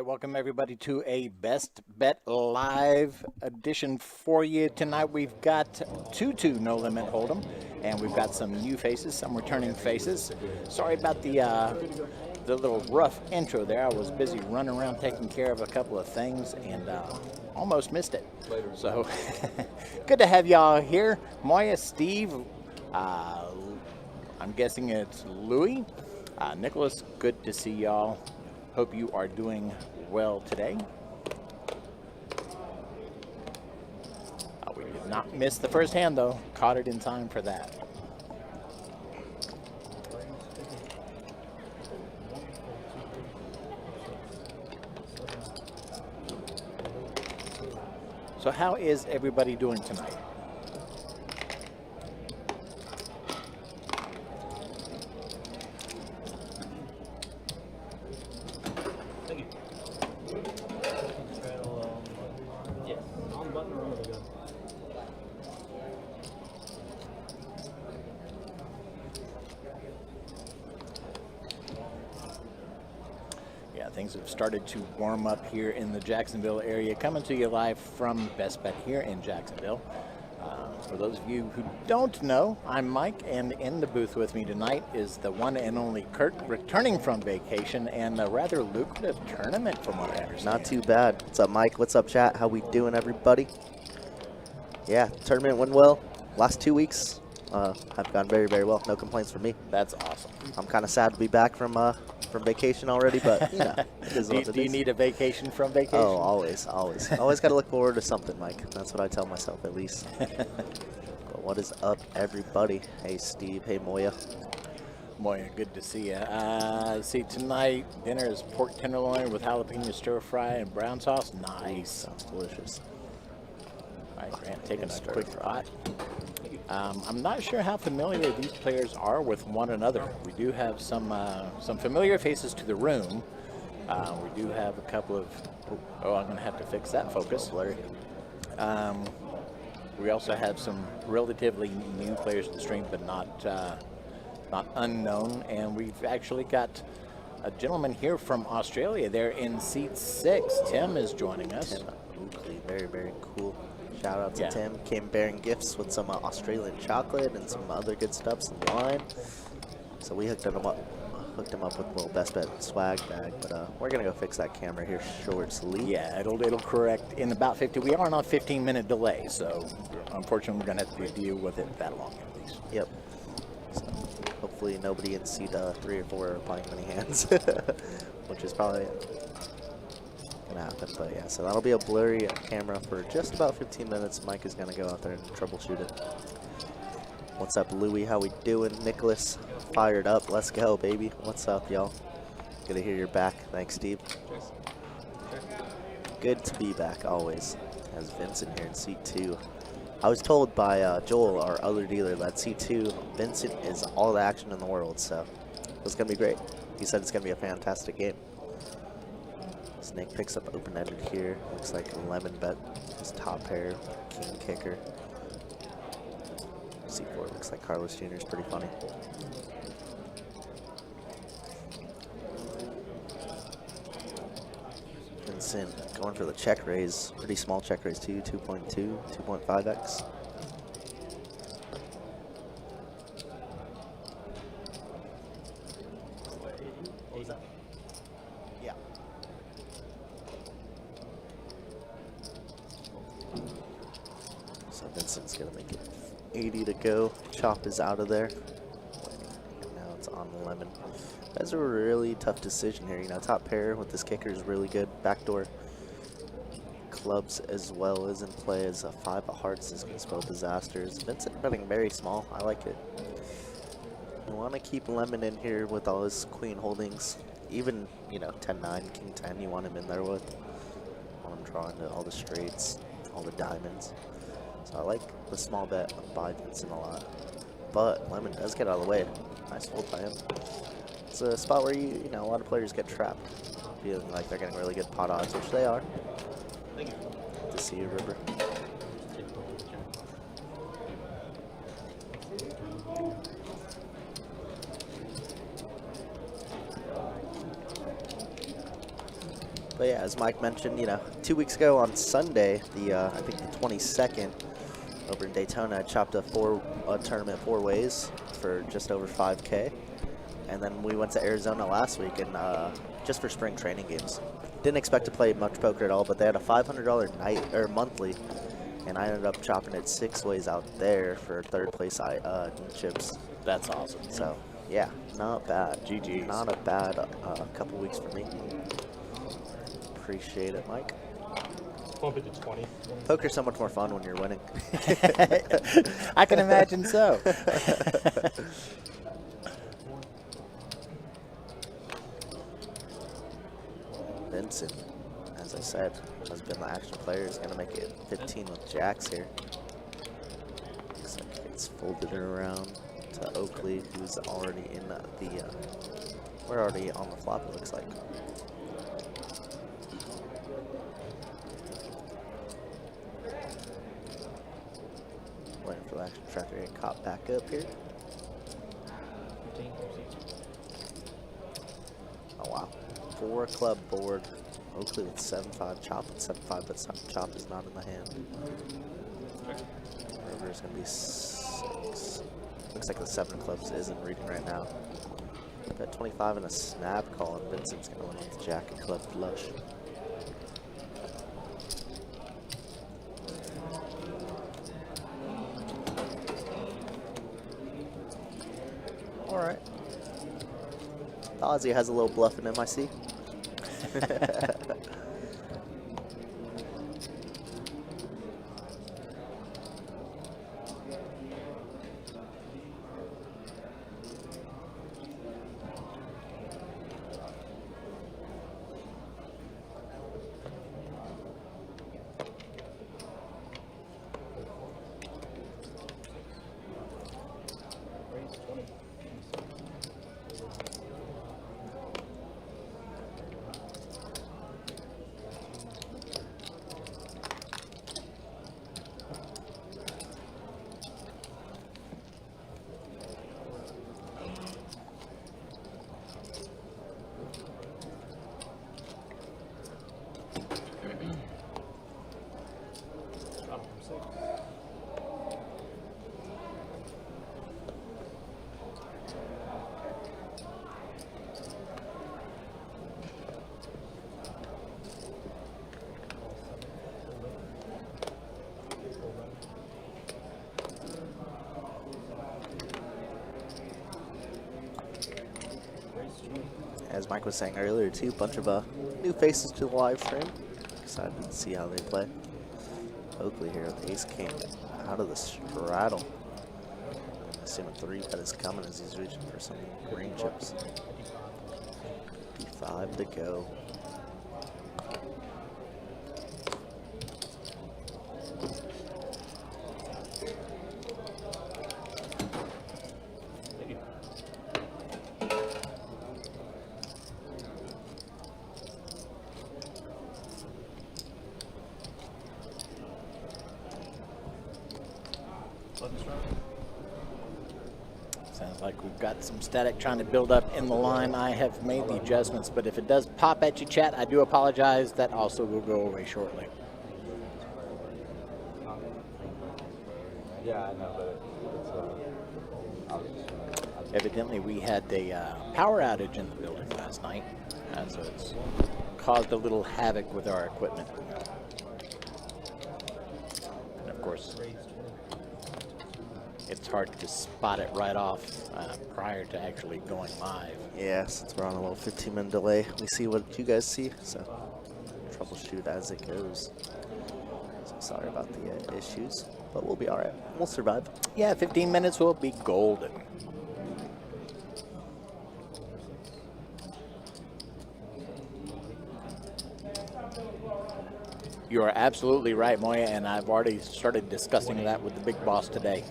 right, welcome everybody to a Best Bet Live edition for you. Tonight we've got 2-2 No Limit Hold'em, and we've got some new faces, some returning faces. Sorry about the little rough intro there. I was busy running around taking care of a couple of things and almost missed it. So good to have y'all here. Moya, Steve, I'm guessing it's Louie, Nicholas, good to see y'all. Hope you are doing well today. We did not miss the first hand though. Caught it in time for that. So how is everybody doing tonight? Things have started to warm up here in the Jacksonville area. Coming to you live from BestBet here in Jacksonville. For those of you who don't know, I'm Mike, and in the booth with me tonight is the one and only Kurt, returning from vacation and a rather lucrative tournament from what I understand. Not too bad. What's up, Mike? What's up, chat? How we doing, everybody? Yeah, tournament went well. Last 2 weeks have gone very, very well. No complaints from me. That's awesome. I'm kind of sad to be back from vacation already, but you know, do you need a vacation from vacation? Oh, always, always. Always got to look forward to something, Mike. That's what I tell myself, at least. But what is up, everybody? Hey, Steve. Hey, Moya. Moya, good to see you. See, tonight dinner is pork tenderloin with jalapeno stir fry and brown sauce. Nice. Sounds delicious. All right, Grant, taking a quick bite. I'm not sure how familiar these players are with one another. We do have some familiar faces to the room. We do have a couple of. Oh, I'm going to have to fix that focus. Blurry. We also have some relatively new players to the stream, but not unknown. And we've actually got a gentleman here from Australia. They're in seat 6. Tim is joining us. Tim Oakley, very, very cool. Shout out to Tim. Came bearing gifts with some Australian chocolate and some other good stuff, some wine. So we hooked him up with a little Best Bet swag bag. But we're gonna go fix that camera here shortly. Yeah, it'll correct in about 50. We are on a 15-minute delay, so unfortunately we're gonna have to deal with it that long at least. Yep. So hopefully nobody in seat 3 or 4 are playing many hands, which is probably gonna happen. But yeah, so that'll be a blurry camera for just about 15 minutes. Mike is gonna go out there and troubleshoot it. What's up, Louie? How we doing? Nicholas, fired up. Let's go, baby. What's up, y'all? Good to hear you're back. Thanks, Steve. Good to be back always. As Vincent here in seat 2. I was told by Joel, our other dealer, that seat 2, Vincent is all the action in the world, so it's gonna be great. He said it's gonna be a fantastic game. Snake picks up open-ended here. Looks like lemon bet his top pair, king kicker. C4 looks like Carlos Jr. is pretty funny. Vincent going for the check raise. Pretty small check raise too, 2.2, 2.5x. What was that? Yeah. So Vincent's gonna make it 80 to go. Chop is out of there. And now it's on lemon. That's a really tough decision here. You know, top pair with this kicker is really good. Backdoor clubs as well is in play as a 5 of hearts is going to spell disasters. Vincent betting very small. I like it. You want to keep lemon in here with all his queen holdings. Even, you know, 10-9, king 10, you want him in there with. Want him drawing to all the straights, all the diamonds. So I like the small bet by Vincent a lot. But lemon does get out of the way. Nice hold by him. It's a spot where you know, a lot of players get trapped, feeling like they're getting really good pot odds, which they are. Thank you. Good to see you, River. But yeah, as Mike mentioned, you know, 2 weeks ago on Sunday, I think the 22nd, over in Daytona, I chopped a tournament 4 ways for just over 5K. And then we went to Arizona last week and just for spring training games. Didn't expect to play much poker at all, but they had a $500 night or monthly, and I ended up chopping it 6 ways out there for 3rd place chips. That's awesome. So yeah, not bad. GG's. Not a bad couple weeks for me. Appreciate it, Mike. Bump it to 20. Poker's so much more fun when you're winning. I can imagine so. Vincent, as I said, has been the action player. Is going to make it 15 with jacks here. Looks like it's folded it around to Oakley, who's already in we're already on the flop, it looks like. Waiting for the action tracker to get caught back up here. Oh wow. 4 club board. Oakley with 7-5 chop and 7-5, but chop is not in the hand. River is going to be 6. Looks like the 7 of clubs isn't reading right now. Got 25 and a snap call, and Vincent's going to win with jack and club flush. All right. Ozzy has a little bluff in him, I see. As Mike was saying earlier too, a bunch of new faces to the live stream. Excited to see how they play. Oakley here with ace king out of the straddle. I'm assuming 3-bet is coming as he's reaching for some green chips. 55 to go. Sounds like we've got some static trying to build up in the line. I have made the adjustments, but if it does pop at you, chat, I do apologize. That also will go away shortly. Yeah, I know, but it's, Evidently, we had a power outage in the building last night, and so it's caused a little havoc with our equipment. And of course, it's hard to spot it right off prior to actually going live. Yeah, since we're on a little 15-minute delay, we see what you guys see, so troubleshoot as it goes. So sorry about the issues, but we'll be all right. We'll survive. Yeah, 15 minutes will be golden. You are absolutely right, Moya, and I've already started discussing that with the big boss today.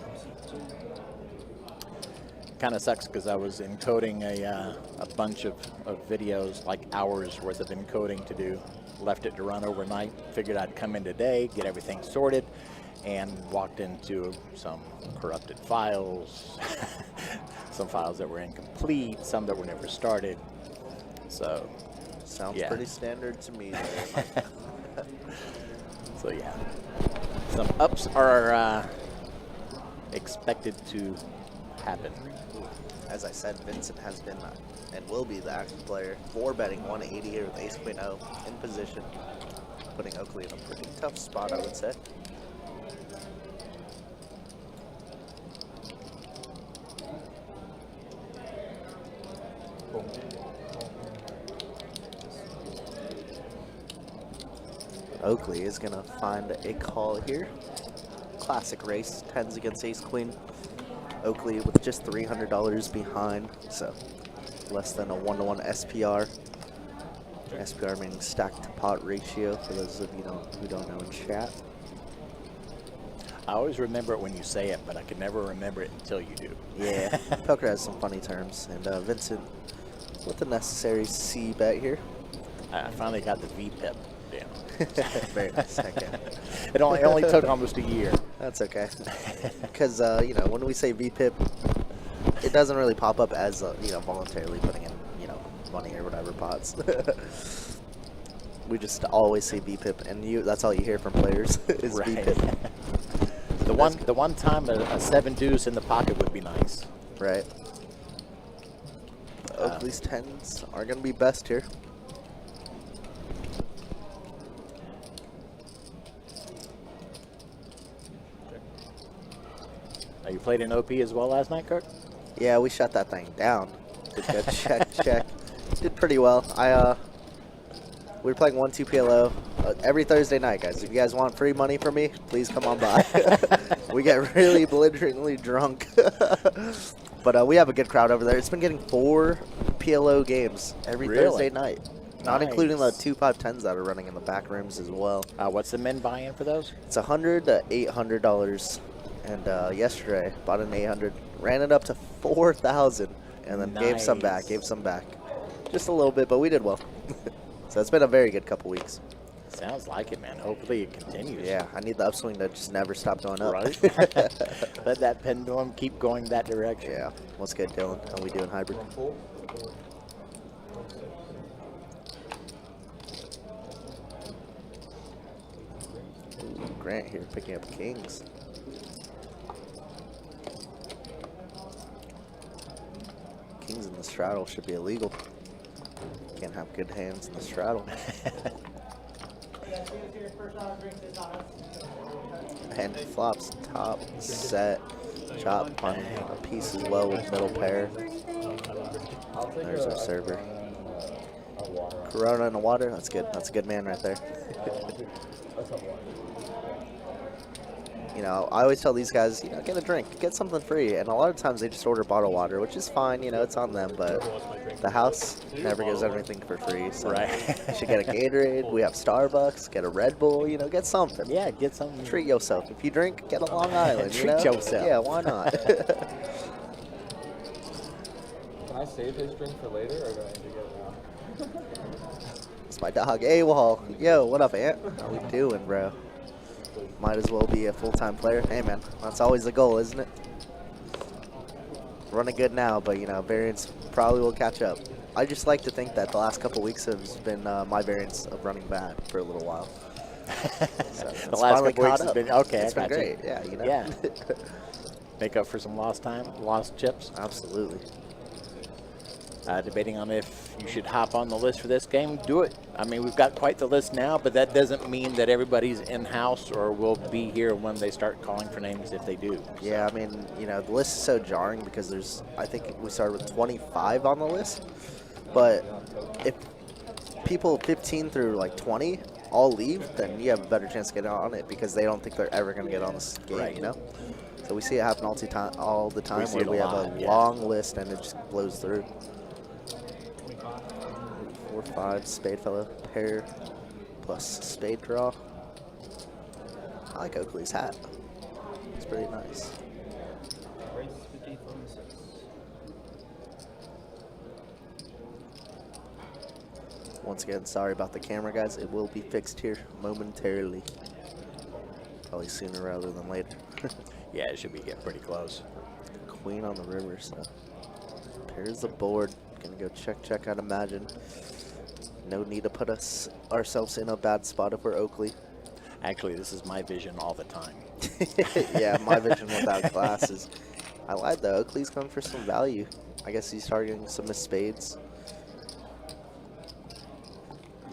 Kind of sucks because I was encoding a bunch of videos, like hours worth of encoding to do. Left it to run overnight. Figured I'd come in today, get everything sorted, and walked into some corrupted files, some files that were incomplete, some that were never started. So Sounds Yeah. pretty standard to me. So yeah, some ups are expected to happen. As I said, Vincent has been and will be the active player for betting 180 here with ace queen O in position, putting Oakley in a pretty tough spot, I would say. Oakley is going to find a call here. Classic race, 10s against ace queen. Oakley with just $300 behind, so less than a 1-to-1 SPR. SPR meaning stack to pot ratio for those of you who don't know in chat. I always remember it when you say it, but I can never remember it until you do. Yeah, poker has some funny terms, and Vincent with the necessary C bet here. I finally got the VPIP down. Very nice, okay. It only took almost a year. That's okay. Because, when we say VPIP, it doesn't really pop up as, voluntarily putting in, money or whatever pots. We just always say VPIP, and that's all you hear from players is Right. VPIP. The one time a 7 deuce in the pocket would be nice. Right. Oakley's 10s are going to be best here. You played in OP as well last night, Kirk? Yeah, we shut that thing down. Did good. check. Did pretty well. We were playing 1-2 PLO every Thursday night, guys. If you guys want free money from me, please come on by. We get really belligerently drunk. But we have a good crowd over there. It's been getting 4 PLO games every Thursday night. Not including the 2 5-10s that are running in the back rooms as well. What's the min buy-in for those? It's $100 to $800. And yesterday, bought an 800, ran it up to 4,000, and then gave some back. Just a little bit, but we did well. So it's been a very good couple weeks. Sounds like it, man. Hopefully it continues. Yeah, I need the upswing to just never stop going up. Right. Let that pendulum keep going that direction. Yeah. What's good, Dylan? How we doing, hybrid? Ooh, Grant here picking up kings. Kings in the straddle should be illegal. Can't have good hands in the straddle. Hand flops, top, set, chop, punt, a piece as well with middle pair. There's our server. Corona in the water, that's good. That's a good man right there. I always tell these guys, get a drink, get something free. And a lot of times they just order bottled water, which is fine, it's on them. But the house never gives everything for free. So you should get a Gatorade. We have Starbucks, get a Red Bull, get something. Yeah, get something. Treat yourself. If you drink, get a Long Island. Treat yourself. Yeah, why not? Can I save his drink for later, or do I need to get it now? It's my dog, AWOL. Yo, what up, Ant? How we doing, bro? Might as well be a full-time player. Hey, man, that's always the goal, isn't it? Running good now, but, variance probably will catch up. I just like to think that the last couple weeks has been my variance of running bad for a little while. So The last couple weeks has been, okay, It's been I got great, you. yeah, Yeah. Make up for some lost time, lost chips. Absolutely. Debating on if you should hop on the list for this game, do it. I mean, we've got quite the list now, but that doesn't mean that everybody's in-house or will be here when they start calling for names if they do. Yeah, I mean, the list is so jarring because I think we started with 25 on the list. But if people 15 through like 20 all leave, then you have a better chance to get on it because they don't think they're ever going to get on this game, Right. So we see it happen all the time see where it we a have a lot, yeah. long list and it just blows through. 4, 5, spade fellow, pair, plus spade draw. I like Oakley's hat. It's pretty nice. Once again, sorry about the camera, guys. It will be fixed here momentarily. Probably sooner rather than later. Yeah, it should be getting pretty close. Queen on the river, so pairs the board. Gonna go check, I'd imagine. No need to put ourselves in a bad spot if we're Oakley. Actually, this is my vision all the time. Yeah, my vision without glasses. I lied though. Oakley's going for some value. I guess he's targeting some missed spades.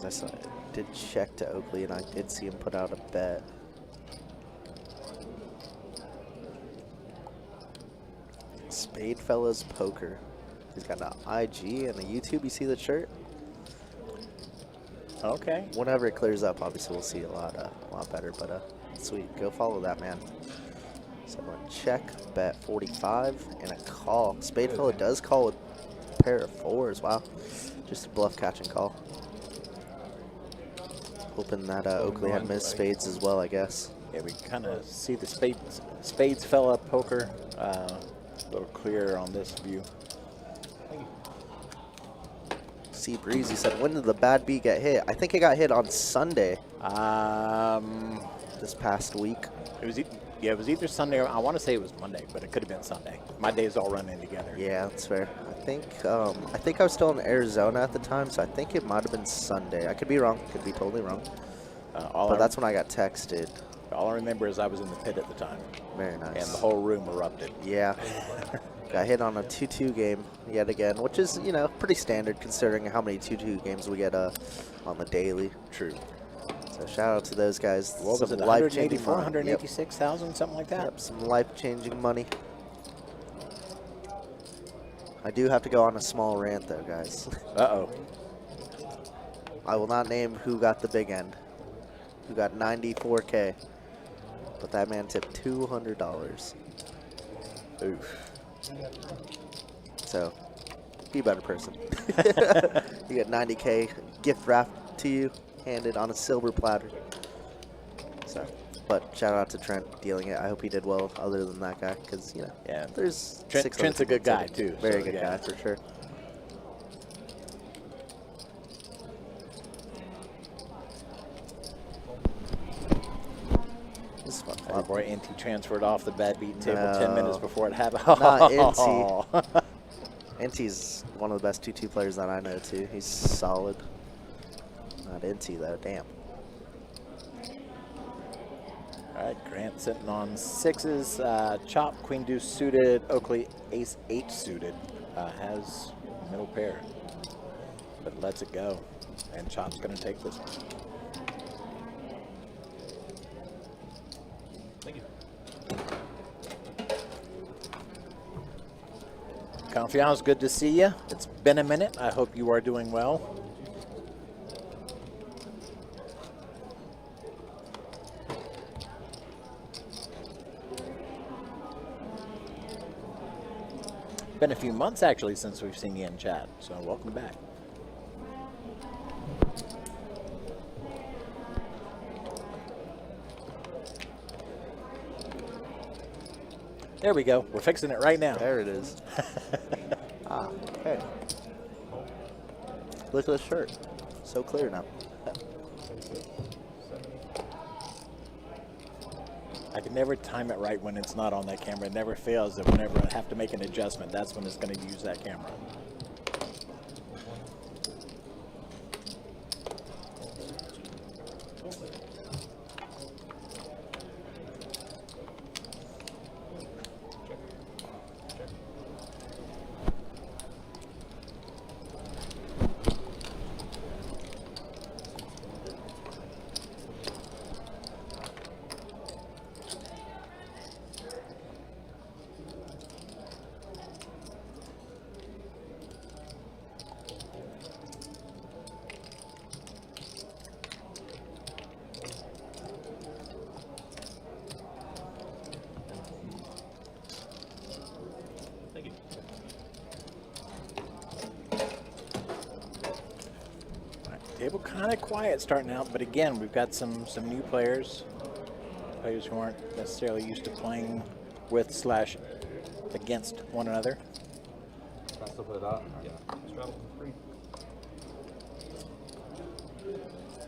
I did check to Oakley, and I did see him put out a bet. Spade Fellas Poker. He's got an IG and a YouTube. You see the shirt? Okay. Whenever it clears up, obviously we'll see a lot better. But sweet, go follow that man. So I'm gonna check, bet 45, and a call. Spade Fella does call with a pair of fours. Wow, just a bluff catch and call. Hoping that Oakley had missed spades as well, I guess. Yeah, we kind of see the spades fella poker a little clearer on this view. See Breezy said, when did the bad B get hit? I think it got hit on Sunday. This past week. It was either Sunday or I want to say it was Monday, but it could have been Sunday. My days all running together. Yeah, that's fair. I think I was still in Arizona at the time, so I think it might have been Sunday. I could be wrong. Could be totally wrong. But that's when I got texted. All I remember is I was in the pit at the time. Very nice. And the whole room erupted. Yeah. Got hit on a 2-2 game yet again, which is, you know, pretty standard considering how many 2-2 games we get on the daily. True. So shout out to those guys. What was it, 184, 186,000, something like that? Yep, some life-changing money. I do have to go on a small rant, though, guys. Uh-oh. I will not name who got the big end, who got 94K, but that man tipped $200. Oof. So, be a better person. You get 90K gift wrapped to you, handed on a silver platter. So, but shout out to Trent dealing it. I hope he did well other than that guy, because, you know, yeah, there's Trent's a good guy, too. Very so, good yeah. guy, for sure. This is fun. Our boy NT transferred off the bad beat table 10 minutes before it happened. Not NT. NT's one of the best 2-2 players that I know, too. He's solid. Not NT, though. Damn. All right, Grant sitting on sixes. Chop, queen deuce suited. Oakley, ace 8 suited. Has middle pair, but lets it go. And Chop's going to take this one. Thank you. Confiance, good to see you. It's been a minute. I hope you are doing well. Been a few months actually since we've seen you in chat, so welcome back. There we go. We're fixing it right now. There it is. Okay. Look at this shirt. So clear now. I can never time it right when it's not on that camera. It never fails that whenever I have to make an adjustment, that's when it's going to use that camera. Table kind of quiet starting out, but again, we've got some new players who aren't necessarily used to playing with / against one another. Can I still put it out? Yeah. Straddle for free.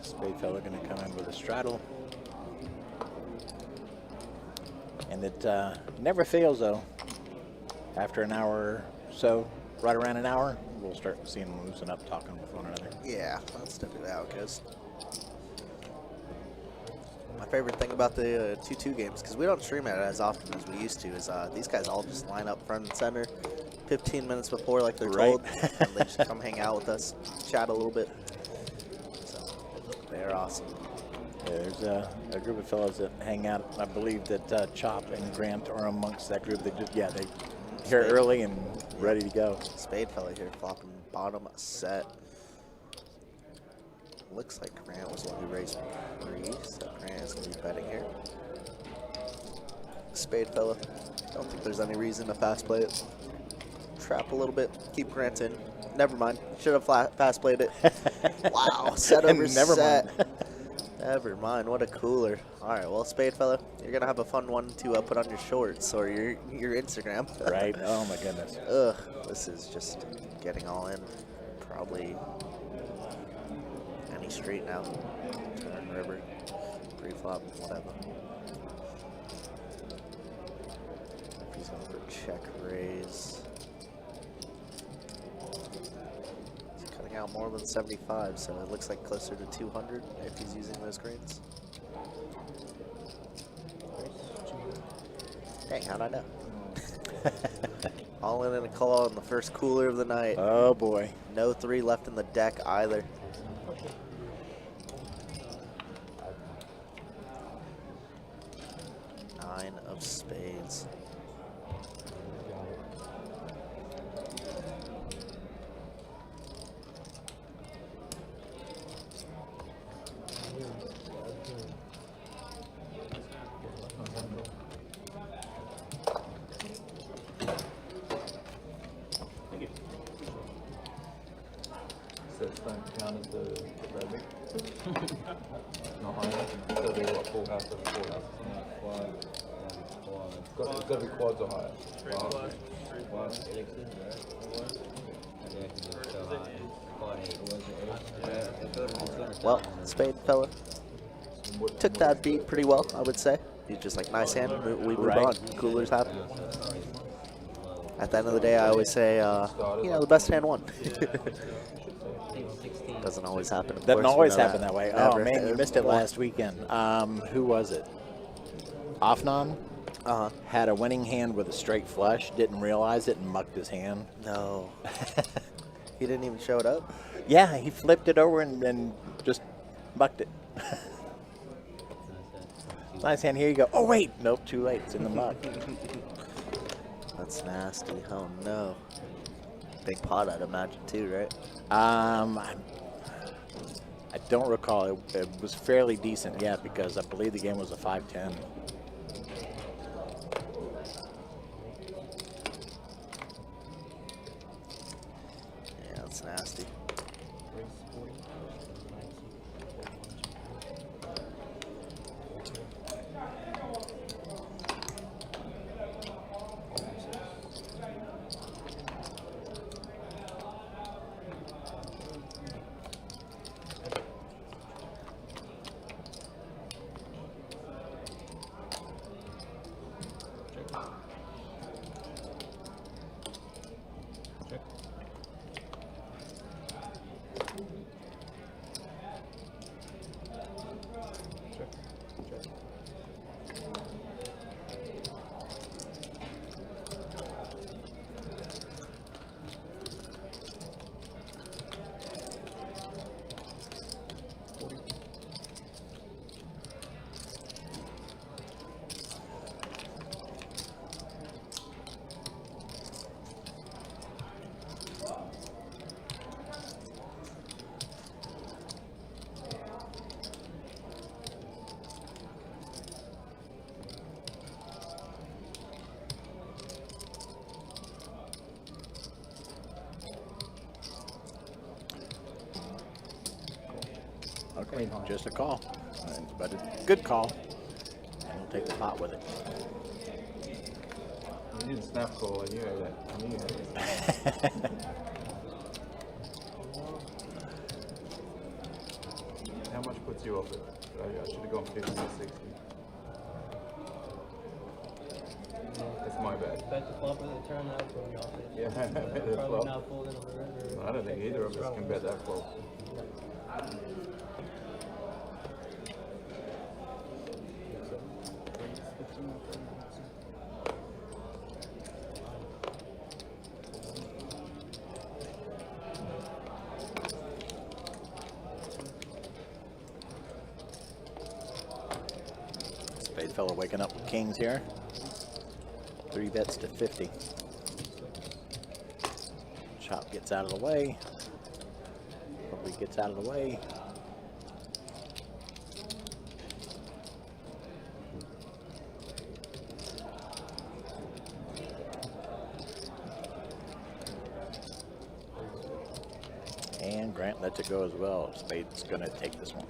Spade fella going to come in with a straddle. And it never fails, though. After an hour or so, right around an hour, we'll start seeing them loosen up, talking with one another. Yeah, that's typically how it goes. My favorite thing about the 2-2 games, because we don't stream it as often as we used to, is these guys all just line up front and center 15 minutes before, like they're told, and they just come hang out with us, chat a little bit. So they're awesome. Yeah, there's a group of fellows that hang out. I believe that Chop and Grant are amongst that group. They just, they here early and ready to go. Spade fella here flopping bottom set. Looks like Grant was the one who raised 3, so Grant is going to be betting here. Spade fella, don't think there's any reason to fast play it. Trap a little bit, keep Grant in. Never mind, should have fast played it. Wow, set over Never set. mind. Never mind, what a cooler. All right, well, Spade fella, you're going to have a fun one to put on your shorts or your Instagram. Right, oh my goodness. Ugh, this is just getting all in. Probably any street now. Turn, river, pre-flop, whatever. If he's going for check raise. He's cutting out more than 75, so it looks like closer to 200 if he's using those greens. Dang, how'd I know? All in and a call on the first cooler of the night. Oh boy. No 3 left in the deck either. Nine of spades. Sets don't count as the red big. Not high enough. It's got to be what, full house over full house. It's got to be quads or higher. Well, spade fella took that beat pretty well, I would say. He's just like, nice hand, we move on. Coolers happen. At the end of the day, I always say, you know, the best hand won. Doesn't always happen. Doesn't always happen that way. Never. Oh man, you missed it last weekend. Who was it? Afnan had a winning hand with a straight flush, didn't realize it, and mucked his hand. No. He didn't even show it up? Yeah, he flipped it over and just mucked it. Nice hand. Here you go. Oh wait, nope, too late. It's in the muck. That's nasty. Oh no. Big pot, I'd imagine too, right? I don't recall. It was fairly decent, yeah, because I believe the game was a 5-10. Yeah, that's nasty. Okay, just a call, but a good call, and we'll take the pot with it. You need a snap call, and you know that. I knew you had it. How much puts you off it? I should have gone 50 or 60. That's my bad. like to flop with a turn out from y'all. Yeah, Probably flop. not folding on the river. I don't think either of us can bet that close. Spade fella waking up with kings here. 3 bets to 50. Chop gets out of the way. Probably gets out of the way. And Grant lets it go as well. Spade's going to take this one.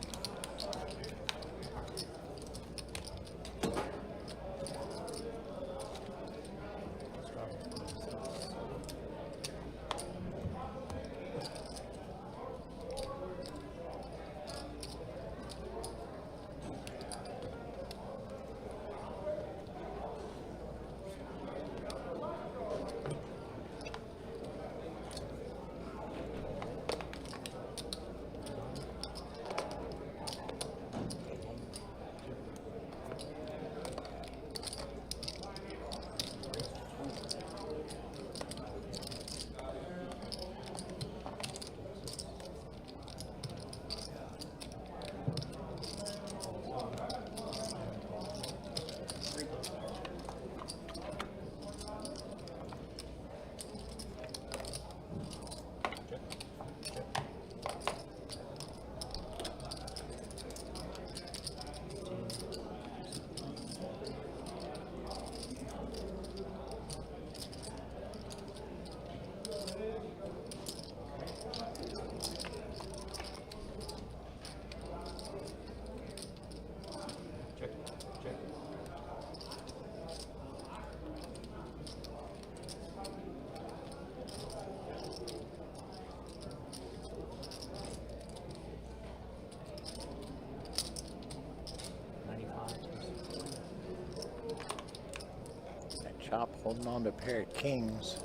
Chop holding on to a pair of kings.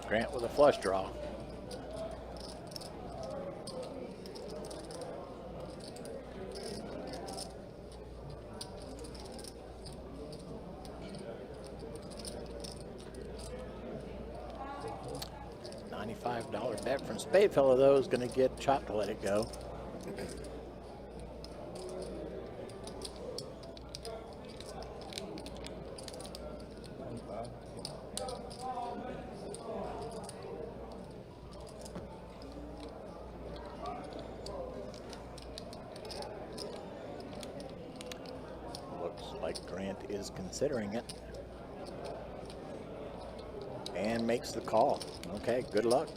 Grant with a flush draw. $95 bet from Spade Fella though is going to get Chop to let it go. Like Grant is considering it and makes the call. Okay, good luck.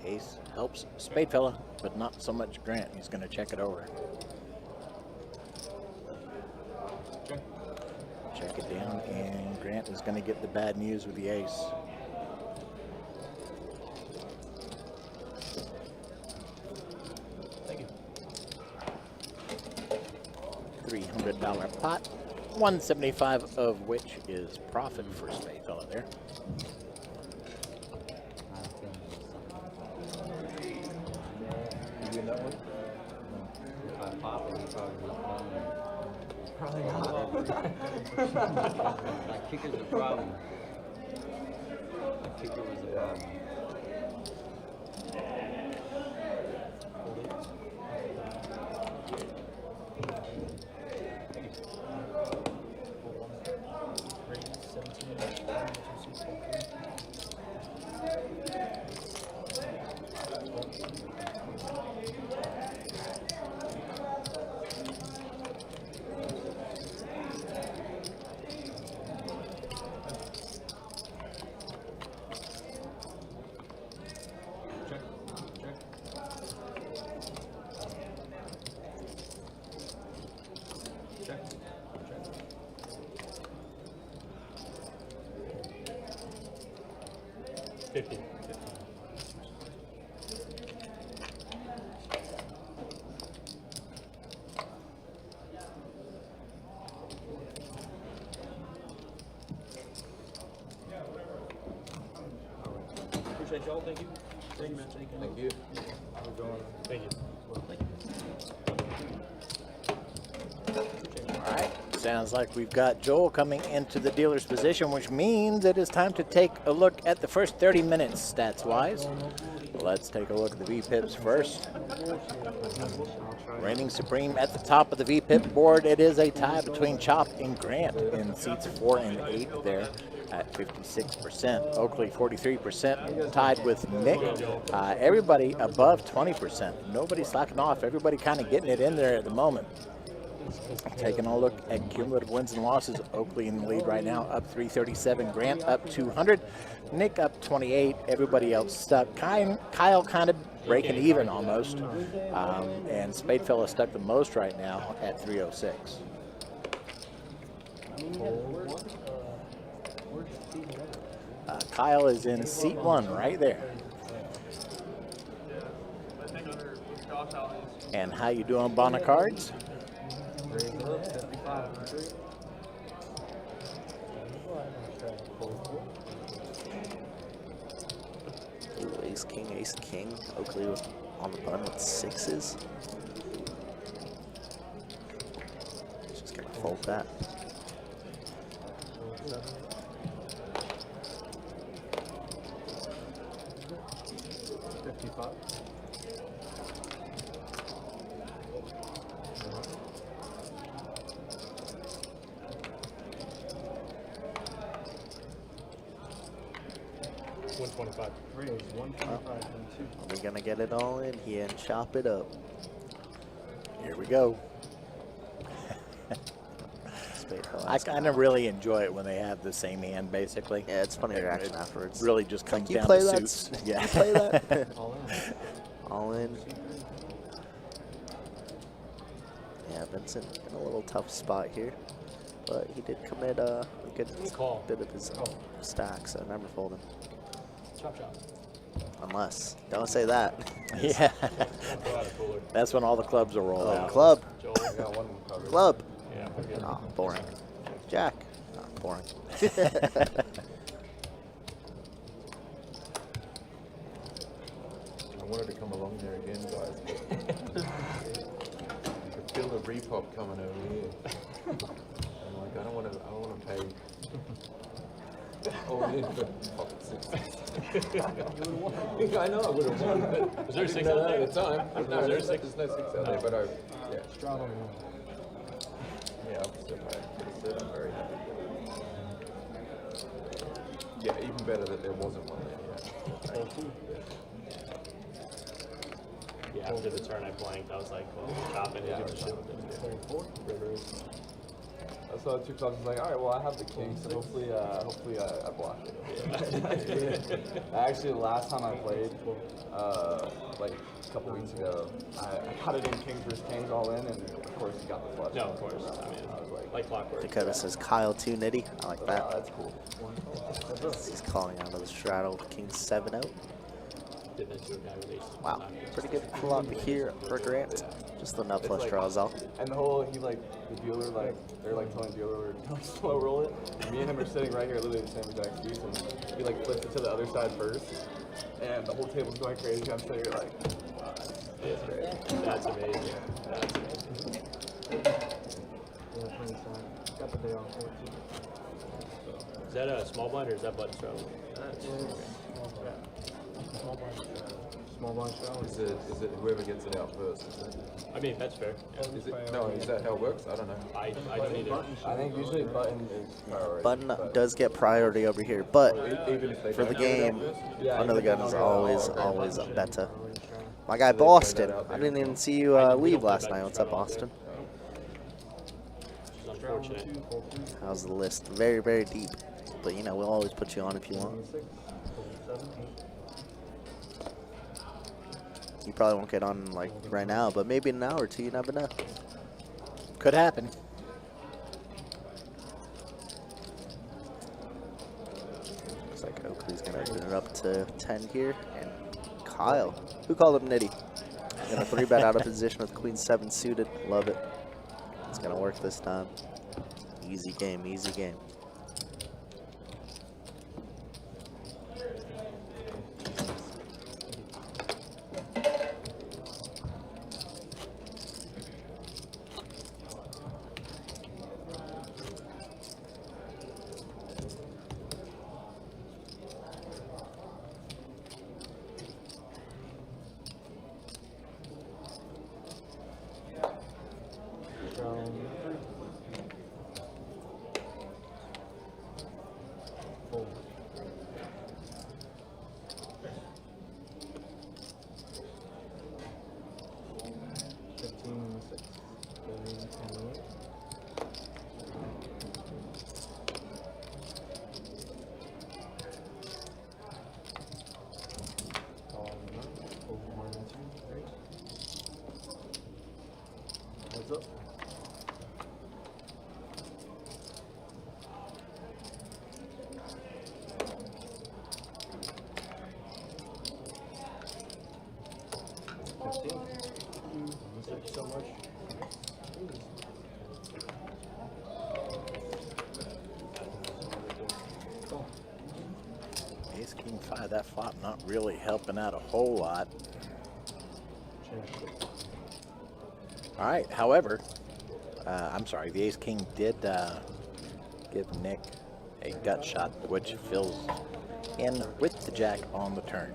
Ace helps Spade Fella, but not so much Grant. He's going to check it over. Check it down, and Grant is going to get the bad news with the ace. $300 pot, 175 of which is profit for Spade Fella there. You get that one? If I pop it, he probably was not. My kicker's a problem. My kicker was a problem. y'all. Thank you. Thank you, man. Thank you. Thank you. All right. Sounds like we've got Joel coming into the dealer's position, which means it is time to take a look at the first 30 minutes stats-wise. Let's take a look at the VPIPs first. Reigning supreme at the top of the VPIP board. It is a tie between Chop and Grant in seats 4 and 8 there at 56%. Oakley 43%, tied with Nick. Everybody above 20%. Nobody slacking off. Everybody kind of getting it in there at the moment. Taking a look at cumulative wins and losses. Oakley in the lead right now, up 337. Grant up 200. Nick up 28. Everybody else stuck. Kyle kind of breaking even almost. And Spadefella stuck the most right now at 306. Kyle is in seat 1 right there. And how you doing, Bonner Cards? Ooh, ace king. Oakley was on the button with 6s. Just gonna fold that. Are we gonna get it all in here and chop it up? Here we go. I kind of really enjoy it when they have the same hand, basically. Yeah, it's funny reaction afterwards. Really just comes Like, you down play to that? suits. Yeah. You play that? All in. Yeah, Vincent in a little tough spot here, but he did commit a good bit of his stack, so never fold him. Chop. Unless, don't say that. Yeah. That's when all the clubs will roll out. Club. I got one covered. Club. Yeah, we're good. Oh, boring. Jack. Oh, boring. I wanted to come along there again, guys. I could feel the repop coming over here. I'm like, I don't want to pay all in for pocket 6. I know I would have won, but Was there a 6 no, out there? at the time. Was No, there a there's 6? no 6 out there, but yeah. Yeah, I'm still paying. But I'm very happy. Yeah, even better that there wasn't one there. Yeah, after the turn I blanked, I was like, well, chopping it. I saw 2 clubs. I was like, all right, well, I have the king, so hopefully I block it. Actually, the last time I played, like a couple weeks ago, I got it in king versus kings all in, and of course he got the flush. No, of course. I mean, I was like clockwork. Dakota says Kyle 2 nitty. I like that. that's cool. He's calling out of the straddle. King 7 out. Did that to a guy with aces. Wow, pretty good flop here for Grant. Just enough flush like- draws out. And the whole, the dealer, they're like telling the dealer to slow roll it. Me and him are sitting right here, literally the same exact seats, and he like flips it to the other side first, and the whole table's going crazy. I'm sitting here like, it's great. That's amazing. That's amazing. Is that a small blind or is that button straddle? Small blind straddle. Is it whoever gets it out first? Is it? I mean, that's fair. Is it? No, is that how it works? I don't know. I don't either. I think usually button is priority. Button does get priority over here, but Even if they for the don't get it game, out first? Yeah, under the gun is always a beta. My guy they play Boston. that out I there. didn't even see you leave last night. What's up, Boston? Which is unfortunate. How's the list? Very, very deep. But you know, we'll always put you on if you want. You probably won't get on like right now, but maybe in an hour or two, you never know. Could happen. Looks like Oakley's gonna open it up to 10 here, and Kyle, who called him Nitty, gonna 3-bet out of position with Queen 7 suited. Love it. It's gonna work this time. Easy game, easy game. Thank you so much. Ace King 5, that flop not really helping out a whole lot. All right, however, I'm sorry, the Ace King did give Nick a gut shot, which fills in with the Jack on the turn.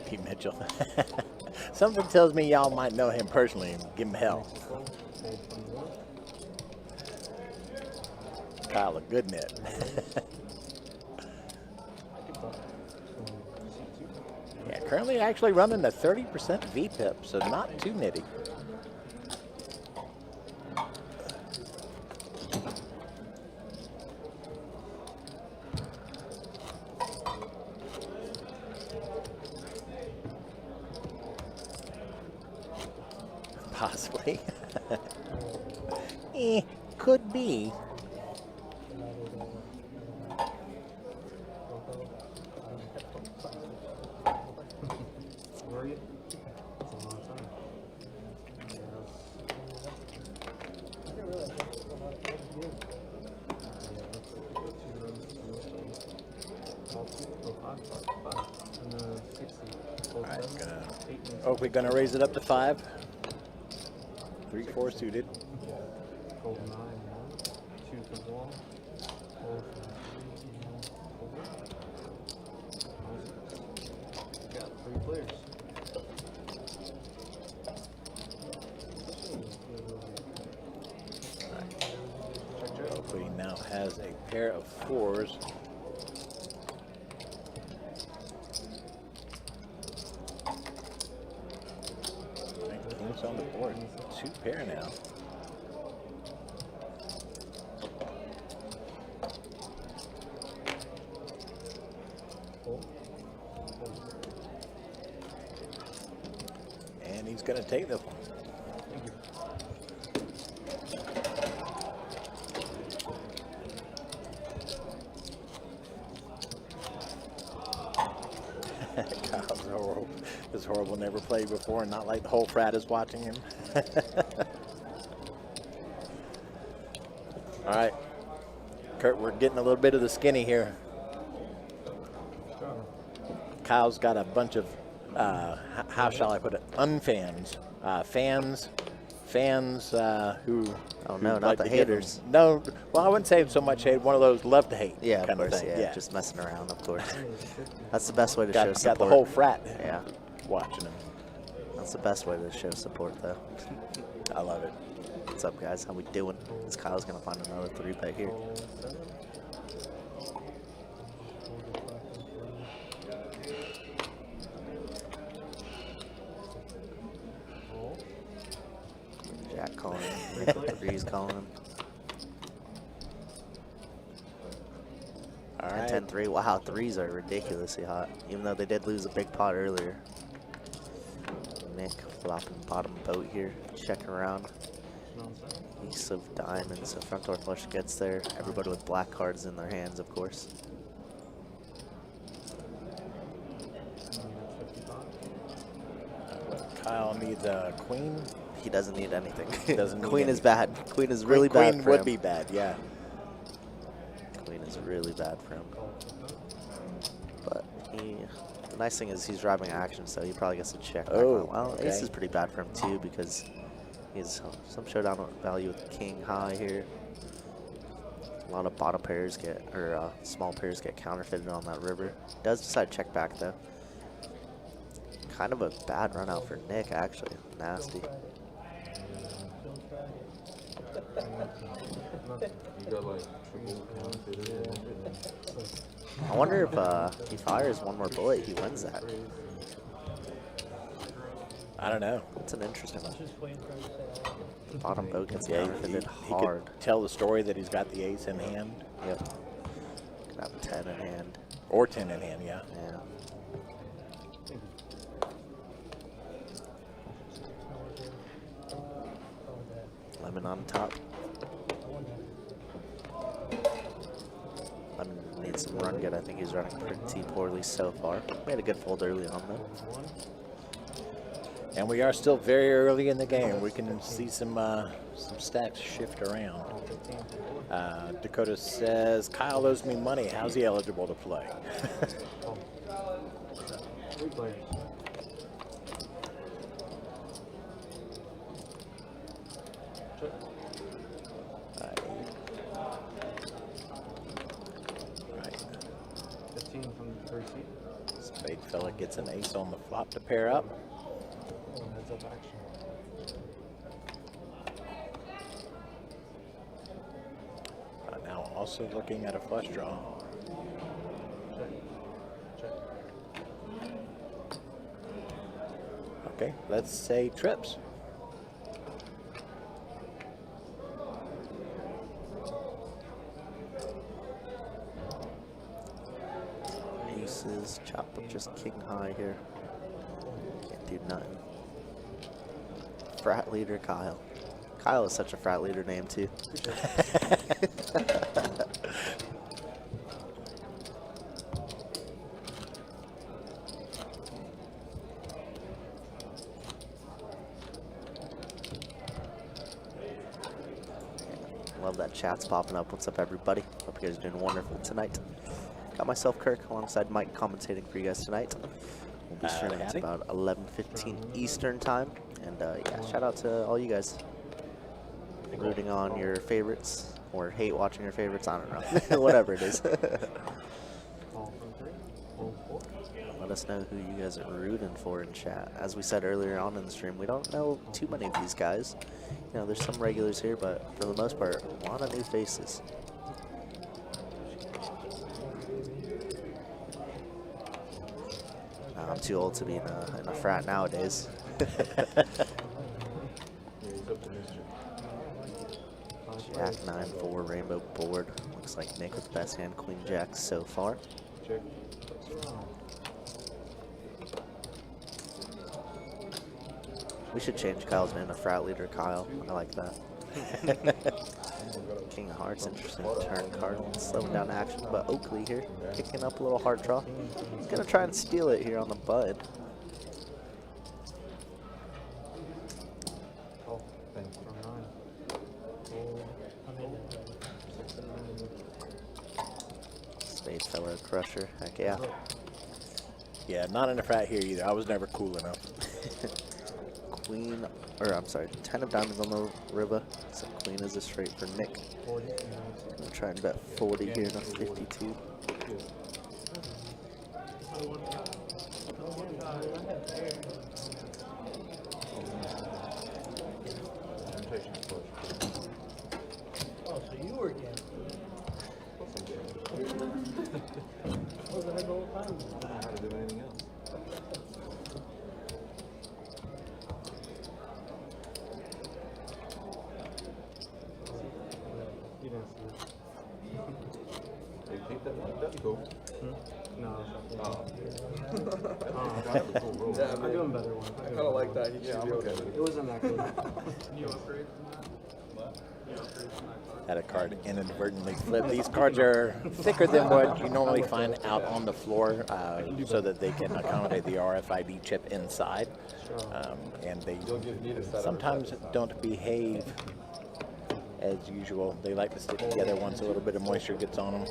Pete Mitchell. Something tells me y'all might know him personally and give him hell. Kyle, a good net. Yeah, currently actually running a 30% VPIP, so not too nitty. Possibly. Could be. Where are you? That's a long time. All right, Oakley gonna raise it up to 5. 3-4 suited. Fold 9, 2 for wall. Fold 3. Got 3 players. Oakley now has a pair of 4s. Kings on the board. 2 pair now. And he's going to take this one. Kyle's horrible. This horrible, never played before, and not like the whole frat is watching him. All right, Kurt, we're getting a little bit of the skinny here. Kyle's got a bunch of, how shall I put it, unfans, fans who. Oh no, who not the to give him- haters. No, well, I wouldn't say so much hate. One of those love to hate. Yeah, of kind course. thing. Yeah, just messing around, of course. That's the best way to show got support. the whole frat Yeah, watching him. that's the best way to show support, though. I love it. What's up, guys? How we doing? This Kyle's gonna find another 3-bet here. Jack calling him. Nick with the threes calling him. All And right. 10-3. Wow, threes are ridiculously hot. Even though they did lose a big pot earlier. Nick flopping bottom boat here, checking around. Ace of diamonds. So front door flush gets there. Everybody with black cards in their hands, of course. Kyle needs a queen. He doesn't need anything. Doesn't need Queen is anything. bad. Queen is really bad Queen for would him. be bad, yeah. Queen is really bad for him. But the nice thing is he's driving action, so he probably gets to check back Oh, on. Well, okay. ace is pretty bad for him too because he has some showdown value with king high here. A lot of bottom pairs get, or small pairs get counterfeited on that river. Does decide to check back though. Kind of a bad run out for Nick actually. Nasty. You got like triple counted. I wonder if he fires one more bullet, he wins that. I don't know. That's an interesting one. Bottom boat gets Yeah, benefited he hard. could tell the story that he's got the ace in hand. Yep. Could have 10 in hand. Or 10 in hand, yeah. Yeah. Lemon on top. Lemon needs some run good. I think he's running pretty poorly so far. Made a good fold early on though. And we are still very early in the game. We can see some stacks shift around. Dakota says, Kyle owes me money. How's he eligible to play? Right. 15 from the third seat. Spade fella gets an ace on the flop to pair up. Heads up action. Now also looking at a flush draw. Okay, let's say trips. Aces, chop up just king high here. Can't do nothing. Frat leader Kyle. Kyle is such a frat leader name too. Love that chat's popping up. What's up, everybody? Hope you guys are doing wonderful tonight. Got myself, Kirk, alongside Mike, commentating for you guys tonight. We'll be streaming at about 11:15 Eastern time. And yeah, shout out to all you guys rooting on your favorites or hate watching your favorites. I don't know. Whatever it is. Let us know who you guys are rooting for in chat. As we said earlier on in the stream, we don't know too many of these guys. You know, there's some regulars here, but for the most part, a lot of new faces. I'm too old to be in a frat nowadays. Jack 9-4 rainbow board. Looks like Nick with best hand, Queen Jack so far. Check. We should change Kyle's name to frat leader Kyle. I like that. King of Hearts, interesting turn card. Slowing down action, but Oakley here, kicking up a little heart draw. He's gonna try and steal it here on the bud. Spade fella crusher, heck yeah. Yeah, not in a frat here either. I was never cool enough. Queen, or I'm sorry, 10 of diamonds on the river. So queen is a straight for Nick. I'm trying to bet 40 here, not 52. Oh, so you were again. Was it the whole time? I don't know how to do anything else. You didn't see it. You think that's cool? No. That's a cool rule. Yeah, I'm doing better ones. I kind of like that. He Yeah, should I'm be okay okay. with It wasn't that good. Had a card inadvertently flipped. These cards are thicker than what you normally find out on the floor so that they can accommodate the RFID chip inside. And they sometimes don't behave as usual. They like to stick together once a little bit of moisture gets on them.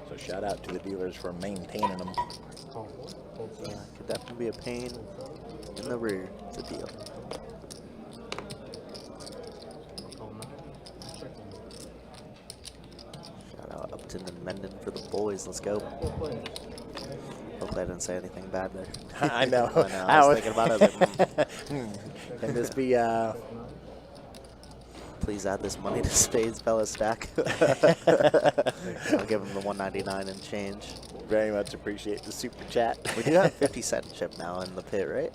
So shout out to the dealers for maintaining them. Could definitely be a pain in the rear. It's a deal. Shout out Upton and Mendon for the boys. Let's go. Hopefully I didn't say anything bad there. I know. I was thinking about it. Can this be please add this money to Spades Bella stack. I'll give him the 199 and change. Very much appreciate the super chat. We do have 50-cent chip now in the pit, right?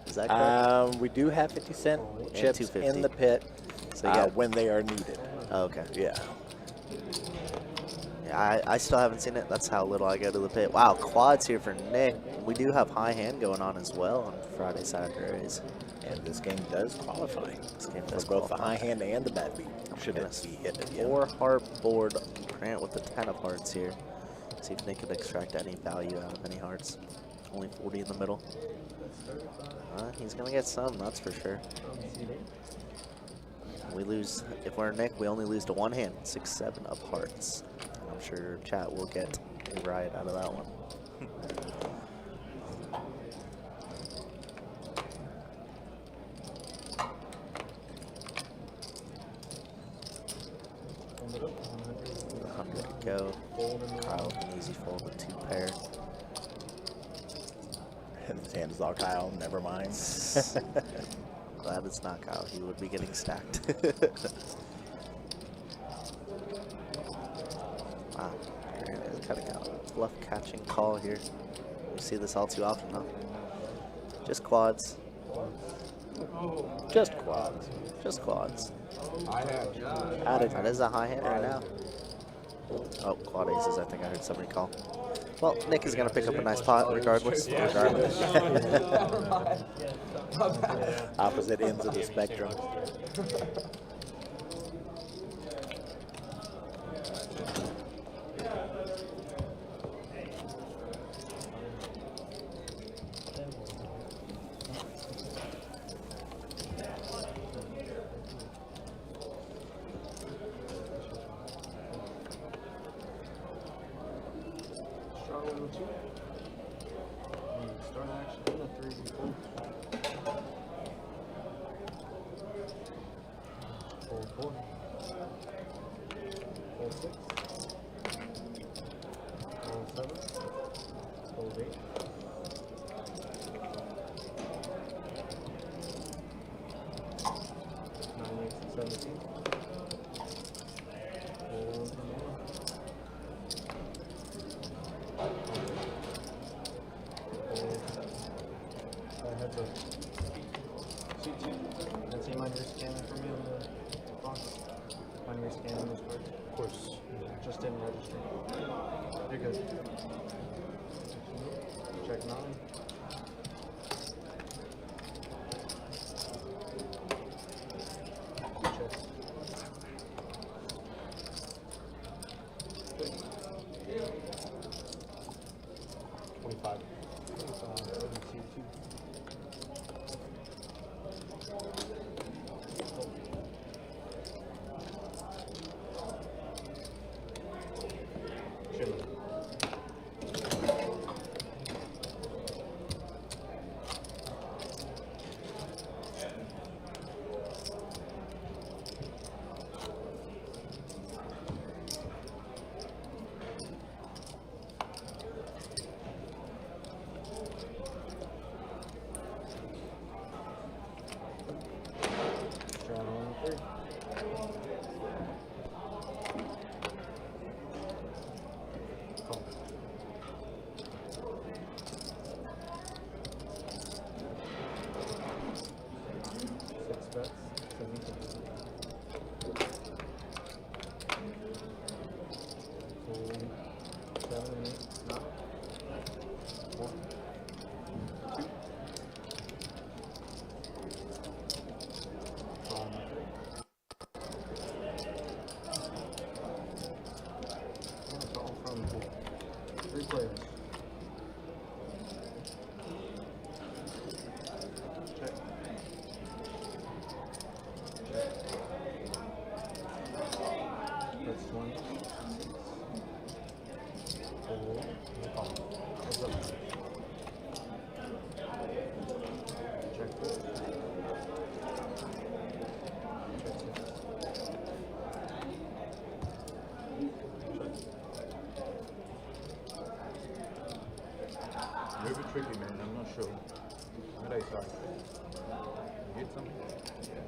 Is that correct? We do have 50-cent And chips 250. in the pit So you got, when they are needed. oh, okay. Yeah. Yeah, I still haven't seen it. That's how little I go to the pit. Wow, quads here for Nick. We do have high hand going on as well on Friday, Saturdays. And this game does qualify. This game For does both the qualify. high hand and the bad beat. Should it Goodness. be hit again. 4 heart board Grant with the 10 of hearts here. See if Nick can extract any value out of any hearts. Only 40 in the middle. He's going to get some, that's for sure. We lose, if we're Nick, we only lose to one hand, 6-7 of hearts. I'm sure chat will get a riot out of that one. $100 to go. Kyle with an easy fold with 2 pair. And his hand is all Kyle, never mind. Glad it's not Kyle. He would be getting stacked. Wow. Grant is cutting out. Bluff catching call here. We see this all too often, though. Just quads. Just quads. Just quads. Out of That is a high hand right now. Oh, quad aces, I think I heard somebody call. Well, Nick is going to pick up a nice pot regardless. Opposite ends of the spectrum. Of course. Just didn't register. You're good. Check 9. Check. Very tricky, man. I'm not sure. What I saw. You get something? Yeah.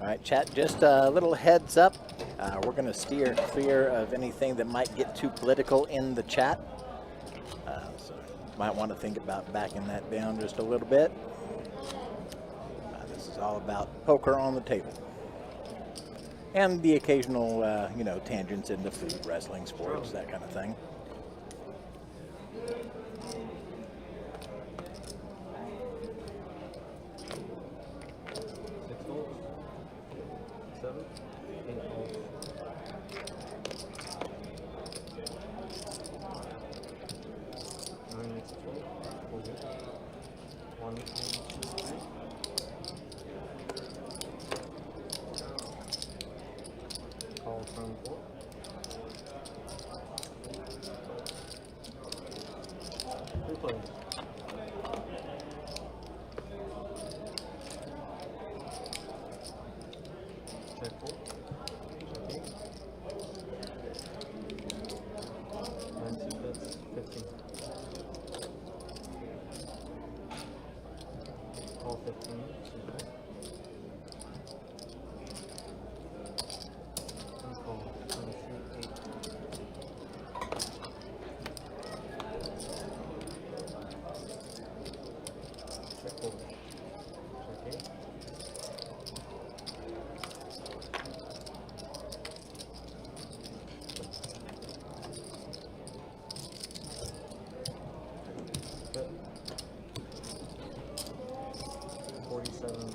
All right, chat, just a little heads up. We're going to steer clear of anything that might get too political in the chat. So you might want to think about backing that down just a little bit. This is all about poker on the table. And the occasional, you know, tangents into food, wrestling, sports, that kind of thing. Call from 4. Replay. Check 4. Check 8. 9 bets, 15. Call 15. Call 23, 8. Check 4. Check 8. Bet. 47.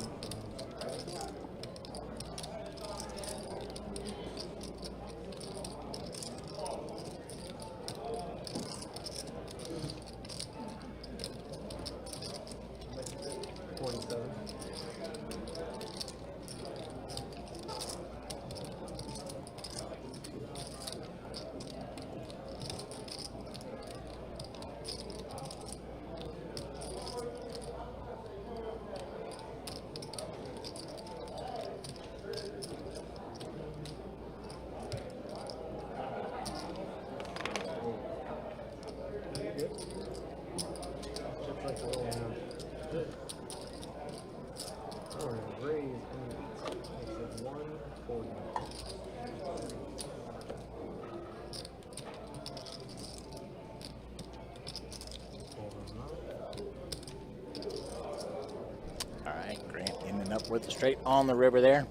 All right, Grant ending up with the straight on the river there.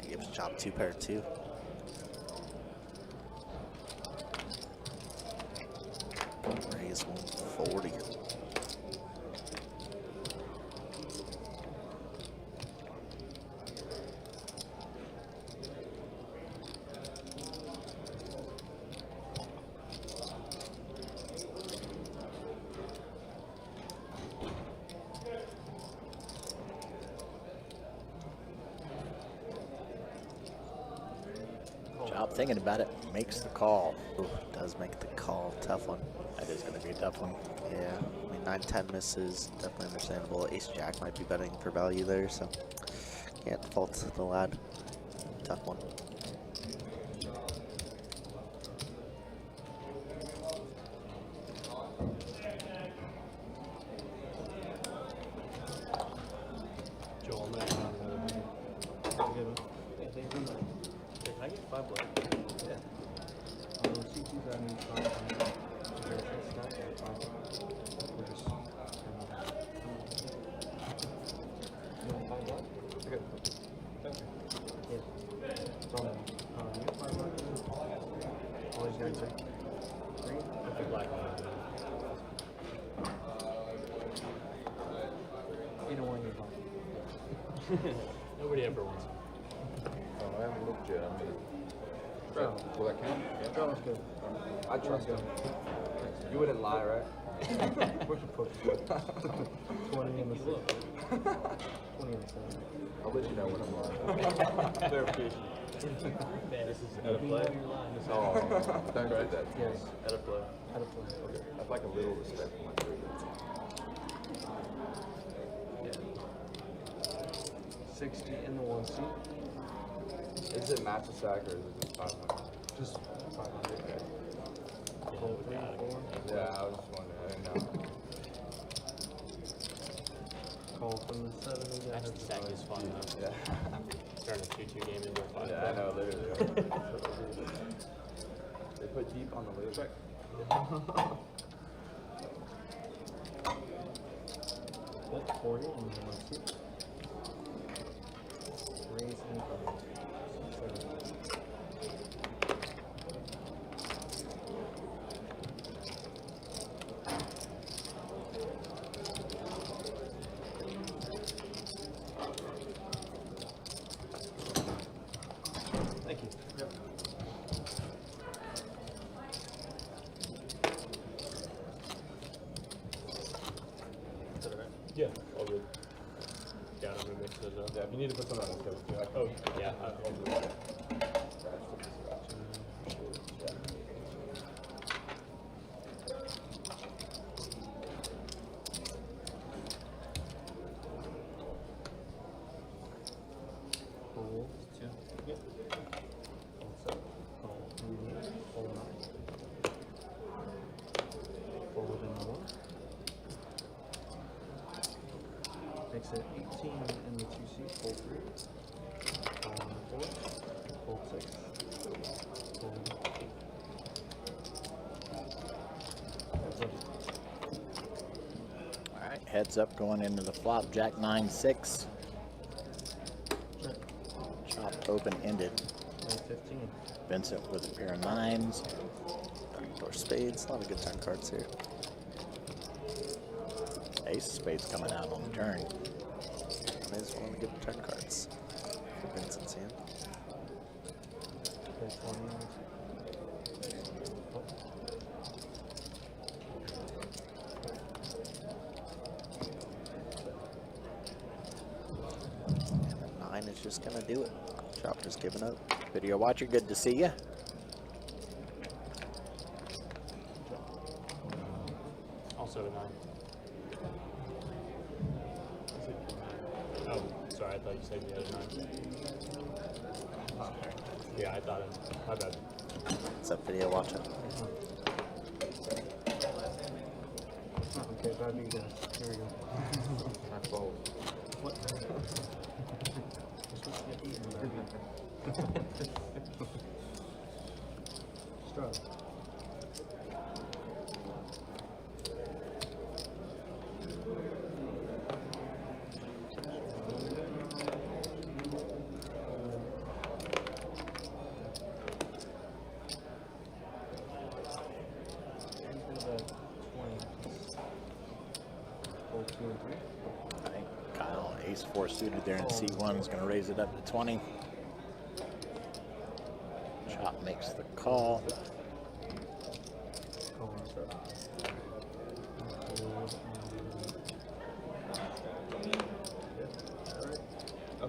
He gives chop 2 pair 2. Raise 140. Job thinking about it, makes the call. Ooh, does make the call. Tough one. That is going to be a tough one. Yeah, I mean 9-10 misses, definitely understandable. Ace-Jack might be betting for value there, so can't fault the lad. Tough one. Joel, I'm gonna Can I get 5 black? Yeah. The black one. Either one you want. Nobody ever wants. Oh, I haven't looked yet. I mean, Bro, will that count? Yeah. That was good. I trust him. You wouldn't lie, right? Push a push. 20 in the 6. 20 in the 7. I'll let you know when I'm lying. Verification. Man, this is out of play. Oh, don't do that. Yes. Out of play. Out of play. Okay. I'd like a little respect for my career. 60 in the 1 seat. Is it match a sack or is it just 500? Just 500. Call 3, 4. Yeah, I was just wondering. I didn't know. Call call from the 7. That's exactly as fun though. Yeah. Turn a 2-2 game into a 5. Yeah, I know, literally. They put deep on the laser track. That's 40 and then 2. Raise income. 7. Thank you. Yep. Is that all right? Yeah, all good. Yeah, I'm gonna mix those up. Yeah, if you need to put some on this too. Oh, yeah, I'll do that. Hold 2. Yep. Hold 7. Hold 3. Hold 9. Fold in 1. Makes it 18 in the 2C. Hold 3. Hold 4. Hold 6. Hold 8. That's it. All right, heads up going into the flop. Jack 9-6. Check. Chop open-ended. 15. Vincent with a pair of 9s. Backdoor spades. A lot of good turn cards here. Ace of spades coming out on the turn. That is one of the good turn cards for Vincent's hand. Okay, 20. Oh. And a 9 is just gonna do it. Chop just giving up. Video watcher, good to see you. Also a 9. Oh, sorry, I thought you said you had a 9. Yeah, I thought it. My bad. What's up, video watching? Okay, bad you guys. Here we go. I fold. What? You're supposed to get eaten, man. Straddles. I think Kyle, ace 4 suited there in C1 is going to raise it up to 20. Chop makes the call. All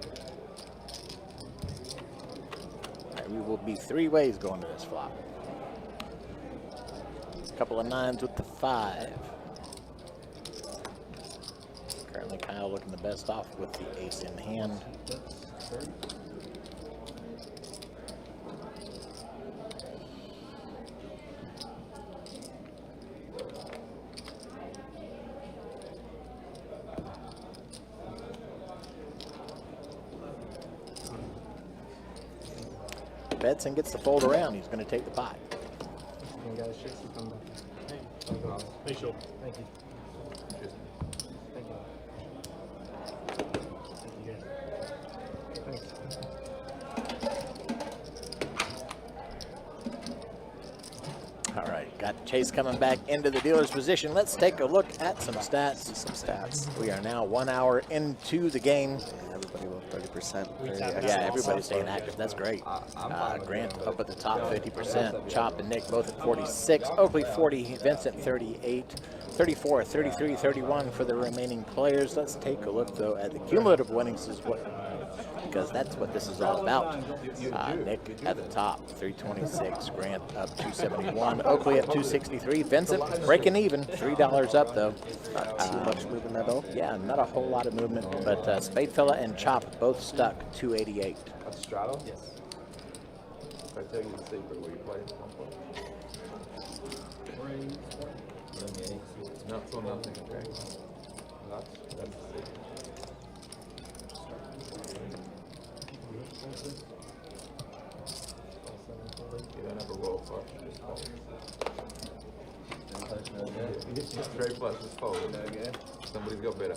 right, we will be 3 ways going to this flop. A couple of 9s with the 5. Currently Kyle looking the best off with the ace in hand. Bets and gets the fold around. He's going to take the pot. And guys, shakes you come back. Hey, sure. Thank you. Thank you. Thank you guys. Thanks. All right, got Chase coming back into the dealer's position. Let's take a look at some stats. Some stats. We are now 1 hour into the game. Yeah, everybody with 30%. Yeah, everybody's staying active. That's great. I'm fine with Grant it. up at the top, 50%. Chop and Nick both at 46. Oakley 40. Vincent 38. 34, 33, 31 for the remaining players. Let's take a look though at the cumulative winnings as well, because that's what this is all about. Nick at the top, 326. Grant up 271. Oakley at 263. Vincent breaking even, $3 up though. Not too much movement at all. Yeah, not a whole lot of movement, but Spadefella and Chop both stuck, 288. That's straddle? Yes. If I tell you the secret where you play at one point. Raise. Not for nothing, okay? Nuts. That's sick. You don't have a roll flush. Just fold. Straight flush, just fold. Somebody's got better.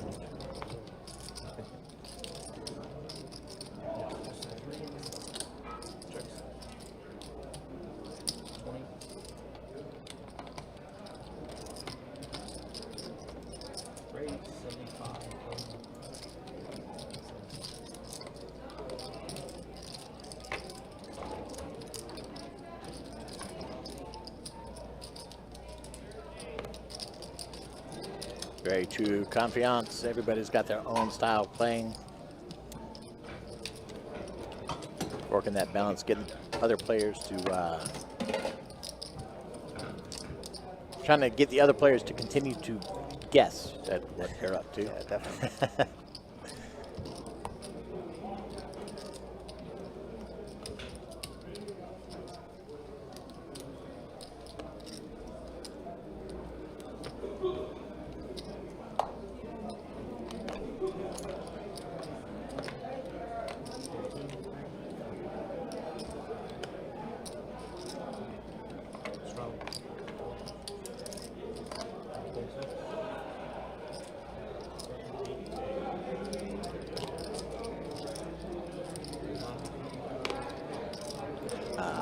Very true. Confiance. Everybody's got their own style of playing. Working that balance, getting other players to trying to get the other players to continue to guess at what they're up to. Yeah, definitely.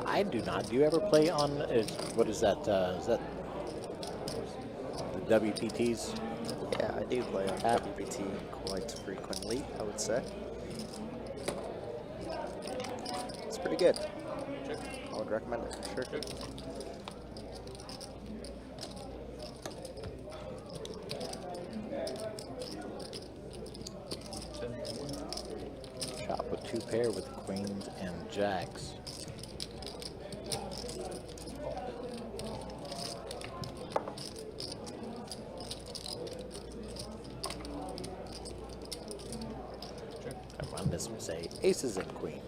I do not. Do you ever play on, what is that? Is that the WPTs? Yeah, I do play on WPT quite frequently, I would say. It's pretty good. I would recommend it, for sure. Chop with 2 pair with queens and jacks. I run this would say aces and queens.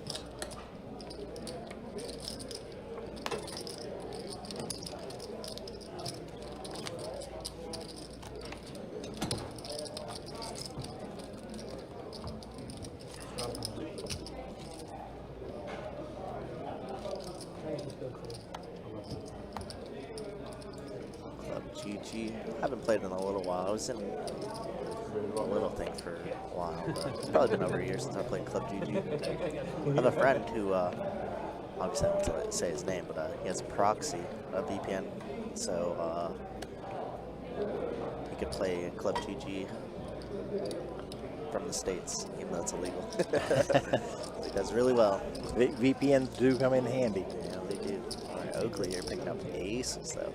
Club GG. I haven't played in a little while. I was in a little thing for a while, but it's probably been over a year since I played Club GG. I have a friend who, obviously I don't say his name, but he has a proxy, a VPN, so he could play Club GG from the States, even though it's illegal. He does really well. VPNs do come in handy. Yeah, they do. All right, Oakley, you're picking up aces, though.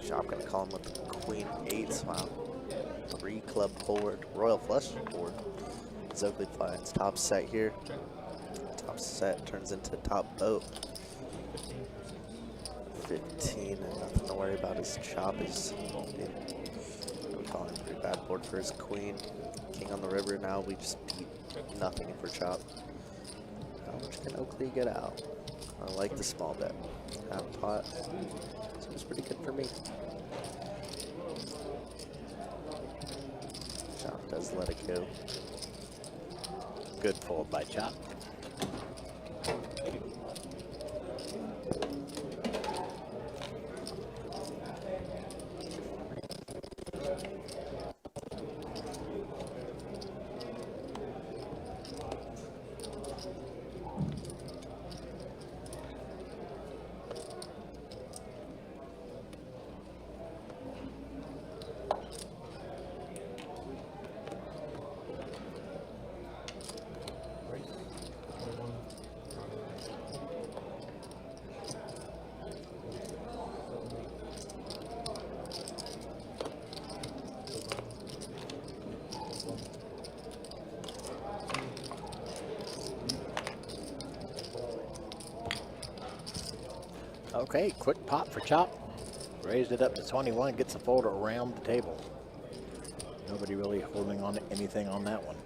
Shop gonna call him with the queen 8s. Wow. 3 club forward, royal flush forward. As Oakley finds top set here. Top set turns into top boat. 15 and nothing to worry about. His chop is, I'm calling it a pretty bad board for his queen. King on the river. Now we just beat nothing if we're chop. How much can Oakley get out? I like the small bet. Half pot. Seems pretty good for me. Chop does let it go. Good fold by Chop. Okay, quick pop for Chop. Raised it up to 21, gets the folder around the table. Nobody really holding on to anything on that one.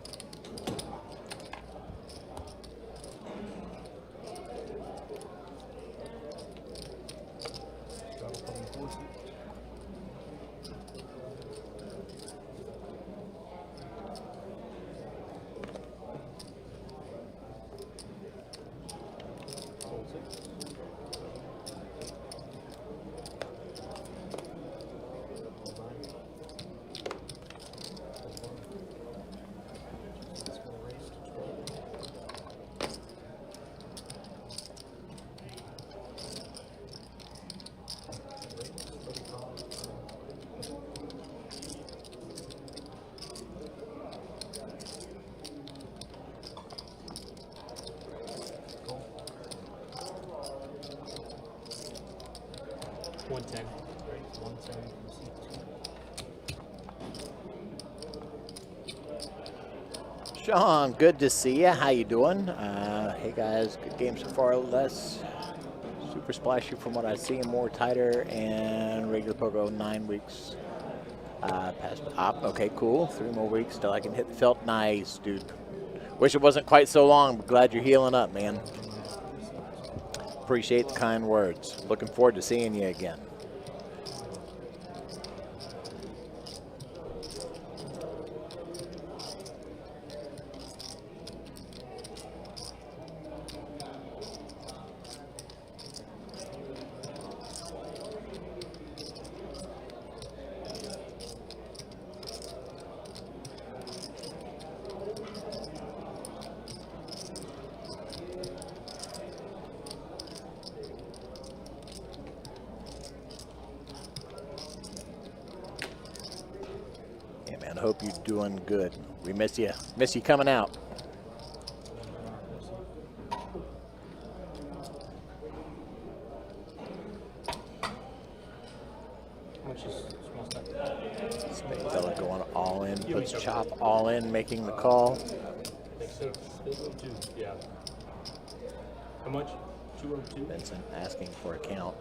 Sean, good to see you. How you doing? Hey guys, good game so far. Less super splashy from what I see, and more tighter, and regular pogo 9 weeks. Past op. Okay, cool. 3 more weeks till I can hit the felt. Nice, dude. Wish it wasn't quite so long, but glad you're healing up, man. Appreciate the kind words. Looking forward to seeing you again. Hope you're doing good. We miss you. Miss you coming out. Spade fella going all in. Puts chop all in, making the call. Yeah. How much? 202. Vincent asking for a count.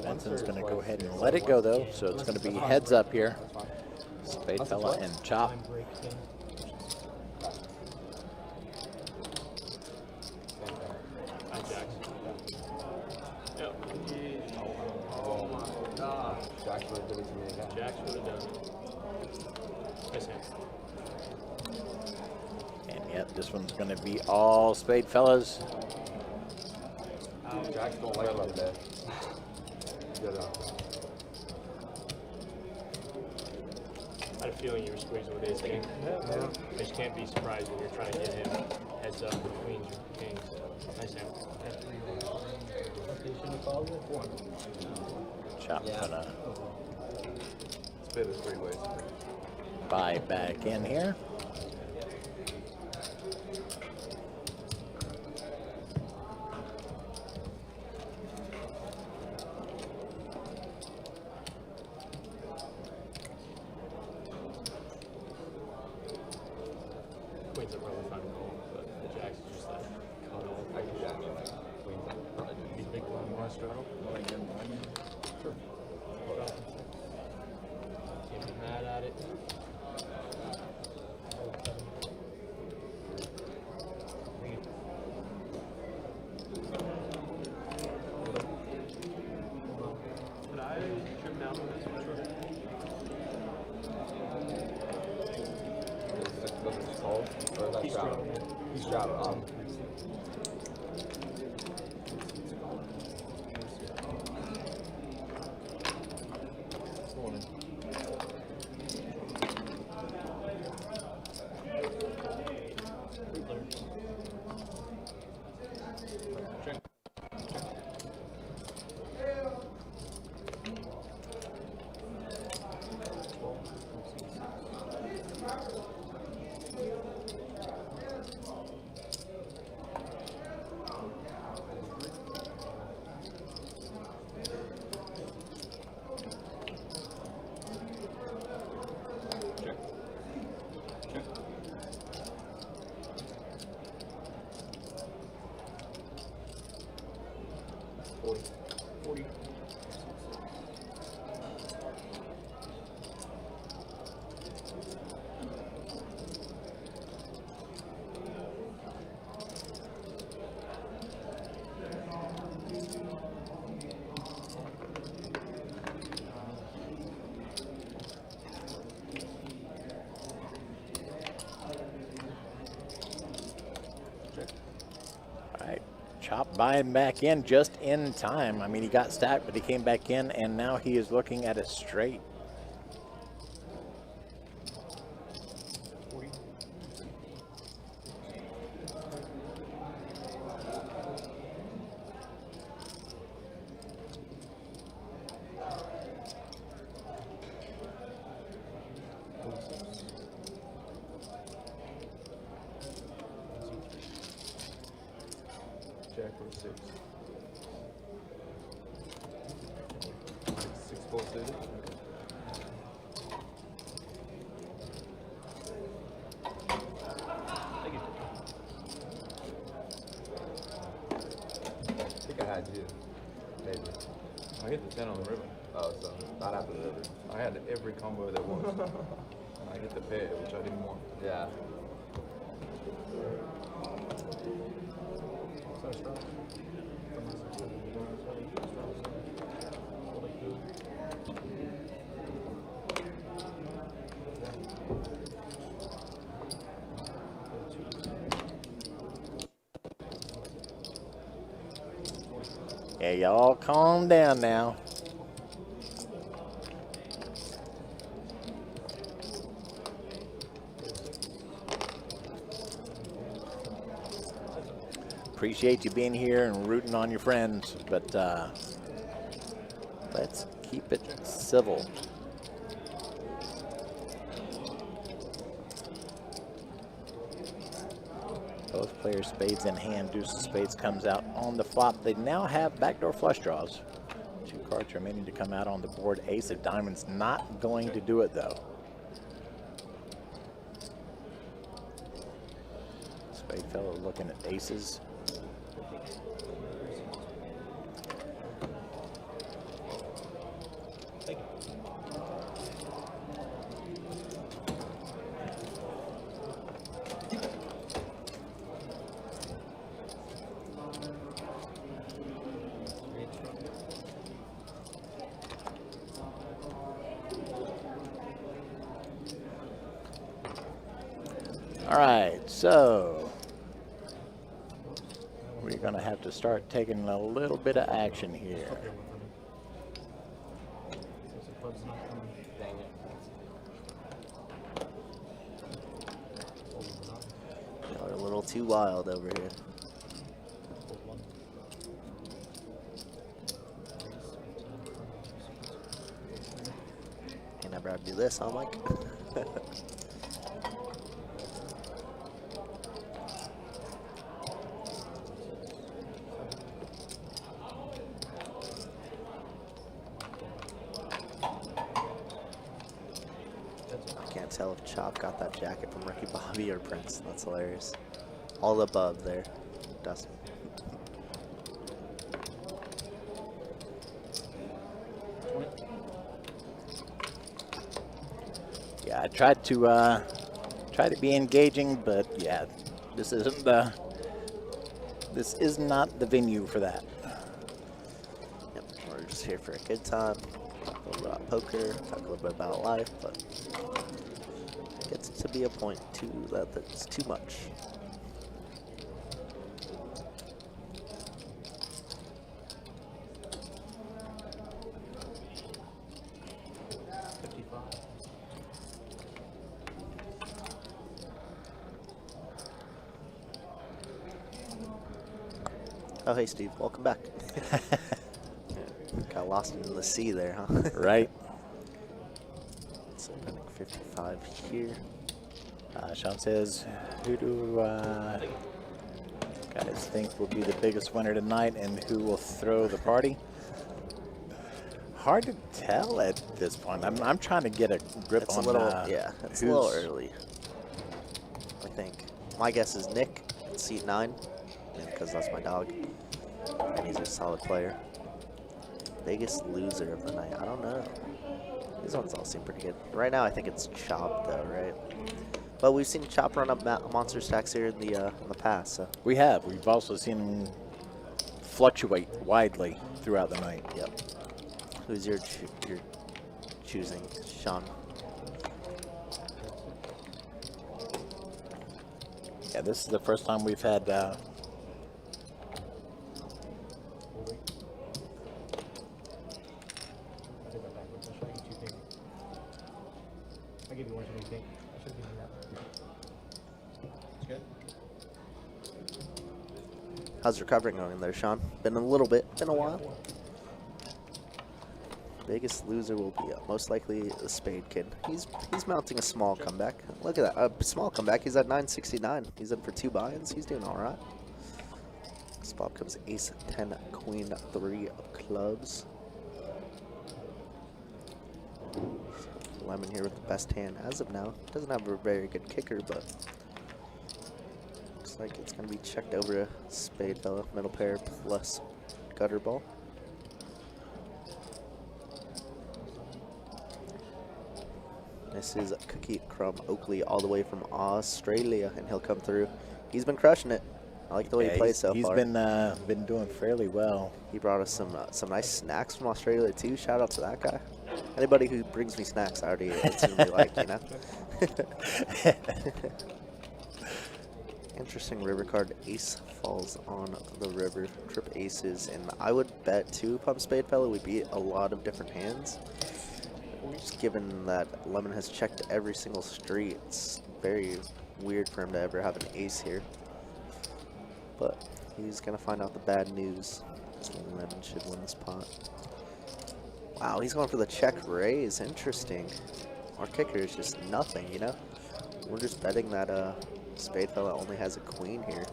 Benson's going to go ahead and let it go, though, so it's going to be heads up here. Spade fella and chop. Oh my God. Jack's would have done it to me again. Jack's would have done it. Nice hand. And yep, this one's going to be all spade fellas. Jack's don't like it today. I had a feeling you were squeezing with ace king. Yeah. I just can't be surprised when you're trying to get him heads up with queens or kings. Nice hand. Chop gonna Spit is 3 ways. buy back in here. Queens are probably fun to call, but the jacks is just like cuddle. I can jack it. These big blind more straddle. Sure. Can't be mad at it. Could I trim down on this one? He's straddled. He's straddled. 40. All right, Chop buying back in just in time. I mean, he got stacked, but he came back in, and now he is looking at a straight. 40. Jack or 6. 6 full suited. Thank you. I think I had you. Maybe. I hit the 10 on the river. Oh, so not after the river. I had every combo there was. And I hit the pair, which I didn't want. Yeah. So straddles. From my side. Yeah, y'all calm down now. Appreciate you being here and rooting on your friends, but let's keep it civil. Both players spades in hand. Deuce of spades comes out on the flop. They now have backdoor flush draws. 2 cards remaining to come out on the board. Ace of diamonds not going to do it though. Spade fellow looking at aces. Thank you. All right, so we're gonna have to start taking a little bit of action here. Since the club's not coming. Dang it. Y'all are a little too wild over here. Fold 1. You never have to do this, huh, Mike? I can't tell if Chop got that jacket from Ricky Bobby or Prince. That's hilarious. All above there, Dustin. Yeah, I tried to be engaging, but yeah, this isn't the this is not the venue for that. Yep, we're just here for a good time. Talk a little bit about poker, talk a little bit about life, but it gets to be a point too that's too much. Oh, hey, Steve. Welcome back. Got lost in the sea there, huh? Right. So, opening 55 here. Sean says, who do guys think will be the biggest winner tonight and who will throw the party? Hard to tell at this point. I'm trying to get a grip It's on a little, yeah, it's a little who's- early. I think. My guess is Nick at seat 9, because that's my dog, and he's a solid player. Biggest loser of the night. I don't know. These ones all seem pretty good. Right now, I think it's Chop, though, right? But we've seen Chop run up monster stacks here in the past, so. We have. We've also seen him fluctuate widely throughout the night. Yep. Who's your choosing, Sean? Yeah, this is the first time we've had I did that backwards. I'll show you two things. I gave you one, so you think. I should give you that. It's good. How's recovering going there, Sean? Been a little bit, been a while. Biggest loser will be most likely the Spade Kid. He's mounting a small comeback. Look at that, a small comeback. He's at 969. He's in for 2 buy-ins. He's doing all right. Spot comes Ace 10 Queen 3 of clubs. Lemon here with the best hand as of now. Doesn't have a very good kicker, but looks like it's gonna be checked over a spade fella, middle pair plus gutter ball. This is Cookie Crumb Oakley all the way from Australia, and he'll come through. He's been crushing it. I like the way he plays so far. He's been doing fairly well. He brought us some nice snacks from Australia too. Shout out to that guy. Anybody who brings me snacks, I already instantly like, you know. Interesting river card. Ace falls on the river. Trip aces, and I would bet 2 pump spade fella would beat a lot of different hands. Just given that Lemon has checked every single street, it's very weird for him to ever have an ace here. But he's gonna find out the bad news. So Lemon should win this pot. Wow, he's going for the check raise. Interesting. Our kicker is just nothing, you know? We're just betting that spade fella only has a queen here.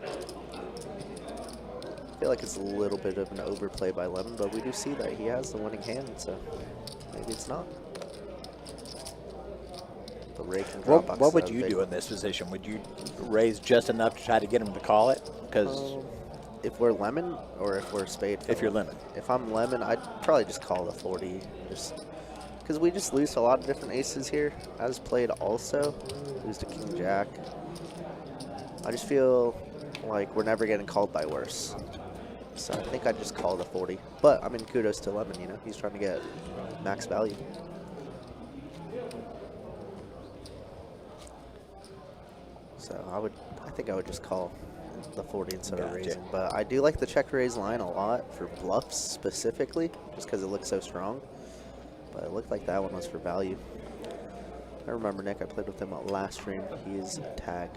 I feel like it's a little bit of an overplay by Lemon, but we do see that he has the winning hand, so maybe it's not. The rake and drop box. What would you do in this position? Would you raise just enough to try to get him to call it? Because if we're Lemon or if we're spade fella? if you're Lemon. If I'm Lemon, I'd probably just call the 40. Just because we just lose to a lot of different aces here. As played also. Lose to King Jack. I just feel like we're never getting called by worse. So I think I'd just call the 40. But I mean, kudos to Lemon, you know. He's trying to get max value. So I think I would just call the 40 instead of raising. But I do like the check raise line a lot for bluffs specifically, just because it looks so strong. But it looked like that one was for value. I remember Nick, I played with him last stream. He is tag.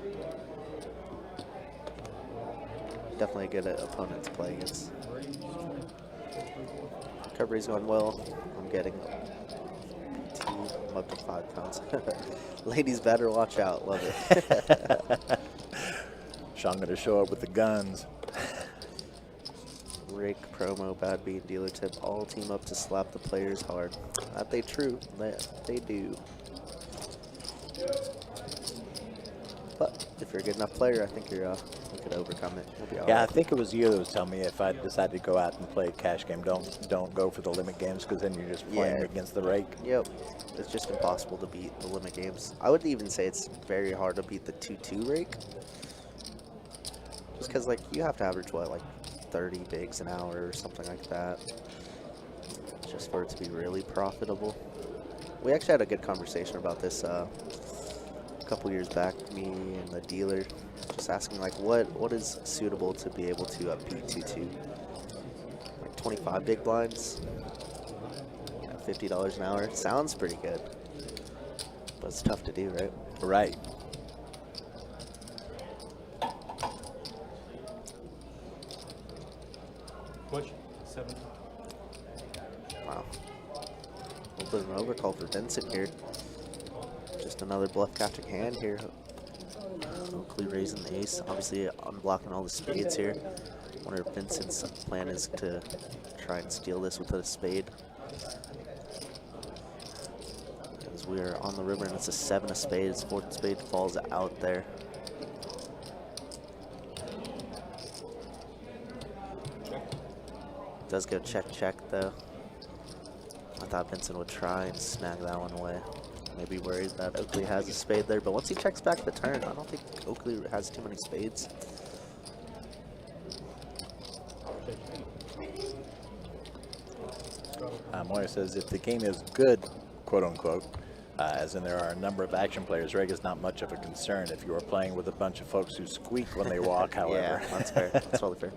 Definitely a good opponent to play against. Recovery's going well. I'm getting PT. I'm up to 5 pounds. Ladies better watch out. Love it. Sean gonna show up with the guns. Rake, promo, bad beat, dealer tip, all team up to slap the players hard. That they true. They do. But if you're a good enough player, I think you could overcome it. We'll be all Yeah, right. I think it was you that was telling me if I decided to go out and play a cash game, don't go for the limit games because then you're just playing against the rake. Yep. It's just impossible to beat the limit games. I would even say it's very hard to beat the 2-2 rake. Just because, like, you have to average, what, like 30 bigs an hour or something like that, just for it to be really profitable. We actually had a good conversation about this a couple years back, me and the dealer, just asking, like, what is suitable to be able to beat 2-2? Like 25 big blinds, $50 an hour. Sounds pretty good, but it's tough to do, right? Right. Push. 7. Wow. A little bit of an overcall for Vincent here. Just another bluff catching hand here. Oakley raising the ace. Obviously unblocking all the spades here. Wonder if Vincent's plan is to try and steal this with a spade. As we are on the river and it's a 7 of spades. 4th spade falls out there. Does go check, check, though. I thought Vincent would try and snag that one away. Maybe worried that Oakley has a spade there, but once he checks back the turn, I don't think Oakley has too many spades. Moya says if the game is good, quote unquote, as in there are a number of action players, reg is not much of a concern. If you are playing with a bunch of folks who squeak when they walk, however. Yeah, that's fair. That's totally fair.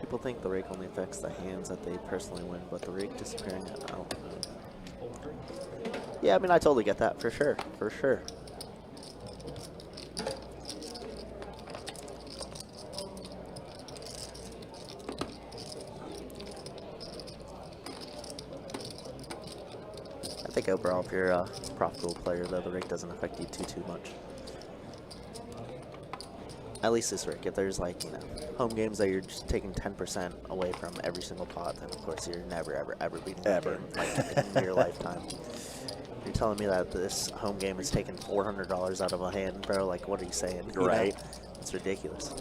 People think the rake only affects the hands that they personally win, but the rake disappearing, I don't know. Yeah, I mean, I totally get that, for sure, for sure. I think overall, if you're a profitable player, though, the rake doesn't affect you too much. At least this rake. If there's, like, you know, home games that you're just taking 10% away from every single pot, then of course you're never, ever beating that game, like, in your lifetime. You're telling me that this home game is taking $400 out of a hand, bro? Like, what are you saying? You Right. know? It's ridiculous.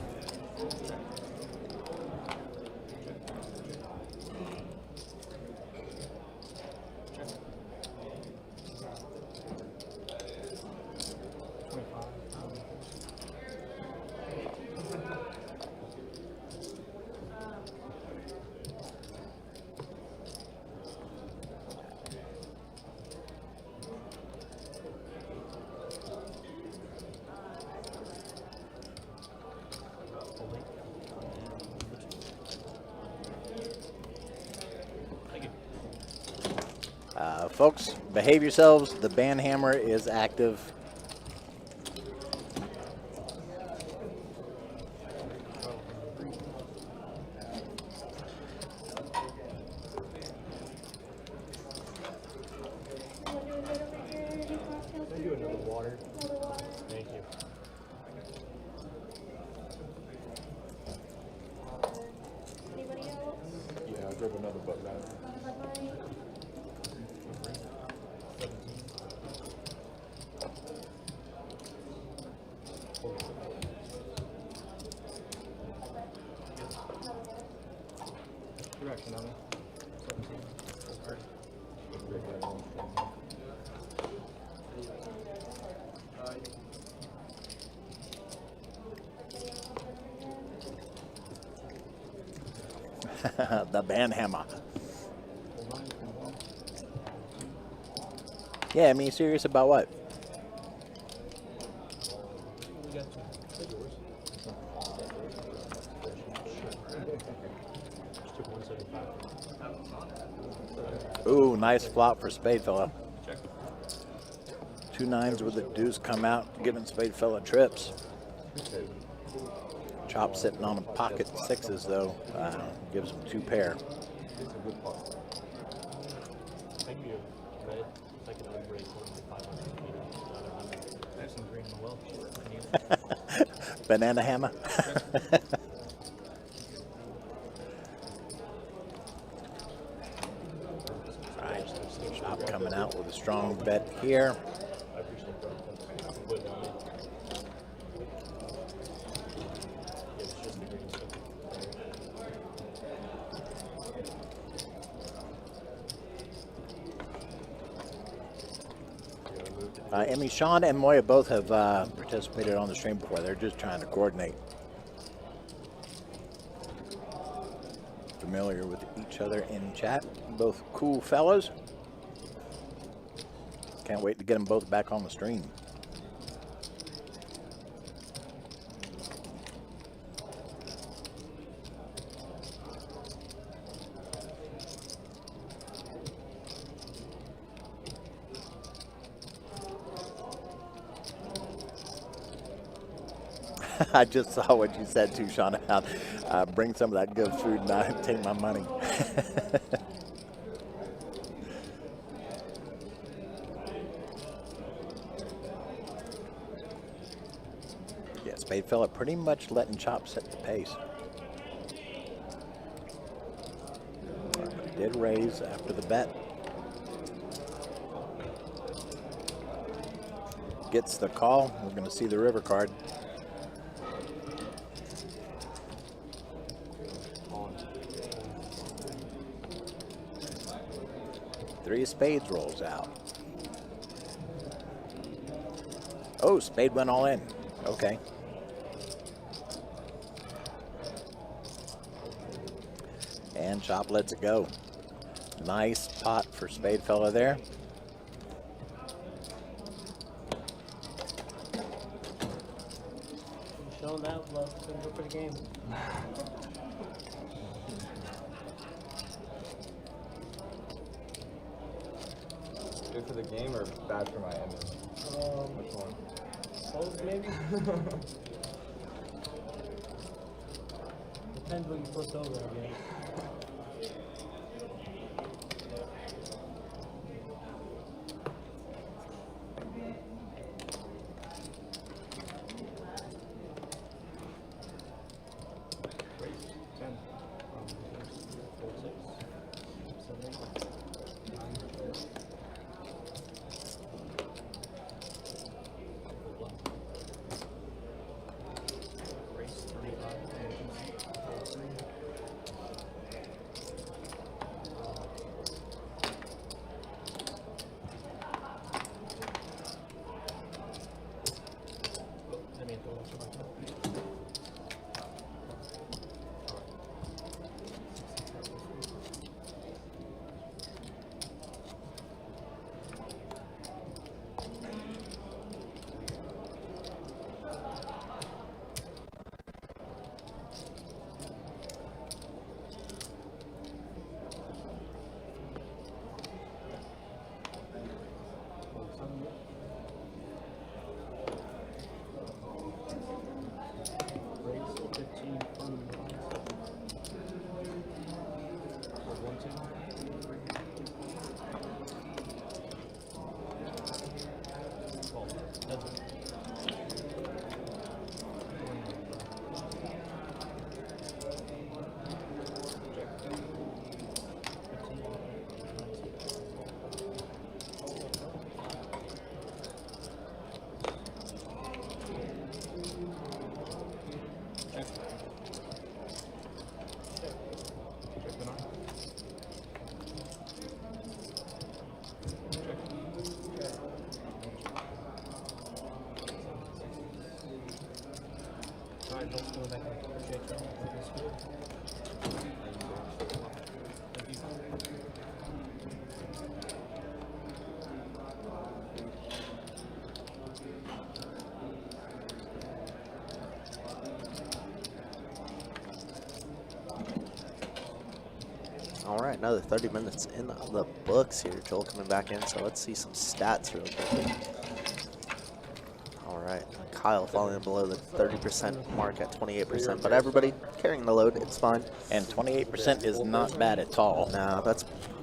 Folks, behave yourselves. The band hammer is active. Can I do another water? Thank you. Anybody else? Yeah, I'll grab another Bud Light. Direction on it. 17. The band hammer. Yeah, I mean, serious about what? Ooh, nice flop for Spade Fella. 2 9s with the deuce come out, giving Spade Fella trips. Chop sitting on a pocket 6s though, gives him 2 pair. Thank you. Red, second unbreak, 500 feet. I have some green in the well. I need it. Banana hammer. All right, Chop coming out with a strong bet here. I appreciate that. Put it on. Yeah, it's just the green stuff. Emmy, Sean, and Moya both have participated on the stream before. They're just trying to coordinate. Familiar with each other in chat. Both cool fellows. Can't wait to get them both back on the stream. I just saw what you said too, Sean, about bring some of that good food and I take my money. Yeah, Spade Fella pretty much letting Chop set the pace. But he did raise after the bet. Gets the call. We're going to see the river card. Three of spades rolls out. Oh, spade went all in. Okay. And Chop lets it go. Nice pot for spade fella there. Showing that love. It's gonna go for the game. Good for the game or bad for my image? Which one? Both maybe. Depends what you put over, I guess. All right, another 30 minutes in the books here. Joel coming back in, so let's see some stats real quickly. All right, Kyle falling below the 30% mark at 28%, but everybody carrying the load, it's fine. And 28% is not bad at all. No,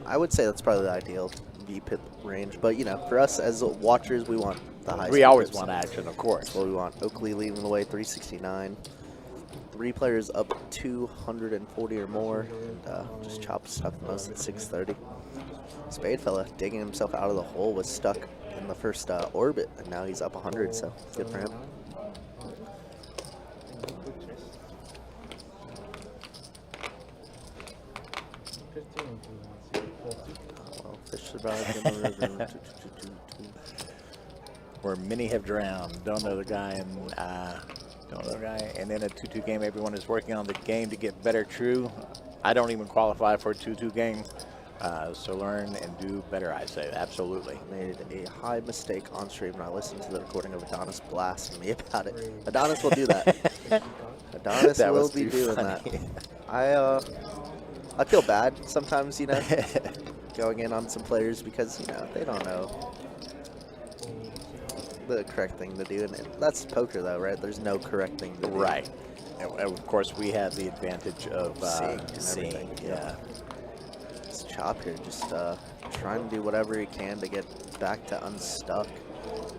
I would say that's probably the ideal V-pip range, but you know, for us as watchers, we want the highest. We always V-pips. want action, of course. That's what we want. Oakley leading the way, 369. 3 players up 240 or more, and just Chop stuck the most at 630. Spade fella digging himself out of the hole, was stuck in the first orbit, and now he's up 100, so good for him. Well, fish survived in the river. Where many have drowned. Don't know the guy, and and in a 2-2 game, everyone is working on the game to get better. True, I don't even qualify for a 2-2 game, so learn and do better. I say absolutely. Made a high mistake on stream, and I listened to the recording of Adonis blasting me about it. Adonis will do that. Adonis That will was be too doing funny. that. I feel bad sometimes, you know, going in on some players because, you know, they don't know the correct thing to do, and that's poker though, right? There's no correct thing to do. Right. And of course, we have the advantage of Seeing seeing. Yeah. This Chop here just trying to do whatever he can to get back to unstuck.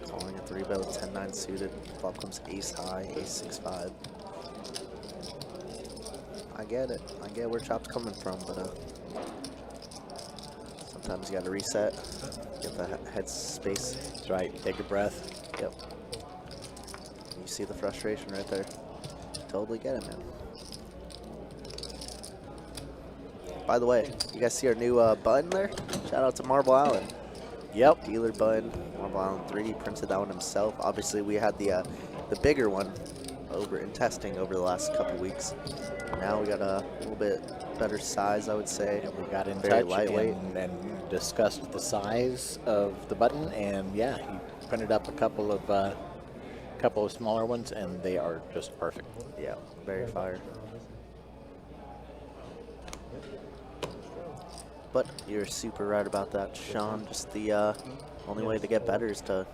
Calling a 3-bet with 10-9 suited. Flop comes ace high, ace 6-5. I get it. I get where Chop's coming from, but sometimes you got to reset, get the head space. That's right. Take a breath. Yep. You see the frustration right there. Totally get it, man. by the way, you guys see our new button there? Shout out to Marble Allen. Yep. Dealer button. Marble Allen 3D printed that one himself. Obviously, we had the bigger one over in testing over the last couple weeks. Now we got a little bit better size, I would say. And we got in Very touch lightweight. and discussed the size of the button, and yeah, he printed up a couple of smaller ones, and they are just perfect. Yeah, very fire. But you're super right about that, Sean. Just the only way to get better is to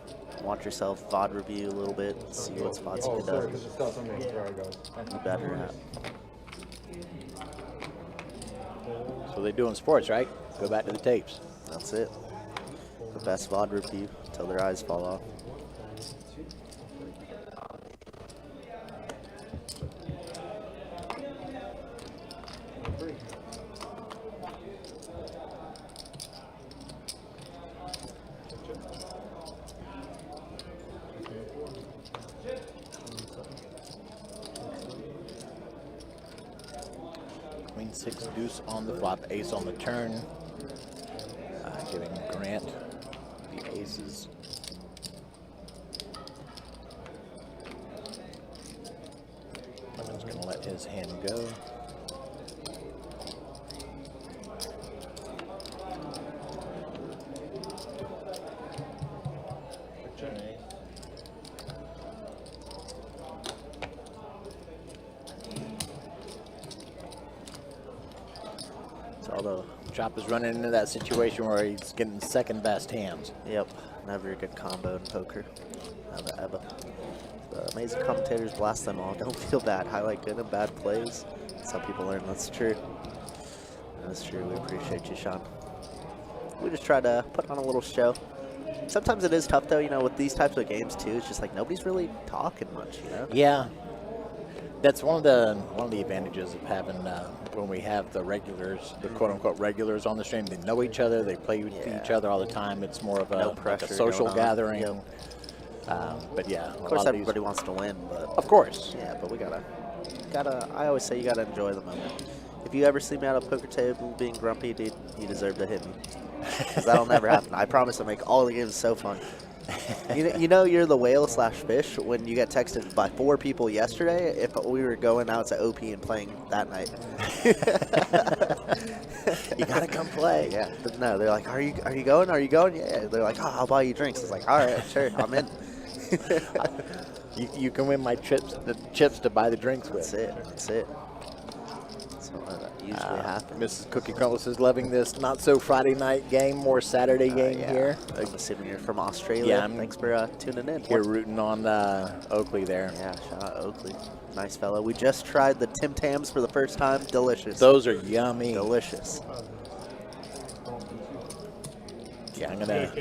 watch yourself VOD review a little bit, see what spots you Oh, could sorry, because it's not something. Sorry, guys. be better at. So they do in sports, right? Go back to the tapes. That's it. The best VOD review until their eyes fall off. Queen 6 deuce on the flop, ace on the turn. Giving Grant the aces. Lemon's going to let his hand go. So although, Chop is running into that situation where he's getting second best hands. yep, never a good combo in poker. Ever, ever. The amazing commentators blast them all. Don't feel bad. Highlight good and bad plays. That's how people learn. That's true. That's true. We appreciate you, Sean. We just try to put on a little show. Sometimes it is tough, though, you know, with these types of games, too. It's just like nobody's really talking much, you know? Yeah, that's one of the advantages of having when we have the regulars, the quote unquote regulars on the stream. They know each other, they play with each other all the time. It's more of a, No like a pressure social going on. gathering. Yep. But yeah, Of course, everybody wants to win, but Of course. yeah, but we gotta. I always say you gotta enjoy the moment. If you ever see me at a poker table being grumpy, dude, you deserve to hit me. Because that'll never happen. I promise to make all the games so fun. You know you're the whale / fish when you get texted by 4 people yesterday if we were going out to OP and playing that night. You gotta come play. Yeah, but no, they're like, are you going? Are you going? Yeah. They're like, oh, I'll buy you drinks. It's like, all right, sure, I'm in. You can win my the chips to buy the drinks with. That's it. That's it. That's what usually happens. Mrs. Cookie Crumbles is loving this not so Friday night game, more Saturday game Yeah. here. I'm assuming you're from Australia. Yeah, I'm Thanks for tuning in. Here rooting on Oakley there. Yeah, shout out Oakley. Nice fellow. We just tried the Tim Tams for the first time. Delicious. Those are yummy. Delicious. Yeah, I'm gonna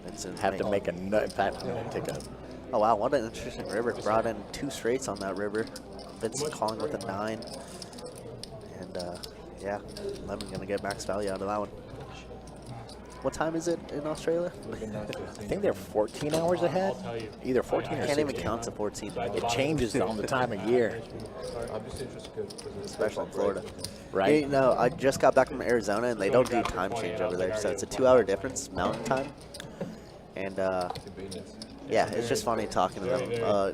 Vincent have to May- make a nut. In fact, I'm gonna take a. Oh wow, what an interesting river. Brought in 2 straights on that river. Vincent calling with a 9. And yeah, Lemon gonna get max value out of that one. What time is it in Australia? I think they're 14 hours ahead. I'll tell you. Either 14 or Can't 16. even count to 14. It changes on the time of year, I'm just interested because it's Especially in Florida. right? You know, I just got back from Arizona and they don't do time change over there, so it's a 2-hour difference mountain time. And convenience. yeah, it's just funny talking to them,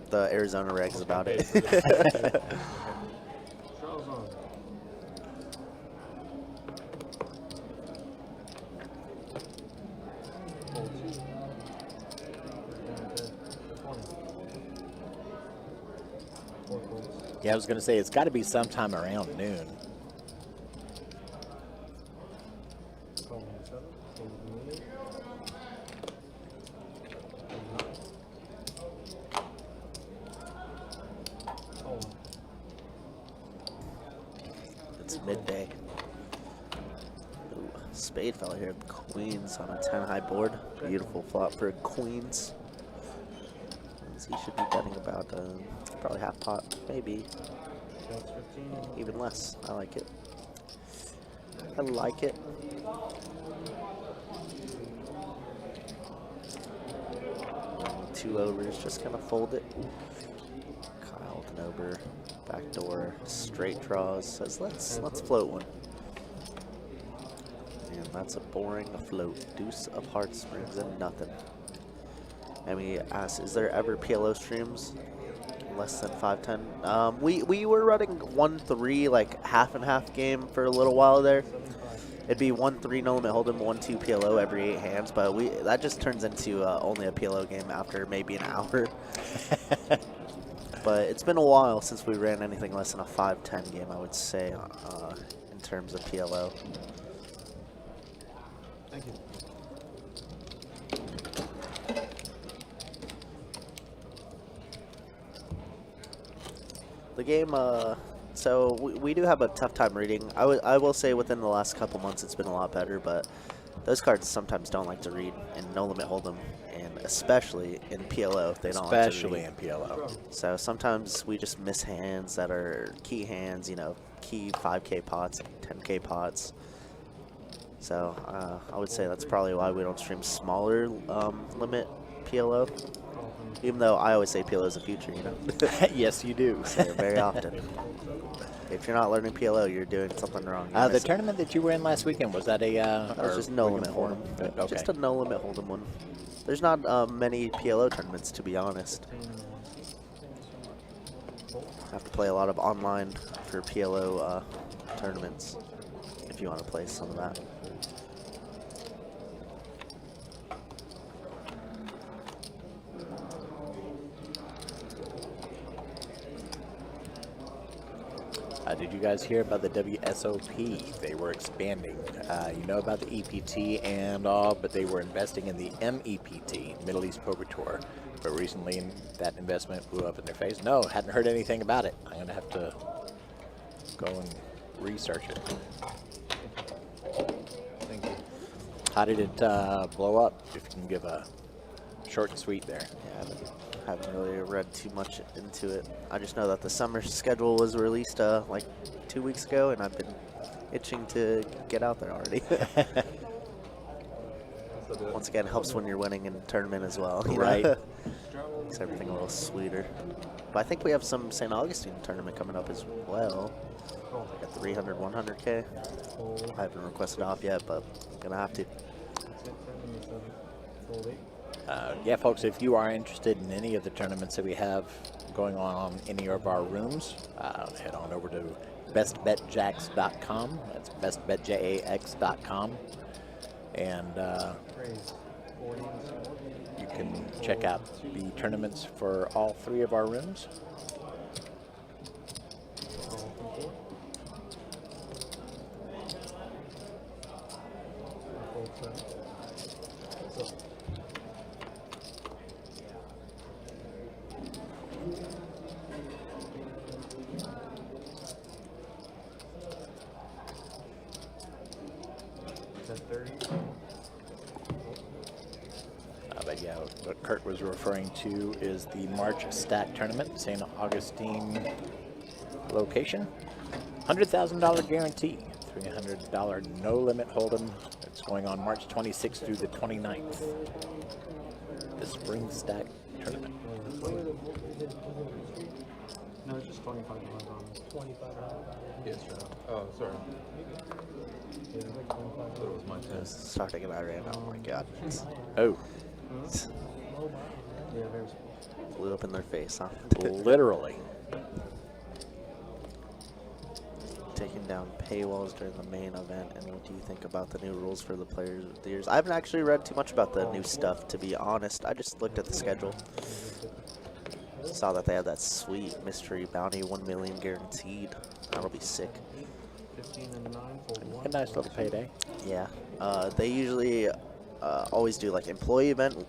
the Arizona regs about it. Straddles on. Fold 2. Down to 20. 4 folds. Yeah, I was gonna say it's got to be sometime around noon. Call 7. Fold 1. Call 1. It's midday. Ooh, spade fell here. Queens on a 10 high board. Beautiful flop for queens. He should be betting about probably half pot, maybe Shots 15. even less. I like it. I like it. Two overs, just gonna fold it. Kyle with an over. Backdoor, straight draws. Says let's float one. And that's a boring float. Deuce of hearts brings in nothing. And we asked, is there ever PLO streams less than 510? We were running 1-3 like half and half game for a little while there. It'd be 1-3 no limit hold'em, 1-2 PLO every 8 hands, but that just turns into only a PLO game after maybe an hour. But it's been a while since we ran anything less than a 5-10 game, I would say, in terms of PLO. Thank you. The game, so we do have a tough time reading. I will say within the last couple months it's been a lot better, but those cards sometimes don't like to read in no limit hold'em, and especially in PLO they don't like to read. Especially in PLO. So sometimes we just miss hands that are key hands, you know, key 5K pots, 10K pots. So I would say that's probably why we don't stream smaller limit PLO. Even though I always say PLO is the future, you know. Yes, you do. So very often. If you're not learning PLO, you're doing something wrong. The tournament that you were in last weekend, was that a... That was just no limit hold'em. Okay. Just a no limit hold'em one. There's not many PLO tournaments, to be honest. I have to play a lot of online for PLO tournaments, if you want to play some of that. Did you guys hear about the WSOP? They were expanding. You know about the EPT and all, but they were investing in the MEPT, Middle East Poker Tour. But recently that investment blew up in their face. No, hadn't heard anything about it. I'm going to have to go and research it. Thank you. How did it blow up? If you can give a short and sweet there. Yeah, I haven't really read too much into it. I just know that the summer schedule was released like 2 weeks ago, and I've been itching to get out there already. Once again, helps when you're winning in a tournament as well. You Right. know? Makes everything a little sweeter. But I think we have some St. Augustine tournament coming up as well. Like a 300, 100K. I haven't requested off yet, but I'm going to have to. Yeah, folks, if you are interested in any of the tournaments that we have going on any of our rooms, head on over to bestbetjax.com. That's bestbetjax.com. And you can check out the tournaments for all 3 of our rooms. But yeah, what Kurt was referring to is the March Stack Tournament, St. Augustine location. $100,000 guarantee, $300 no limit hold'em. It's going on March 26th through the 29th. The Spring Stack Tournament. No, it's just 25 on 25. Yes, sir. Oh, sorry. I thought it was my turn. Starting and I ran. Oh my god. Oh, Yeah, very small. Blew up in their face, huh? literally. Taking down paywalls during the main event, and what do you think about the new rules for the players of the years? I haven't actually read too much about the new stuff, to be honest. I just looked at the schedule. Saw that they had that sweet mystery bounty, 1 million guaranteed. That'll be sick. 15 and 9, fold 1. A nice little payday. Yeah. They usually always do like employee event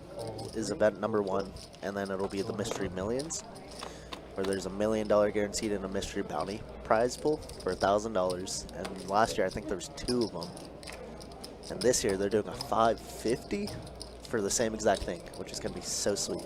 is event number 1, and then it'll be the mystery millions, where there's $1 million guaranteed in a mystery bounty prize pool for $1,000. And last year I think there was 2 of them, and this year they're doing a $550 for the same exact thing, which is gonna be so sweet.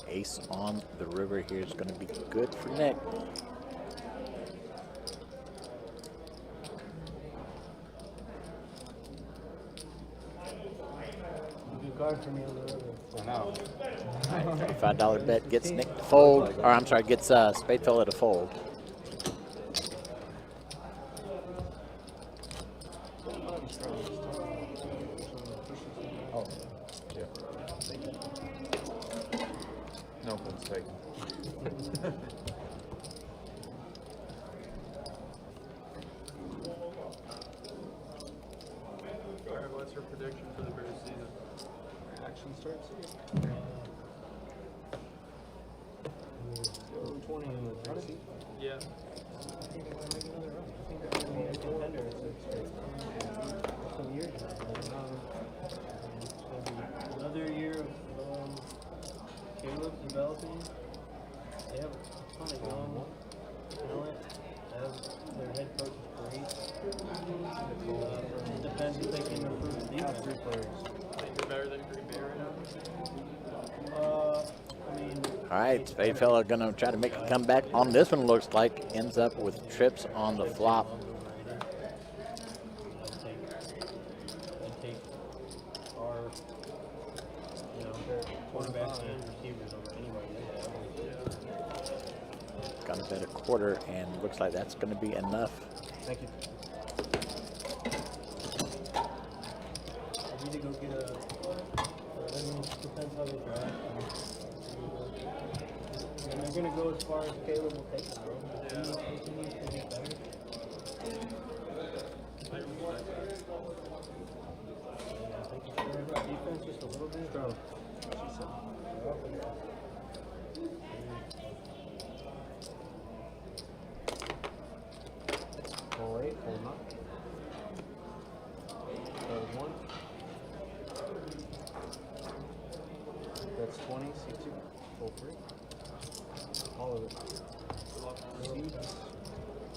Ace on the river here is going to be good for Nick. Good card for me on the river. I know. All right, $35 bet gets Nick to fold, or I'm sorry, gets Spade Fella to fold. Oh, yeah. No one's taken. Alright, what's your prediction for the Bears season? Action starts here. 20 in the third seat. Yeah. I think they're going to make another run. I think they're going to be a contender. It's some years now. Another year of Caleb developing. They have a ton of young talent. Their head coach is great. It depends if they can improve the defense. I think they're better than Green Bay right now. I mean, All right, Spade Fella going to try to make a comeback on this one. Looks like ends up with trips on the flop. take our, their quarterbacks and receivers over anybody. Gonna bet a quarter, and looks like that's going to be enough. Thank you. I need to go get a. I mean, it depends how they draft. And they're gonna go as far as Caleb will take them, bro. He continues to get better. Yeah, I think it's their defense just a little bit strong. She said. All right, hold on. Hold one. That's 20, 60, hold 3. All of it. Proceed.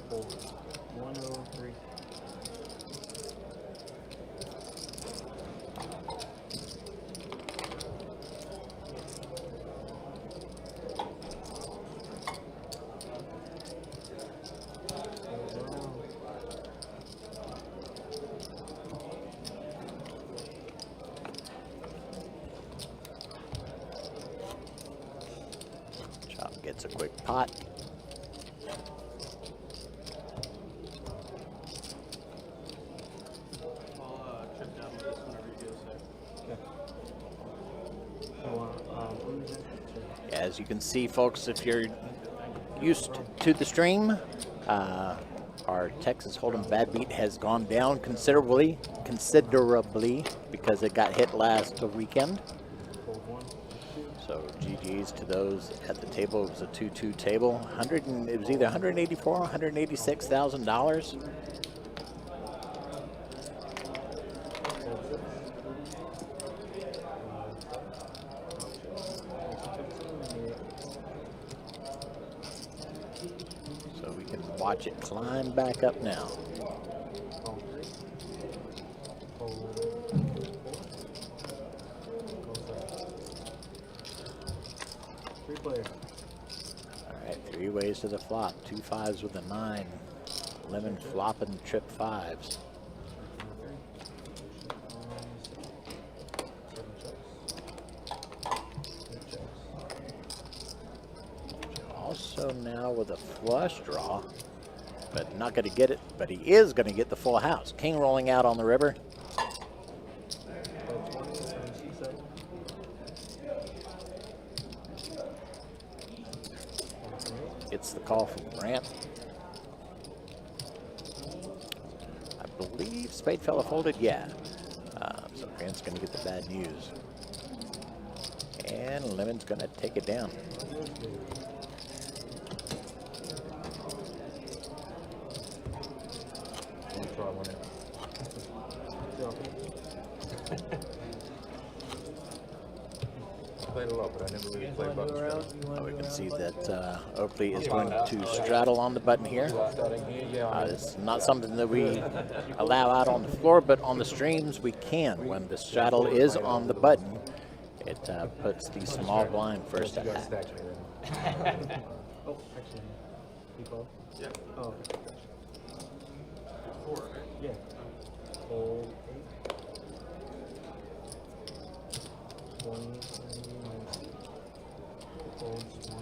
Hold 103. Chop gets a quick pot. I'll trip down with this whenever you go, sir. As you can see, folks, if you're used to the stream, our Texas Hold'em bad beat has gone down considerably because it got hit last weekend. So GG's to those at the table. It was a 2-2 table. It was either $184,000 or $186,000. So we can watch it climb back up now. All right, 3 ways to the flop. 2 5s with a 9. Lemon flopping trip 5s. Also now with a flush draw, but not going to get it, but he is going to get the full house. King rolling out on the river. Gets the call from Grant. I believe Spade Fella folded, yeah. So Grant's going to get the bad news. And Lemon's going to take it down. Try one out. I played a lot, but I never really played button straddle. Oh, we can see that Oakley is going to straddle on the button here. It's not something that we allow out on the floor, but on the streams we can. When the straddle is on the button, It puts the small blind first You at got hat. stacks me then. Oh, actually, you called? Yeah. Oh, okay. 4, right? Yeah. Hold 8. 20, 90. Holds 1,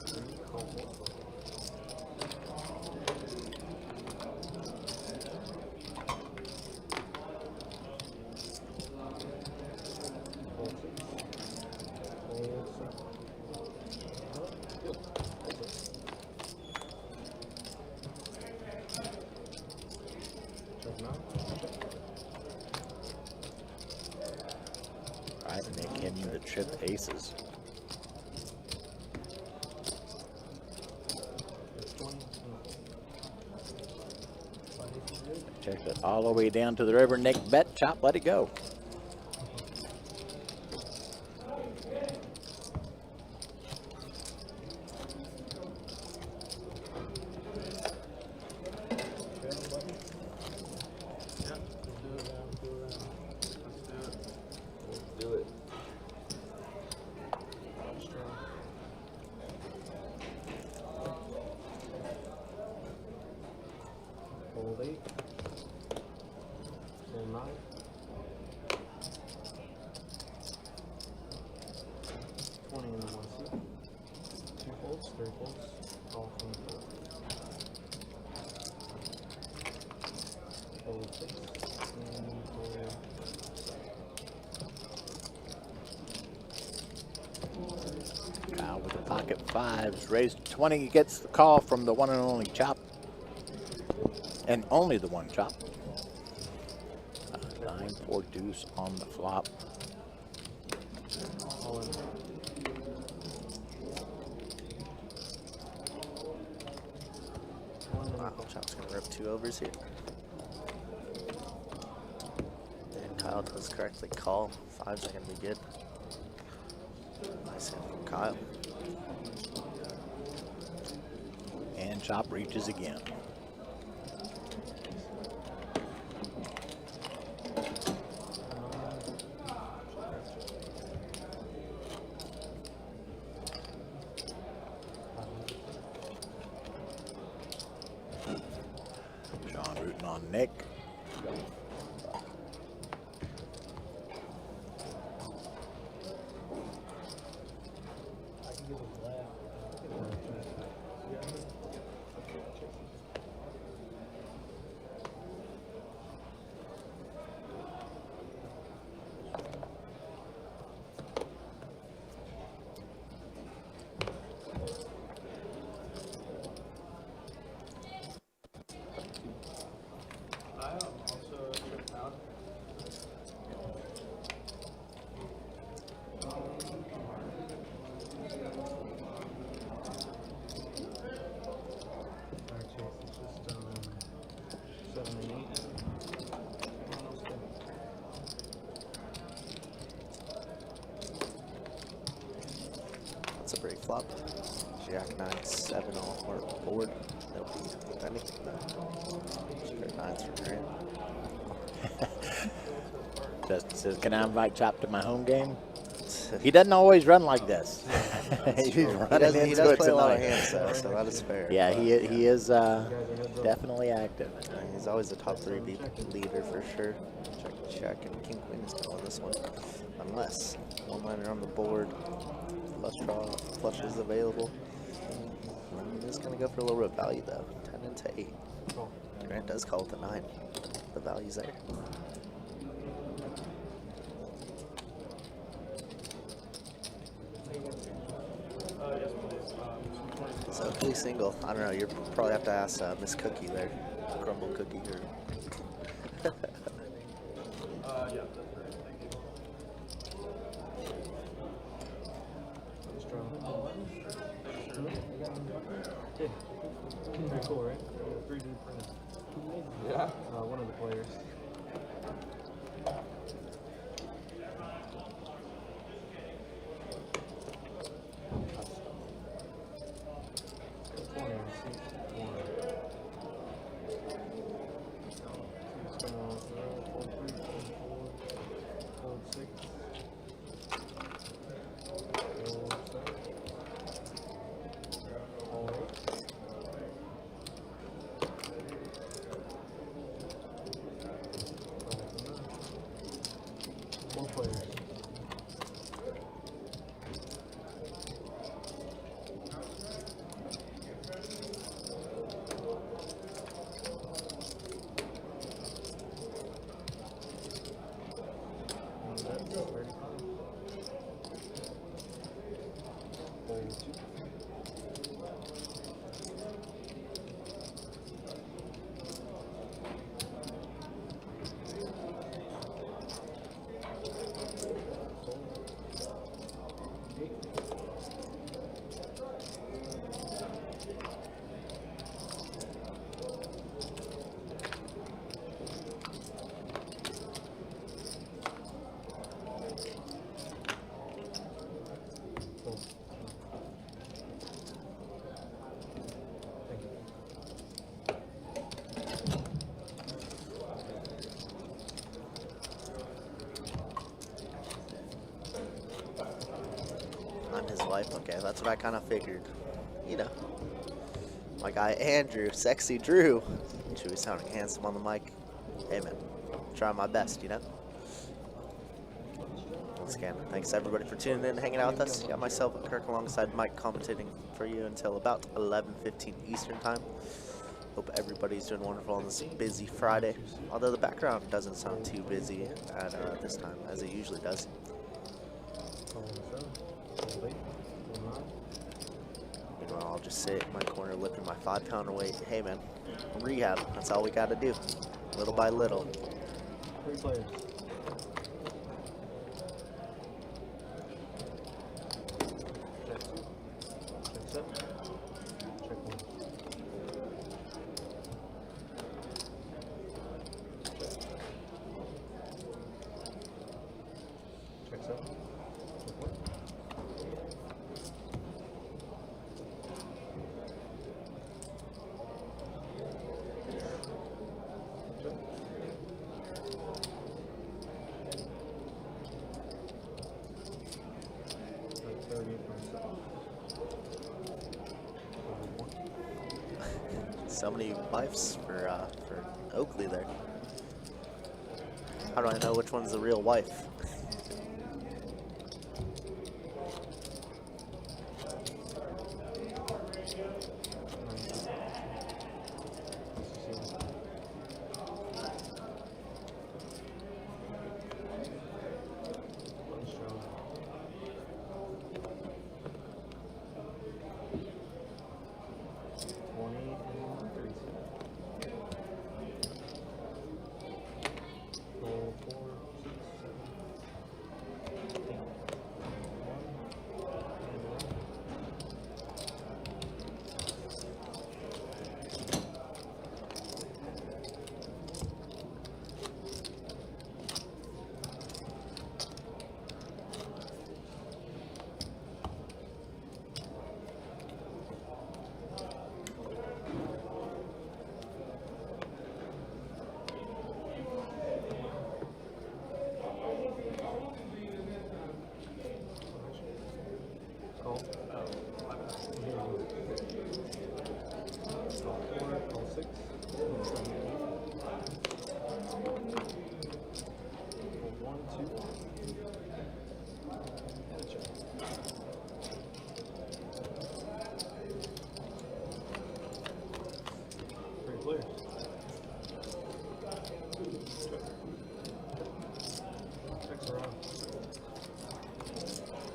2, 3. Call 4. Hold 6. Hold 7. Check 9. All right, Nick hitting the trip aces. 20. Check it all the way down to the river. Nick bet, chop, let it go. Do it. Hold 8. Hold 9. 20 in the 1 seat. 2 folds, 3 folds. Call 24. Hold 6. And hold 7. Kyle with the pocket fives. Raised 20. He gets the call from the one and only chop. And only the one chop. 9-4 deuce on the flop. All in. Wow, Chop's gonna rip 2 overs here. And Kyle does correctly call. 5s are gonna be good. Nice hand from Kyle. And chop reaches again. Sean rooting on Nick. That's a break flop. Jack 9, 7 all or board. Nope, with anything though. Straight 9s for grand. Just says, can I invite Chop to my home game? He doesn't always run like this. He's He running does into it play a lot of tonight. hands though, so that is fair. Yeah, but, he is definitely active. He's always a top 3 leader for sure. Check, and King Queen is gonna win this one. Unless one liner on the board, flush draw, flushes available. I'm just gonna go for a little bit of value though. 10 into 8. Grant does call with a 9. The value's there. So please single. I don't know. You probably have to ask Miss Cookie there, Crumble Cookie here. Pretty cool, right? 3D printed. Yeah. One of the players. wife. Okay, that's what I kind of figured. You know. My guy Andrew, Sexy Drew. Should be sounding handsome on the mic. Hey man, trying my best, you know. Once again, thanks everybody for tuning in and hanging out with us. Got myself and Kirk alongside Mike commentating for you until about 11:15 Eastern time. Hope everybody's doing wonderful on this busy Friday. Although the background doesn't sound too busy at this time, as it usually does. Meanwhile, I'll just sit in my corner lifting my 5-pounder weight. Hey man, rehab, that's all we gotta do. Little by little. 3 players. Check 7. Check 1. Check 7. Check 1. So many wives for Oakley there. How do I know which one's the real wife?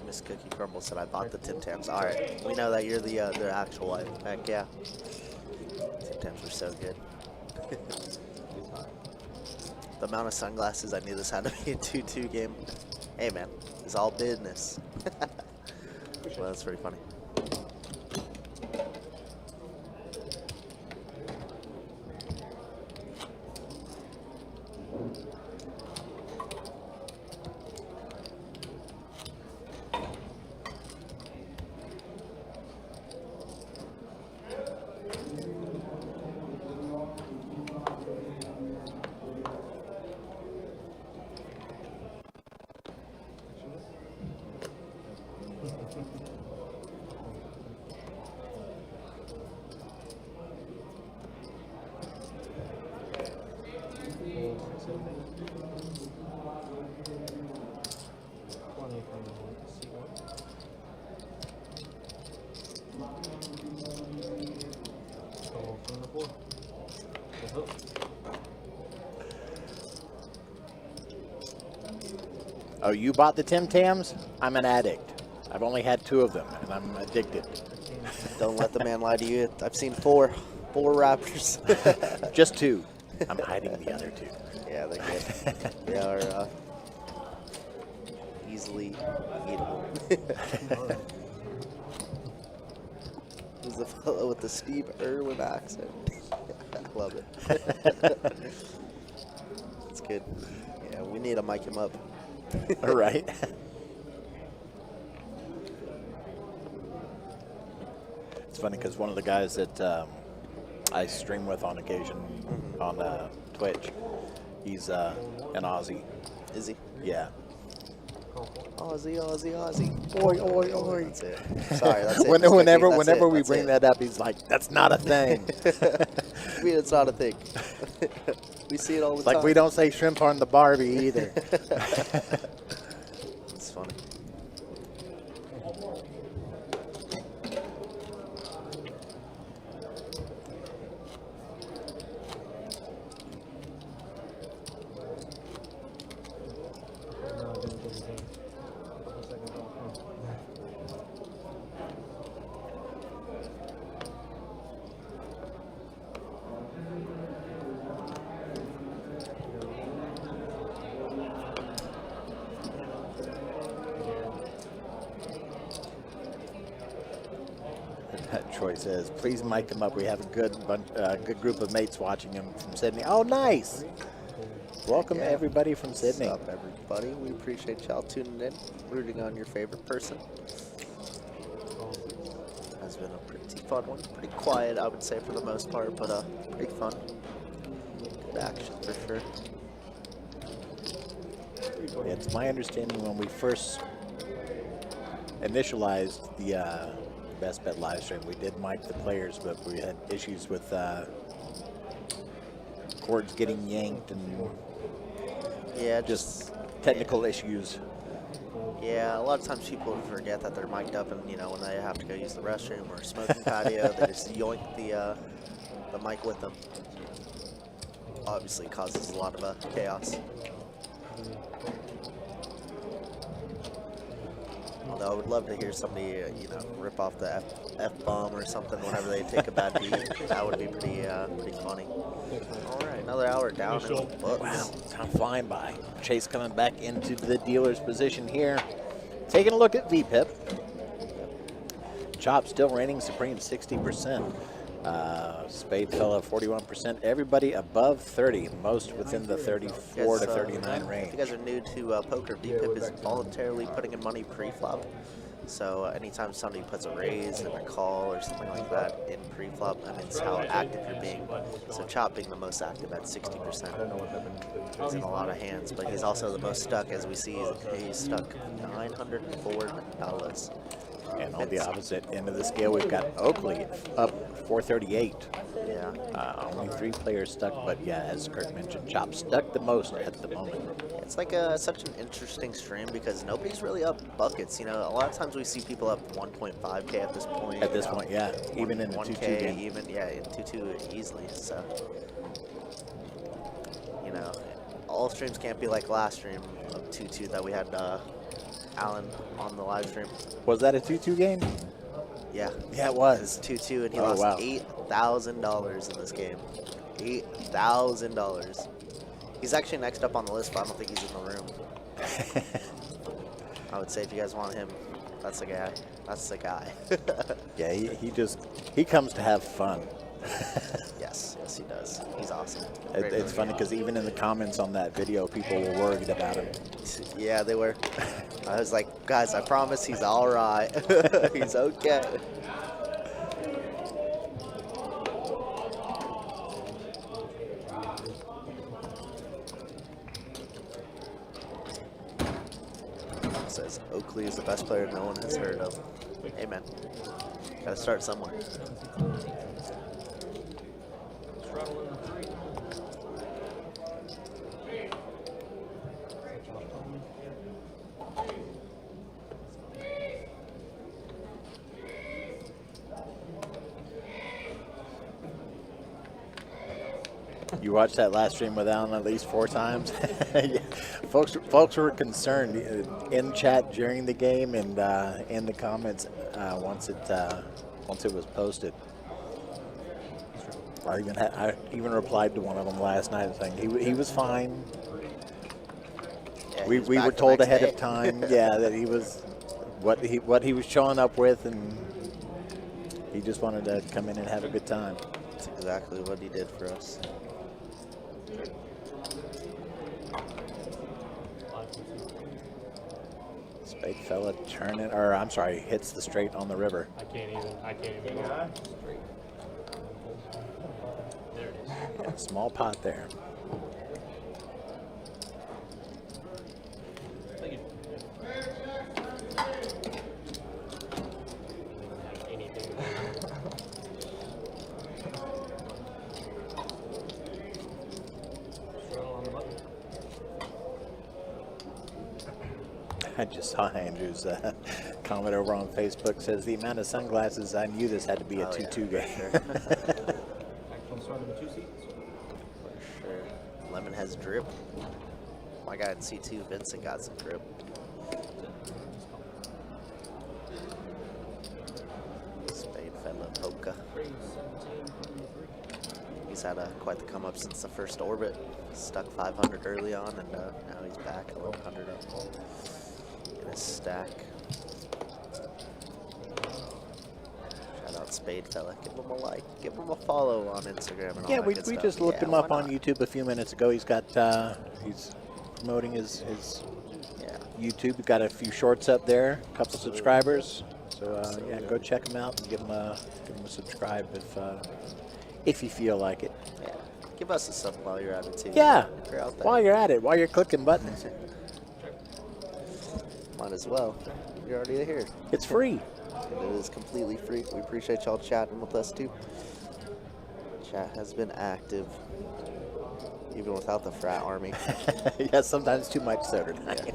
Miss Cookie Crumble said I bought the Tim Tams. All right, we know that you're the actual wife. Heck yeah. Tim Tams are so good. The amount of sunglasses I knew this had to be a 2-2 game. Hey man, it's all business. Well, that's pretty funny. Oh, you bought the Tim Tams? I'm an addict. I've only had 2 of them, and I'm addicted. Don't let the man lie to you. I've seen 4 wrappers. Just 2. I'm hiding the other 2. Yeah, they're good. They are easily eatable. Who's the fellow with the Steve Irwin accent? I love it. It's good. Yeah, we need to mic him up. All right. It's funny because one of the guys that I stream with on occasion on Twitch, he's an Aussie. Is he? Yeah. Aussie, Aussie, Aussie. Oi, oi, oi. That's it. Sorry, that's it. Mr. King, Whenever that's it, we that's bring it. that up, he's like, "That's not a thing." I mean, it's not a thing. We see it all the It's like time. we don't say shrimp on the Barbie either. It's funny. Troy says, "Please mic him up. We have a good group of mates watching him from Sydney." Oh, nice. Welcome Yeah. everybody from Sydney. What's up, everybody? We appreciate y'all tuning in, rooting on your favorite person. Has been a pretty fun one. Pretty quiet, I would say, for the most part, but pretty fun. Good action for sure. It's my understanding when we first initialized the Best Bet live stream, we did mic the players, but we had issues with cords getting yanked and Yeah, just technical issues. Yeah, a lot of times people forget that they're mic'd up, and when they have to go use the restroom or smoking patio, they just yoink the mic with them. Obviously, causes a lot of chaos. Although I would love to hear somebody, rip off the F-bomb or something whenever they take a bad beat. That would be pretty funny. All right, another hour down in the books. Wow, time flying by. Chase coming back into the dealer's position here. Taking a look at VPIP. Chop still reigning supreme, 60%. Spade Fella, 41%. Everybody above 30, most within the 34 to 39 range. If you guys are new to poker, VPIP is voluntarily putting in money pre-flop. So anytime somebody puts a raise and a call or something like that in pre-flop, that means how active you're being. So Chop being the most active at 60%. He's in a lot of hands, but he's also the most stuck, as we see. He's stuck $904. And on the opposite end of the scale, we've got Oakley up 438. Yeah. Only 3 players stuck, but yeah, as Kurt mentioned, Chop stuck the most at the moment. It's like such an interesting stream because nobody's really up buckets. A lot of times we see people up 1.5K at this point. At this point, yeah, even in the 2-2 1K, game. even in 2-2 easily. So, all streams can't be like last stream of 2-2 that we had Alan on the live stream. Was that a 2-2 game? Yeah. Yeah, it It was. was 2-2, and he Oh, lost wow. $8,000 in this game. $8,000. He's actually next up on the list, but I don't think he's in the room. I would say if you guys want him, that's the guy. That's the guy. Yeah, he comes to have fun. Yes, he does. He's awesome. It's funny because even in the comments on that video, people were worried about him. Yeah, they were. I was like, guys, I promise he's all right. He's okay. Says Oakley is the best player no one has heard of. Amen. Gotta start somewhere. You watched that last stream with Alan at least 4 times. Yeah. Folks were concerned in chat during the game and in the comments once it was posted. I even replied to one of them last night saying he was fine. Yeah, We were told ahead of time, yeah, that he was what he was showing up with, and he just wanted to come in and have a good time. That's exactly what he did for us. Spade Fella turning, or I'm sorry, hits the straight on the river. I can't even go. There it is. Yeah, small pot there. I just saw Andrew's comment over on Facebook. Says the amount of sunglasses, I knew this had to be a 2-2 game. Actual start of the 2 seats. For sure. Lemon has drip. My guy in C2, Vincent, got some drip. Spade fella polka. He's had quite the come up since the first orbit. Stuck 500 early on, and now he's back 1100 in his stack. Shout out Spade fella. Give him a like. Give him a follow on Instagram and all Yeah, that we good stuff. just looked Yeah, him up why on not? YouTube a few minutes ago. He's got he's promoting his Yeah. YouTube. We've got a few shorts up there, a couple subscribers. So yeah, go check him out and give him a subscribe if you feel like it. Yeah. Give us a sub while you're at it too. Yeah, If you're out there. while you're at it, while you're clicking buttons, Might as well. You're already here. it's free. It is completely free. We appreciate y'all chatting with us too. Chat has been active, even without the frat army. Yeah, sometimes too much soda tonight.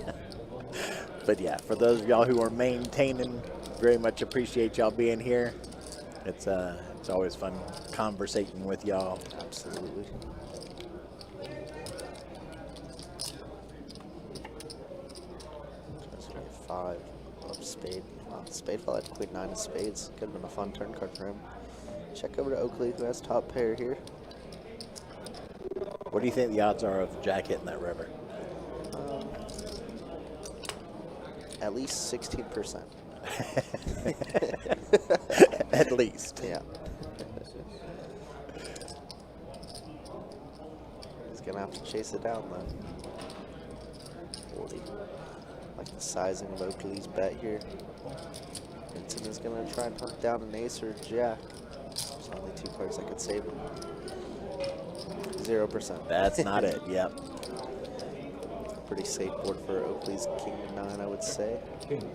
But yeah, for those of y'all who are maintaining, very much appreciate y'all being here. It's always fun conversating with y'all. Absolutely. Five of spade. Wow, spade fell at queen 9 of spades. Could have been a fun turn card for him. Check over to Oakley, who has top pair here. What do you think the odds are of Jack hitting that river? At least 16%. At least. Yeah. He's gonna have to chase it down though. 40. Like the sizing of Oakley's bet here. Vincent is gonna try and hunt down an ace or a jack. There's only 2 cards that could save him. 0%. That's not it. Yep. Pretty safe board for Oakley's king to 9, I would say. King.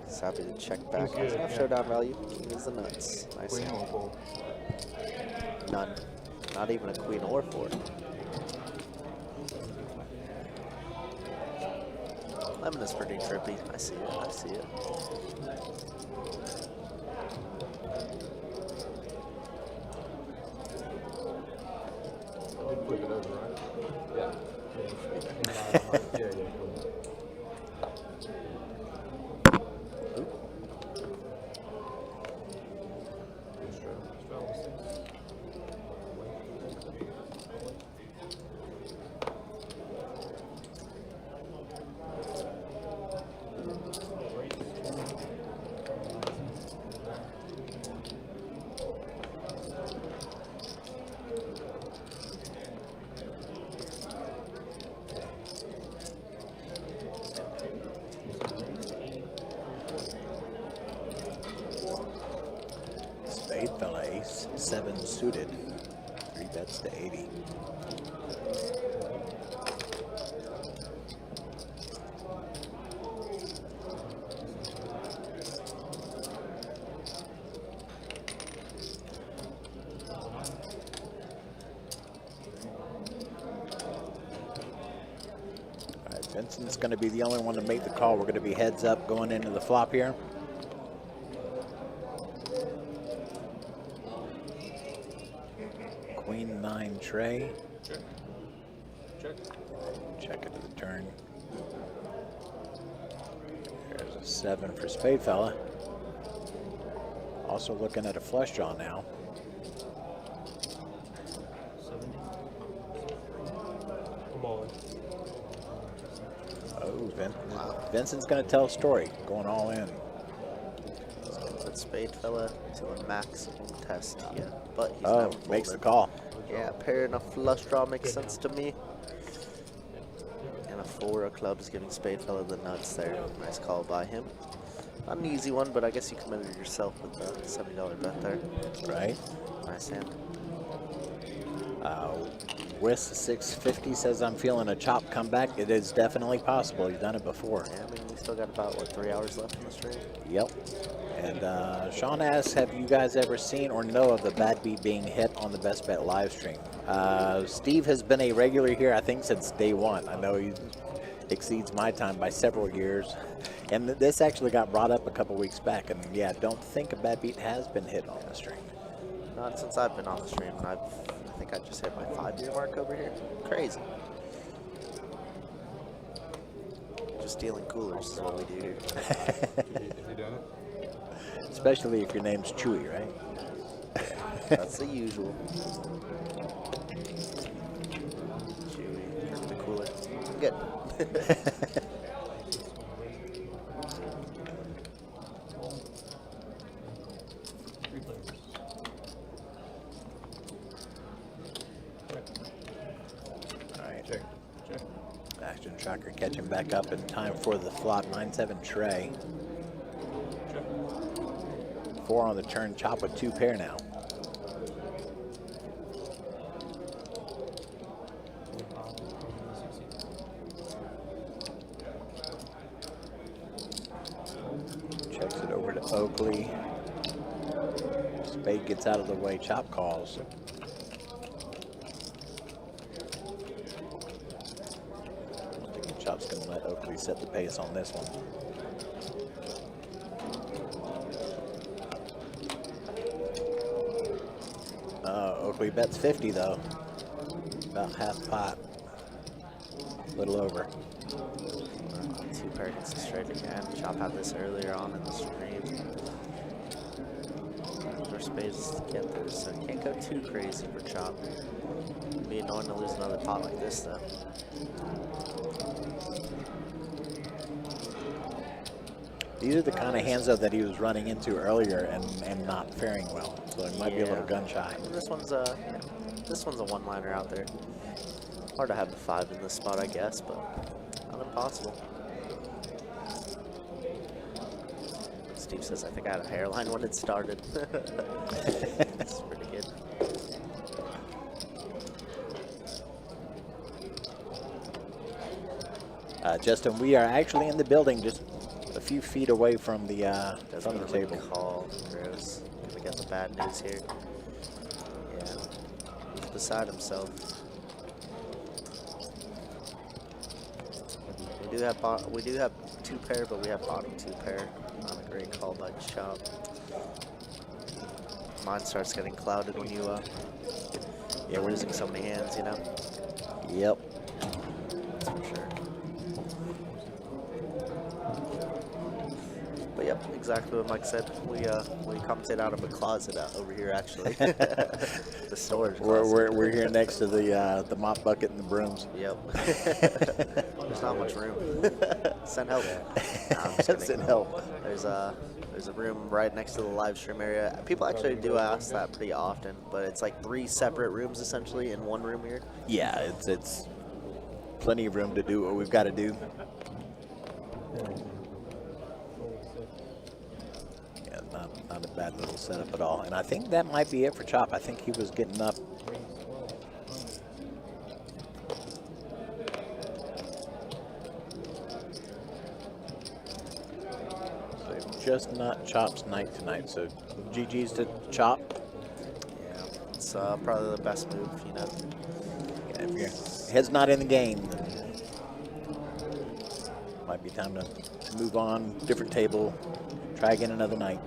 He's happy to check back. King's good, Doesn't have yeah. showdown value. King is the nuts. Nice. Queen or 4? None. Not even a queen or 4. Lemon is pretty trippy. I see it. I see it. I did flip it over, right? Yeah. Yeah, cool. Spade fell ace, 7 suited, 3 bets to 80. All right, Vincent's going to be the only one to make the call. We're going to be heads up going into the flop here. Queen 9 tray. Check. Check. Check it to the turn. There's a 7 for spade fella. Also looking at a flush draw now. 70. I'm all in. Oh, Vincent's going to tell a story, going all in. Put spade fella to a maximum test here. But he's Oh, never makes the folded. call. Yeah, pair and a flush draw makes sense to me. And a 4 of clubs giving spade fella the nuts there. Nice call by him. Not an easy one, but I guess you committed yourself with the $70 bet there. Right. Nice hand. West 650 says I'm feeling a chop comeback. It is definitely possible. He's done it before. Yeah, I mean, we still got about, what, 3 hours left in the stream? Yep. And Sean asks, have you guys ever seen or know of the bad beat being hit on the Best Bet live stream? Steve has been a regular here, I think, since day one. I know exceeds my time by several years. And this actually got brought up a couple weeks back. And yeah, don't think a bad beat has been hit on the stream. Not since I've been on the stream. I think I just hit my 5-year mark over here. Crazy. Just stealing coolers is what we do here. Is he doing it? Especially if your name's Chewy, right? That's the usual. Chewy, drink the cooler. I'm good. All right. Action Tracker catching back up in time for the flop. 9-7 tray. 4 on the turn. Chop with 2 pair now. Checks it over to Oakley. Spade gets out of the way. Chop calls. I think Chop's going to let Oakley set the pace on this one. Oakley bets 50 though. About half pot. A little over. 2 pair gets it straight again. Chop had this earlier on in the stream. For spades to get there, so you can't go too crazy for Chop. It'd be annoying to lose another pot like this though. These are the kind of hands though that he was running into earlier and not faring well. So he might be a little gun shy. This one's a one-liner out there. Hard to have the 5 in this spot, I guess, but not impossible. Steve says, I think I had a hairline when it started. That's pretty good. Justin, we are actually in the building, just a few feet away from the table. Call, gross. Gonna get the bad news here. Yeah, he's beside himself. We do have 2 pair, but we have bottom 2 pair. Not a great call by Chop. Mine starts getting clouded when you're losing so many hands, you know. Yep. That's for sure. But yep, exactly what Mike said. We commentate out of a closet over here, actually. The storage closet. We're here next to the mop bucket and the brooms. Yep. There's not much room. Send help. No, I'm just kidding. Send help. There's a room right next to the live stream area. People actually do ask that pretty often, but it's like 3 separate rooms essentially in one room here. Yeah, it's plenty of room to do what we've got to do. Yeah, not a bad little setup at all. And I think that might be it for Chop. I think he was getting up. Just not Chop's night tonight, so GG's to Chop. Yeah, it's probably the best move, you know. Yeah, if your head's not in the game, then might be time to move on, different table, try again another night.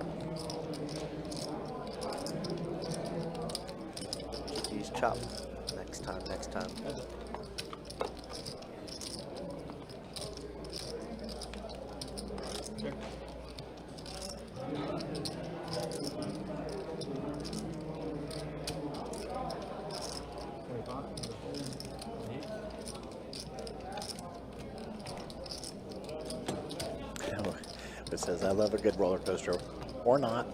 GG's Chop. Next time. It says, I love a good roller coaster, or not.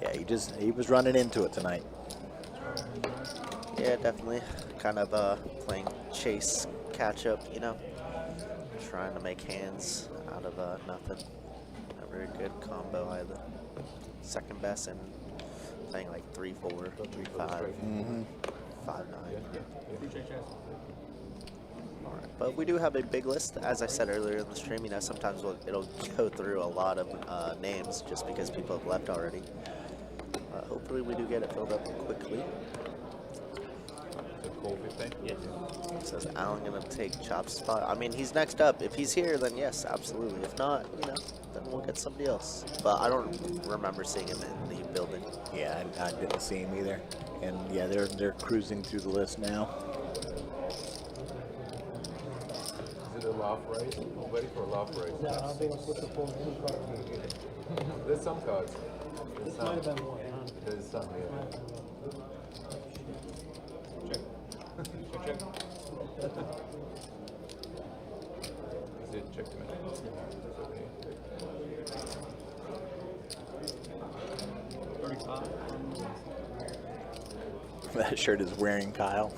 Yeah, he was running into it tonight. Yeah, definitely. Kind of playing chase catch up, you know. Trying to make hands out of nothing. Not very good combo either. Second best and playing like 3-4, 3-5, 5-9. Alright, but we do have a big list. As I said earlier in the stream, you know, sometimes it'll go through a lot of names just because people have left already. Hopefully we do get it filled up quickly. 15? Yes. Says Allen gonna take Chop's spot. I mean, he's next up. If he's here, then yes, absolutely. If not, you know, then we'll get somebody else. But I don't remember seeing him in the building. Yeah, I didn't see him either. And yeah, they're cruising through the list now. Is it a laugh race? I'm waiting for a laugh race. Yeah, I don't think I'm supposed to pull any card. There's some cards. There's This might have some. been one, huh? There's some, yeah. Is it check to me? Okay. 35. That shirt is wearing Kyle.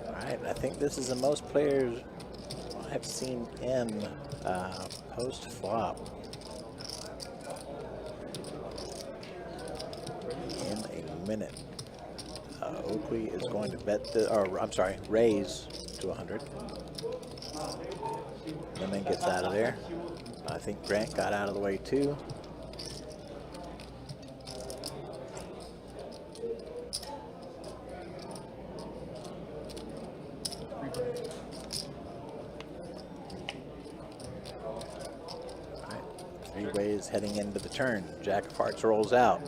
All right, I think this is the most players I've seen in post flop in a minute. Oakley is going to bet the, or I'm sorry, raise to 100. Lemon gets out of there. I think Grant got out of the way too. Alright, three ways heading into the turn. Jack of Hearts rolls out.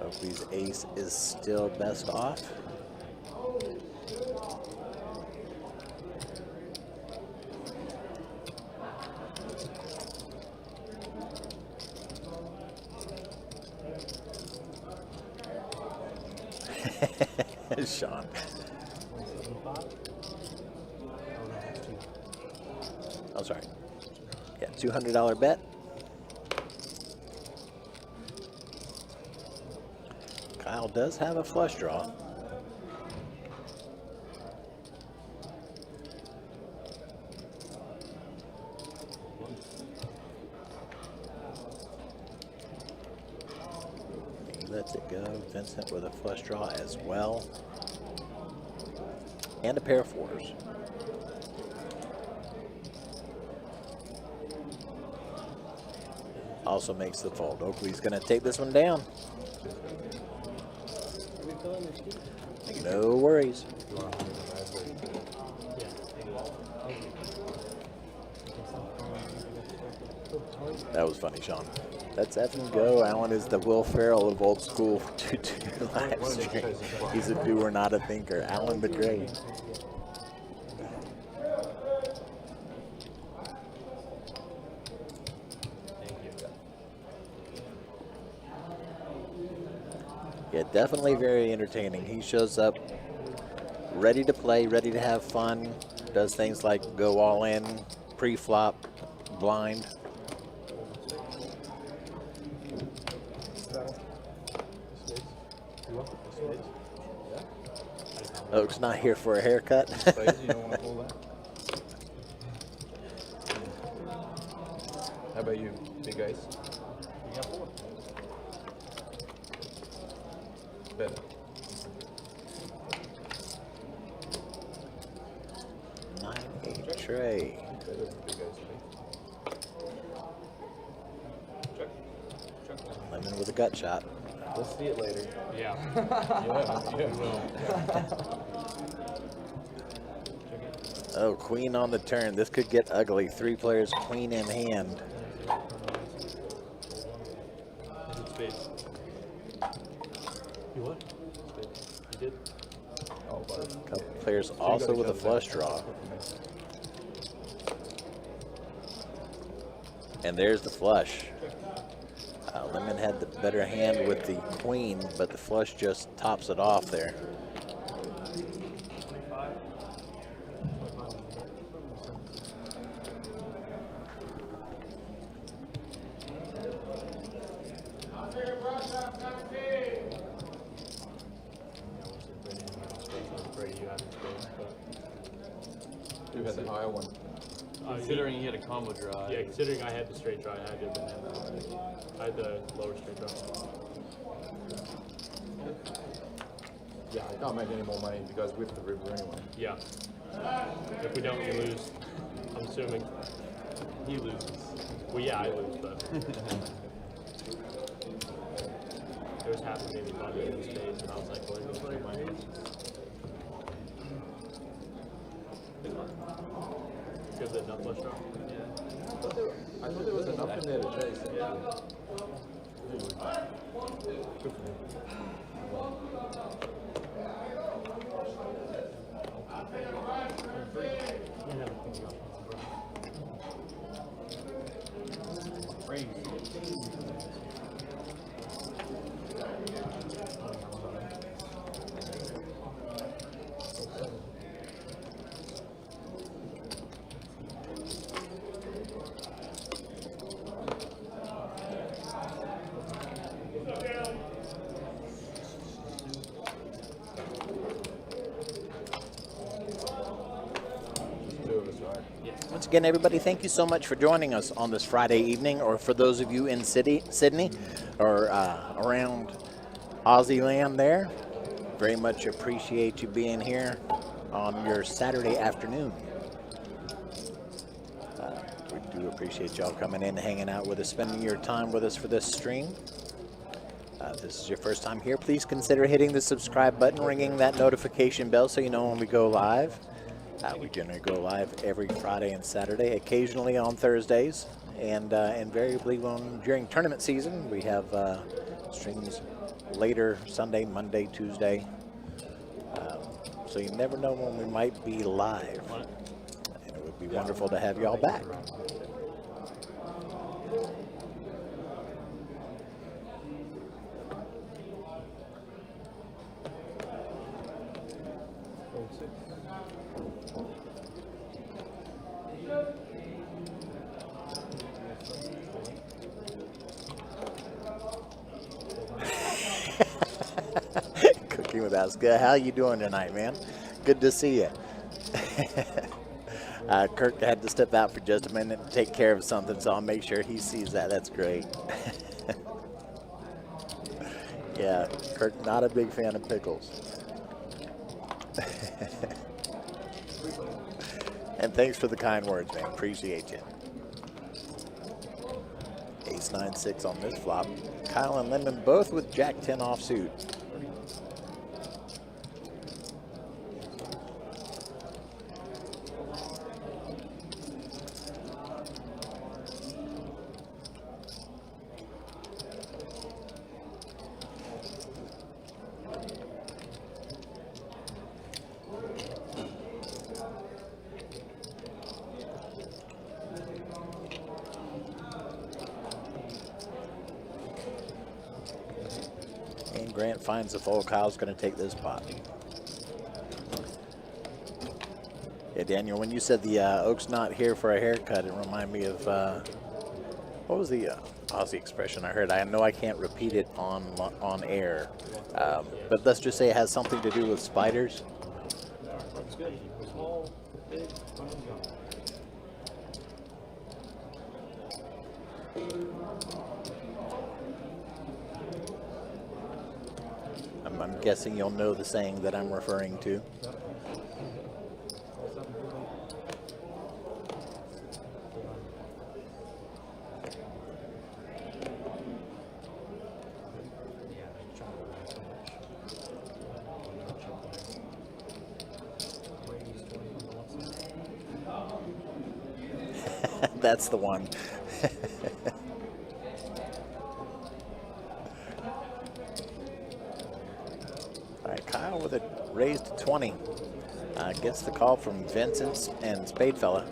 Oakley's ace is still best off. Sean. Oh, sorry. Yeah, $200 bet. Kyle does have a flush draw. He lets it go. Vincent with a flush draw as well. And a pair of fours. Also makes the fold. Oakley's going to take this one down. No worries. That was funny, Sean. That's F and go. Alan is the Will Ferrell of old school 2-2 live stream. He's a doer, not a thinker. Alan the Great. Yeah, definitely very entertaining. He shows up ready to play, ready to have fun. Does things like go all in, pre-flop, blind. Oak's not here for a haircut. You don't want to pull that? How about you, big ice? You got 4. Bet. Nine, eight, tray. Bet over big ice, Check. Lemon with a gut shot. We'll see it later. Yeah. Oh, queen on the turn. This could get ugly. 3 players, queen in hand. Space. You what? You did? Oh, but Couple players also with a flush draw. And there's the flush. Lemon had the better hand with the queen, but the flush just tops it off there. you had the higher one. Considering he had a combo draw. Yeah, considering I had the straight draw, I had the lower straight draw. Yeah, I can't make any more money if you guys whip the river anyway. Yeah. If we don't, you lose. I'm assuming. He loses. Well, yeah, I lose, but there was half a maybe money in the space, and I was like, "What are my hands?" Good, the enough flush draw. I thought there was enough in there to chase. Yeah. Good for him. Two of us, right? Once again, everybody, thank you so much for joining us on this Friday evening, or for those of you in Sydney or around Aussie land there. Very much appreciate you being here on your Saturday afternoon. We do appreciate y'all coming in, hanging out with us, spending your time with us for this stream. If this is your first time here, please consider hitting the subscribe button, ringing that notification bell so you know when we go live. We generally go live every Friday and Saturday, occasionally on Thursdays, and invariably during tournament season we have streams later Sunday, Monday, Tuesday. So you never know when we might be live, and it would be wonderful to have y'all back. Cooking with us. Good. How you doing tonight, man? Good to see you. Kirk had to step out for just a minute to take care of something, so I'll make sure he sees that. That's great. Yeah, Kirk, not a big fan of pickles. And thanks for the kind words, man. Appreciate you. Ace 9-6 on this flop. Kyle and Lemon both with Jack 10 offsuit. Grant finds the fold. Kyle's going to take this pot. Yeah, Daniel, when you said the Oak's not here for a haircut, it reminded me of, what was the Aussie expression I heard? I know I can't repeat it on air, but let's just say it has something to do with spiders. That's good. Small, big, I'm guessing you'll know the saying that I'm referring to. That's the one. All right, Kyle with a raised to 20. Gets the call from Vincent and Spadefella.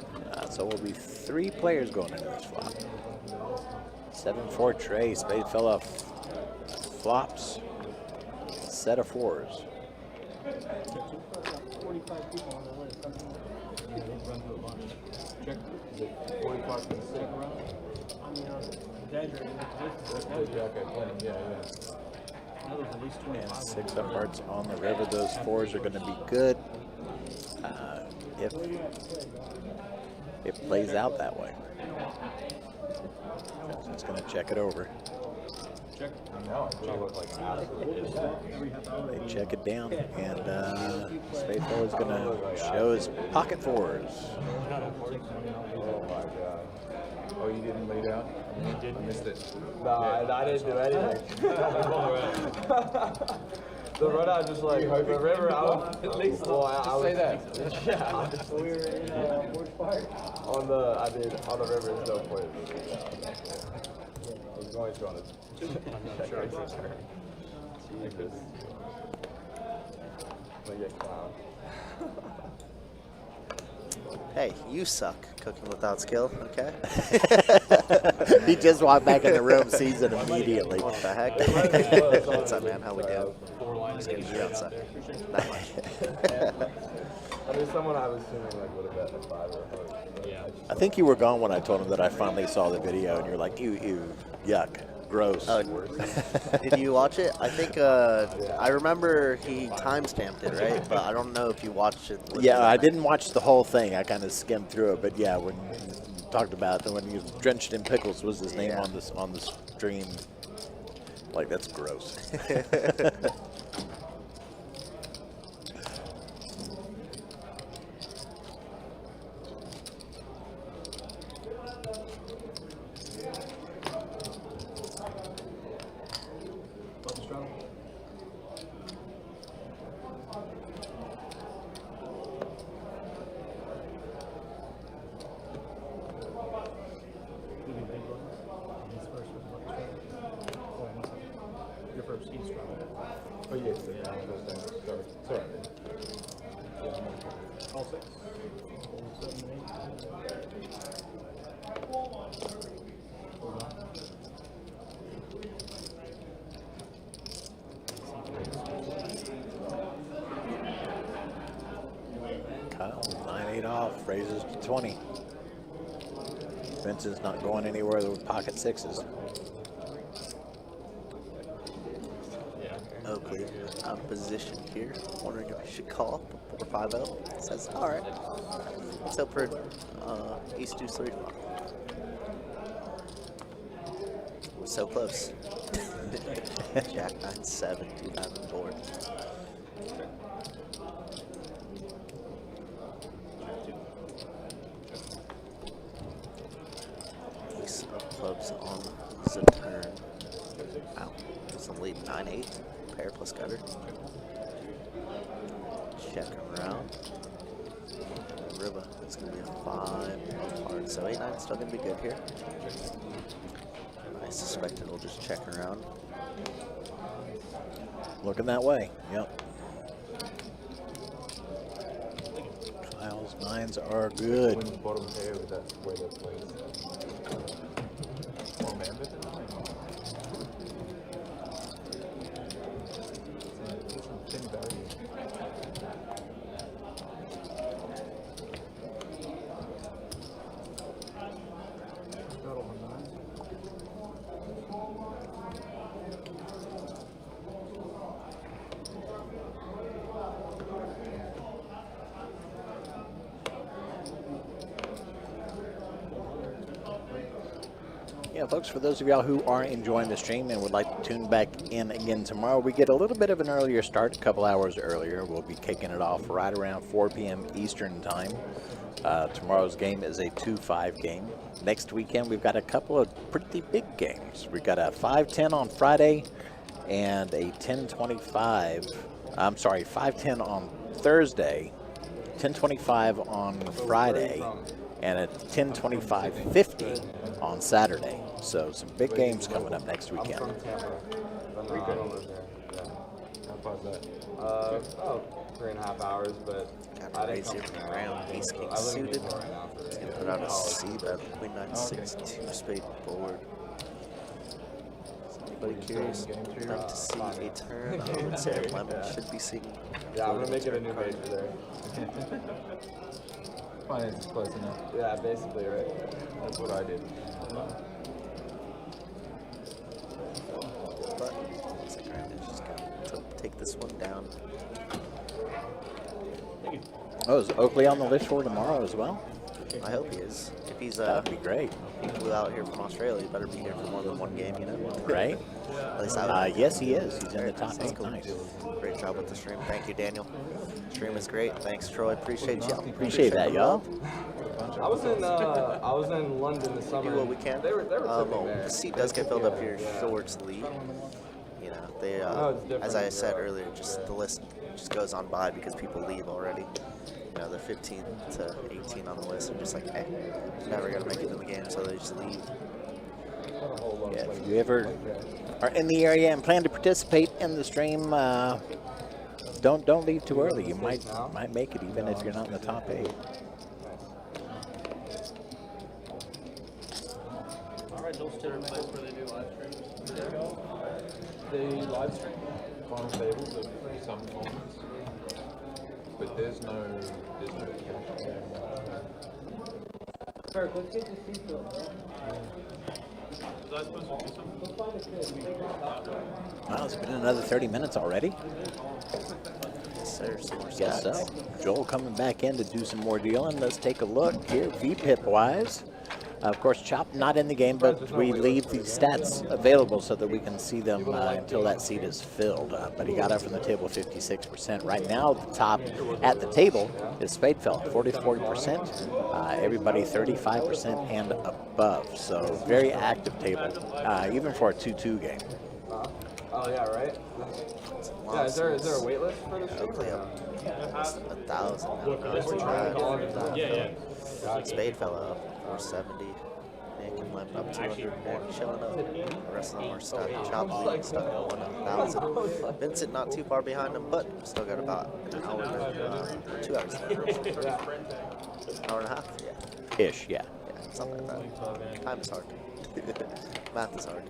So we'll be 3 players going into this flop. 7-4 tray. Spadefella flops. Set of 4s. 45 people on the list. Check. Is it 45 for the second round? I mean, exaggerating. Yeah, okay, plenty. Yeah. There's at least 25. And 6 of hearts on the river. Those 4s are going to be good if it plays out that way. Vincent's going to check it over. Check. No, I feel like an absolute. They check it down, and Spadeful is going to show his pocket fours. Oh my god. Oh, you didn't lay down? I missed it. No, I didn't do anything. The run out just like the river out. At least I Say that. Yeah. We were in Orange Park. On the river is no point. I was going to on it. Jesus. Like a clown. Hey, you suck cooking without skill, okay? He just walked back in the room, sees it immediately. What the heck? What's up, man? How we doing? Just getting you outside. Not much. I mean, someone I was assuming like would have bet a 5 or a 4. Yeah. I think you were gone when I told him that I finally saw the video, and you're like, ew, yuck, gross. Did you watch it? I think I remember he timestamped it, right? But I don't know if you watched it. Yeah, I didn't watch the whole thing. I kind of skimmed through it, but yeah, when you talked about it, when he was drenched in pickles was his name on the stream. Like, that's gross. Oh, yes. Sorry. All 6. 7, 8. Kyle, 9-8 off, raises to 20. Vincent's not going anywhere with pocket sixes. Oakley out of position here. Wondering if we should call before 5-0. Says, all right. Let's hope for ace deuce 3 flop. We're so close. Jack 9-7, 2004. Ace of clubs on the turn. Wow, some lead 9-8. Pair plus gutter. Check around. River, it's going to be a 5 hard. So 8-9 still going to be good here. I suspect it'll just check around. Looking that way, yep. Kyle's 9s are good. Wins bottom pair with that way that plays. Oh man, bet the 9. Thin value. Yeah, folks, for those of y'all who are enjoying the stream and would like to tune back in again tomorrow, we get a little bit of an earlier start, a couple hours earlier. We'll be kicking it off right around 4 p.m. Eastern time. Tomorrow's game is a 2-5 game. Next weekend, we've got a couple of pretty big games. We've got a 5-10 on Friday and a 10-25. I'm sorry, 5-10 on Thursday, 10-25 on Friday, and a 10-25-50 on Saturday. So some big games coming up next weekend. I'm from Tampa. I don't live there. Yeah. How far is that? About 3.5 hours, but Got to raise it around. Ace king suited. He's going to put out a C bet between 9-6, 2 spade forward. Is anybody curious? I'd like to see a turn. I would say Lemon should be seeing. Yeah, I'm gonna make it a new major there. Finance is close enough. Yeah, basically, right? That's what I did. But looks like Brandon's just going to take this one down. Oh, is Oakley on the list for tomorrow as well? I hope he is. If he's That'd be great. he flew out here from Australia, he better be here for more than one game, you know? Right? At least I would. Yes, he is. He's in the top That's 8. cool. Nice. Great job with the stream. Thank you, Daniel. Stream is great. Thanks, Troy. Appreciate you. Appreciate that, y'all. I was in London this summer. Do what we can. They were tipping there. The seat does get filled up here towards the lead. You know, they it's different as I in said Europe. earlier, just the list just goes on by because people leave already. You know, they're 15 to 18 on the list. They're just like, hey, never gonna make it in the game, so they just leave. Yeah, if you ever are in the area and plan to participate in the stream, don't leave too early. You might make it even if you're not in the top 8. Alright, those two are the place where they do live streams. They live stream final tables of some tournaments, but there's no cash. Kirk, let's get the seat filled, bro. Was I supposed to do something? Wow, it's been another 30 minutes already. Yes, sir. Some more Guess so. stats. Joel coming back in to do some more dealing. Let's take a look here, VPIP wise. Of course, Chop not in the game, but we leave the stats available so that we can see them until that seat is filled. But he got up from the table 56%. Right now, the top at the table is Spadefeld, 44%. Everybody 35% and above. So very active table, even for a 2-2 game. Oh yeah, right. Yeah, is there a wait list for this? Oakley up less than 1,000. Yeah. Spade fell up 470. Nick and Lemon up 200. Nick chilling up. The rest of them are stuck. Chop leading stuck at 1,000. Vincent not too far behind him, but still got about an hour, 2 hours left. Hour and a half? Yeah. Ish, yeah. Yeah, something like that. Time is hard. Math is hard.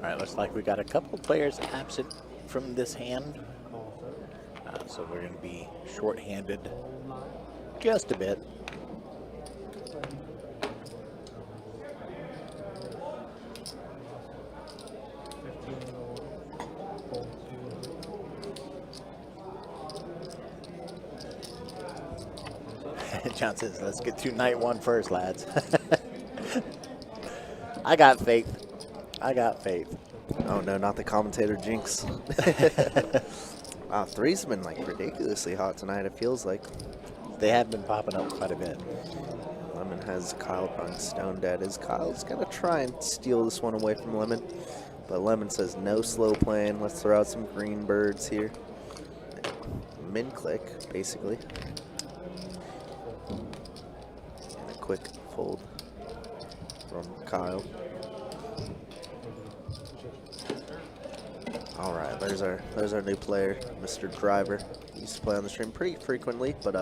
All right, looks like we got a couple players absent from this hand. So we're going to be short-handed just a bit. John says, let's get through night 1 first, lads. I got faith. I got faith. Oh no, not the commentator jinx. Wow, 3's been like ridiculously hot tonight, it feels like. They have been popping up quite a bit. Lemon has Kyle probably stone dead. Is Kyle's gonna try and steal this one away from Lemon. But Lemon says no slow playing. Let's throw out some green birds here. Min click, basically. And a quick fold from Kyle. All right, there's our new player, Mr. Driver. He used to play on the stream pretty frequently, but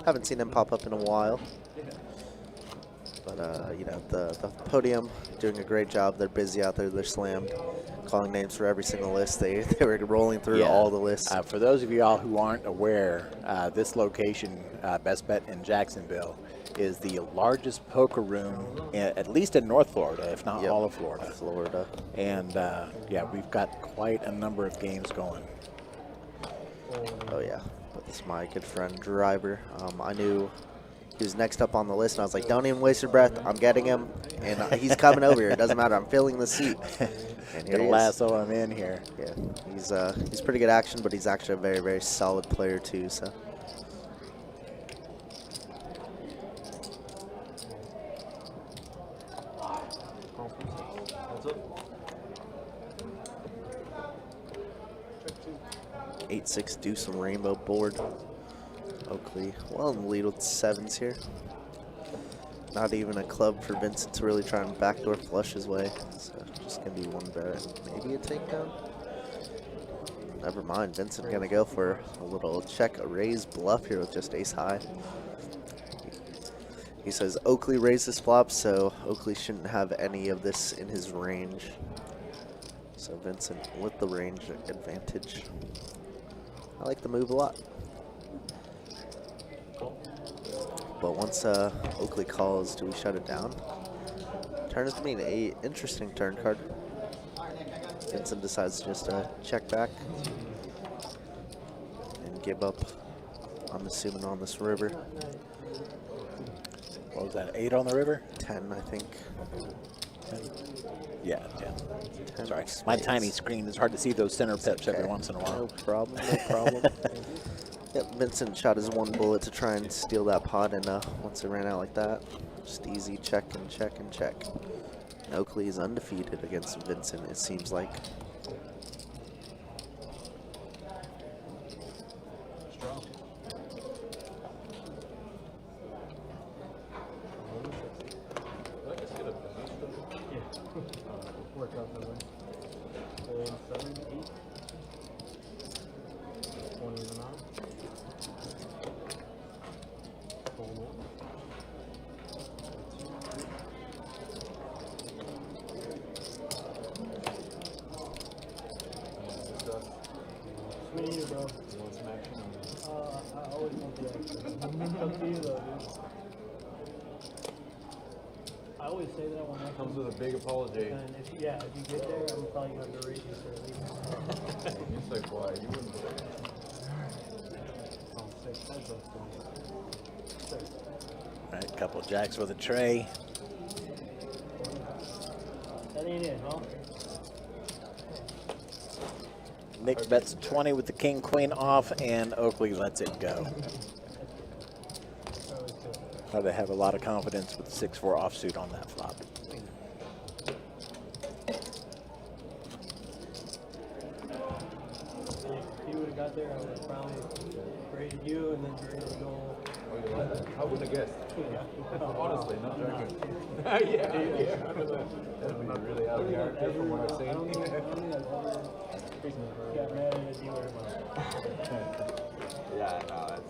haven't seen him pop up in a while. But you know, the podium doing a great job. They're busy out there. They're slammed, calling names for every single list. They were rolling through all the lists. For those of y'all who aren't aware, this location, Best Bet in Jacksonville, is the largest poker room, at least in North Florida, if not all of Florida. And yeah, we've got quite a number of games going. Oh yeah, but this is my good friend Driver. I knew he was next up on the list, and I was like, don't even waste your breath. I'm getting him, and he's coming over here. It doesn't matter. I'm filling the seat. And here Gonna he is. lasso him in here. Yeah, he's pretty good action, but he's actually a very, very solid player too. So. What's up? 8-6 deuce and rainbow board. Oakley well in the lead with 7s here. Not even a club for Vincent to really try and backdoor flush his way. So just gonna be one bet, maybe a takedown. Never mind, Vincent gonna go for a little check, a raise bluff here with just ace high. He says Oakley raised his flop, so Oakley shouldn't have any of this in his range. So Vincent with the range advantage. I like the move a lot. But once Oakley calls, do we shut it down? Turn is going to be an interesting turn card. Vincent decides to just check back and give up, I'm assuming, on this river. What was that, 8 on the river? 10, I think. 10. Yeah, 10. 10 Sorry, my spades. tiny screen is hard to see those center pips every Okay. once in a No while. problem, no problem. Yep, Vincent shot his one bullet to try and steal that pot, and once it ran out like that, just easy check and check and check. And Oakley is undefeated against Vincent, it seems like. Work out that way. Hold 7, 8. 20 and on. Hold 1. Me neither, bro. I always want the action. Up to you though, dude. I always say that when I Comes with a big apology. And if you get there, I'm probably going to berate you for leaving. It's like, why? You wouldn't believe it. Oh, 6. That's a 6. All right, couple jacks with a tray. That ain't it, huh? Nick bets 20 with the king queen off, and Oakley lets it go. How they have a lot of confidence with 6-4 offsuit on that flop. If you would have got there, I would have probably graded you and then graded Joel. Oh, you like that? I wouldn't have guessed. Honestly, not joking. Yeah. That'd be really out of character from what I've I don't seen. think I've ever got mad at a dealer about it. Yeah, no, that's.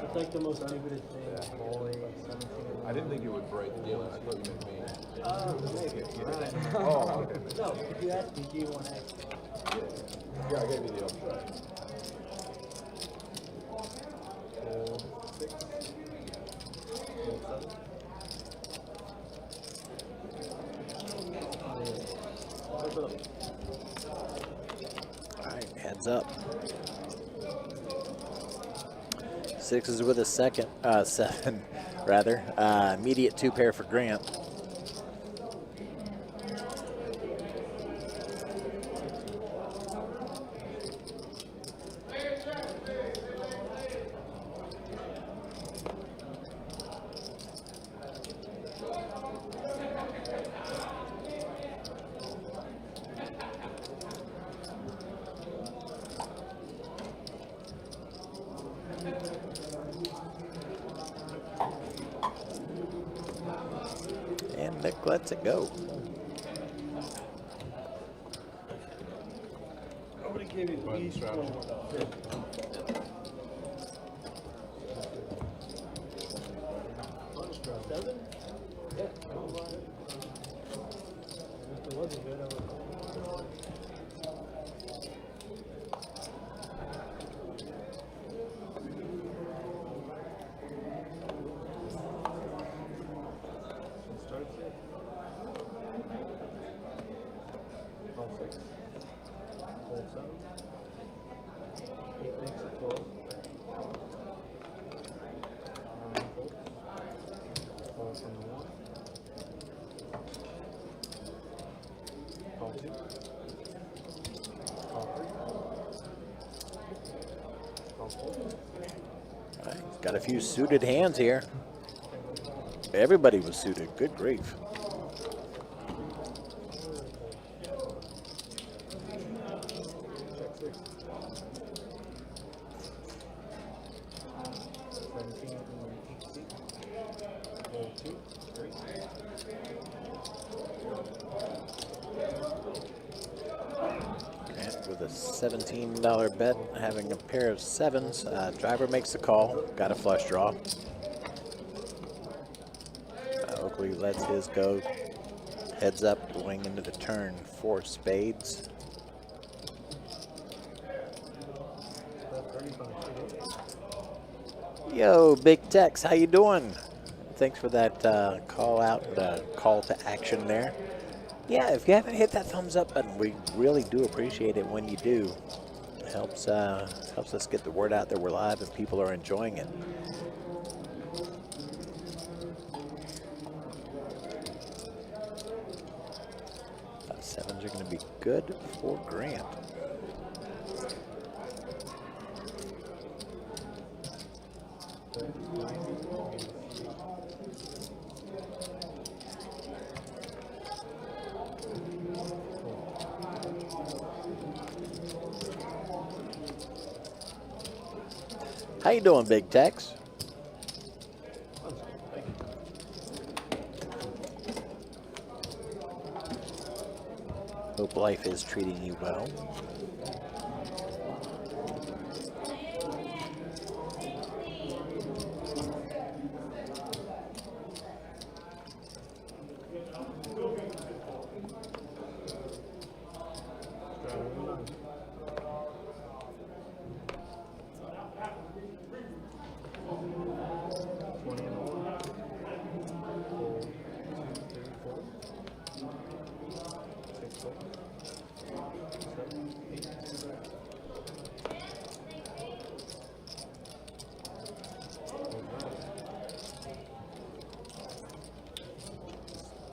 It's like the most stupidest thing. I didn't think you would break the deal. I thought you meant me. Oh, okay. no, if you ask me, do you want X? Yeah, I gave you the option. Hold 6. Hold 7. All right, heads up. 6s with a 7 rather. Immediate 2 pair for Grant. And Nick lets it go. I'm going to give you at least 21. Seven? Yeah. If it wasn't good, I would. Start 6. All 6. Hold 7. 8 makes it 12. Hold from the 1. Call 2. Call 3. Call 4. All right, got a few suited hands here. Everybody was suited. Good grief. Check 6. 17 and 18. Hold 2. 3. Grant with a $17 bet, having a pair of 7s. Driver makes the call. Got a flush draw. quickly lets his go. Heads up, going into the turn for spades. Yo, Big Tex, how you doing? Thanks for that call out, call to action there. Yeah, if you haven't hit that thumbs up button, we really do appreciate it when you do. It helps us get the word out that we're live and people are enjoying it. Sevens are going to be good for Grant. How you doing, Big Tex? Hope life is treating you well.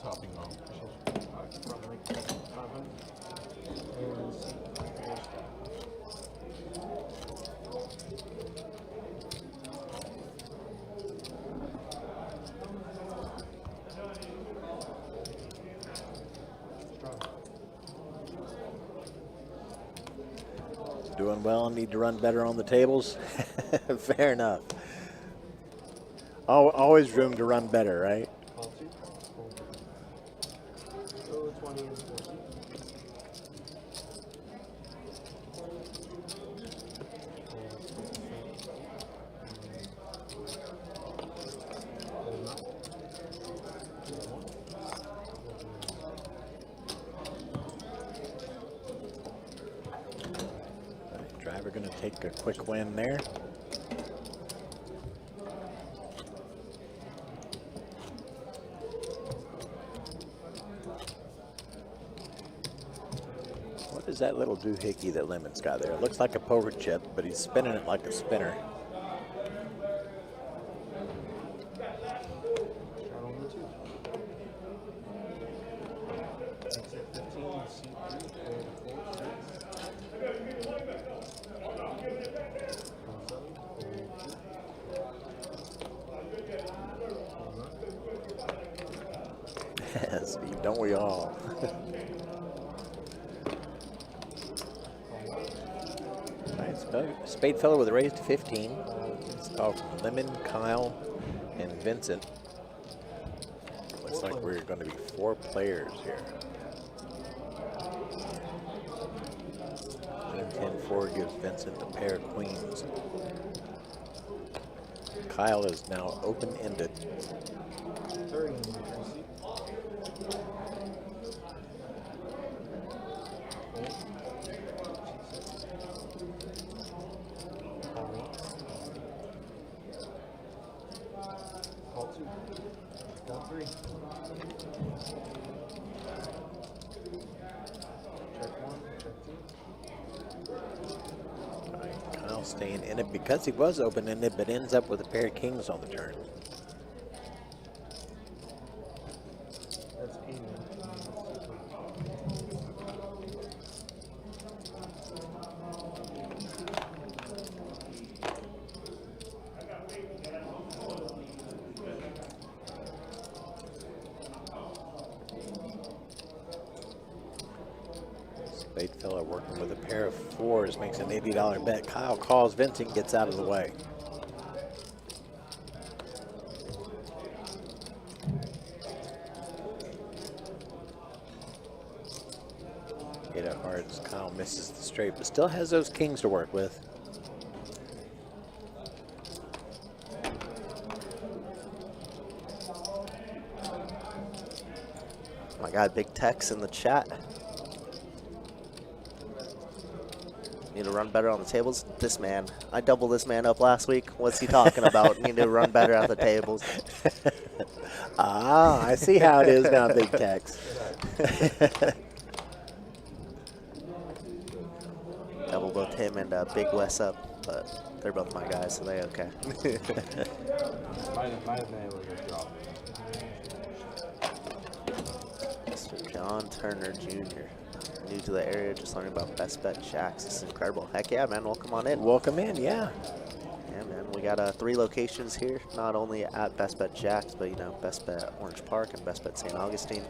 Topping off. Doing well, need to run better on the tables. Fair enough. Always room to run better, right? Go 20 and 40. Driver going to take a quick win there. What is that little doohickey that Lemon's got there? It looks like a poker chip, but he's spinning it like a spinner. Steve, don't we all? Nice. Spade fellow with a raise to 15. It's called Lemon, Kyle, and Vincent. Looks like we're going to be 4 players here. Queen 10-4 gives Vincent a pair of queens. Kyle is now open-ended. 30. Kyle staying in it because he was open-ended, but ends up with a pair of kings on the turn. That's 80. Spade fella working with a pair of 4s, makes an $80 bet. Kyle calls, Vincent gets out of the way. Eight of hearts, Kyle misses the straight, but still has those kings to work with. My guy, Big Tex in the chat. Need to run better on the tables. This man, I doubled this man up last week. What's he talking about? Need to run better at the tables. Ah, I see how it is now, Big Tex. Double both him and Big Wes up, but they're both my guys, so they okay. Might have been able to get dropped. Mr. John Turner Jr. New to the area, just learning about BestBet Jacks. This is incredible. Heck yeah, man. Welcome on in. Welcome in, yeah. Yeah, man. We got 3 locations here, not only at BestBet Jacks, but, you know, BestBet Orange Park and BestBet St. Augustine.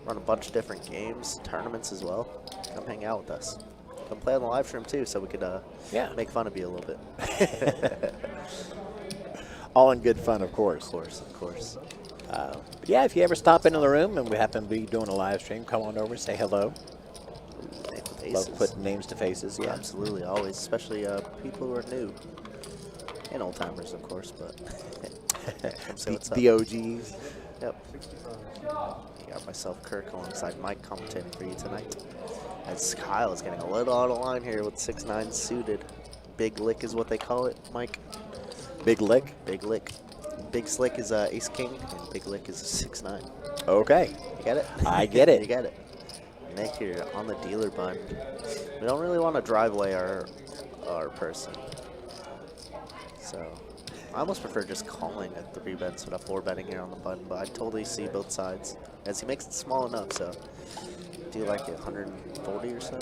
Run a bunch of different games, tournaments as well. Come hang out with us. Come play on the live stream, too, so we could Yeah. make fun of you a little bit. All in good fun, of course. Of course, of course. But yeah, if you ever stop into the room and we happen to be doing a live stream, come on over, say hello. Love putting names to faces, yeah. Absolutely, always, especially people who are new. And old timers, of course, but come say what's up. The OGs. Yep. I got myself Kirk alongside Mike commentating for you tonight. As Kyle is getting a little out of line here with 6'9" suited. Big lick is what they call it, Mike. Big lick? Big lick. Big slick is ace king, and big lick is 6'9". Okay. You get it? I get it. You get it. Nick here on the dealer button. We don't really want to drive away our person. So I almost prefer just calling a 3-bet instead of 4-betting here on the button, but I totally see both sides. As he makes it small enough, so do you like it 140 or so?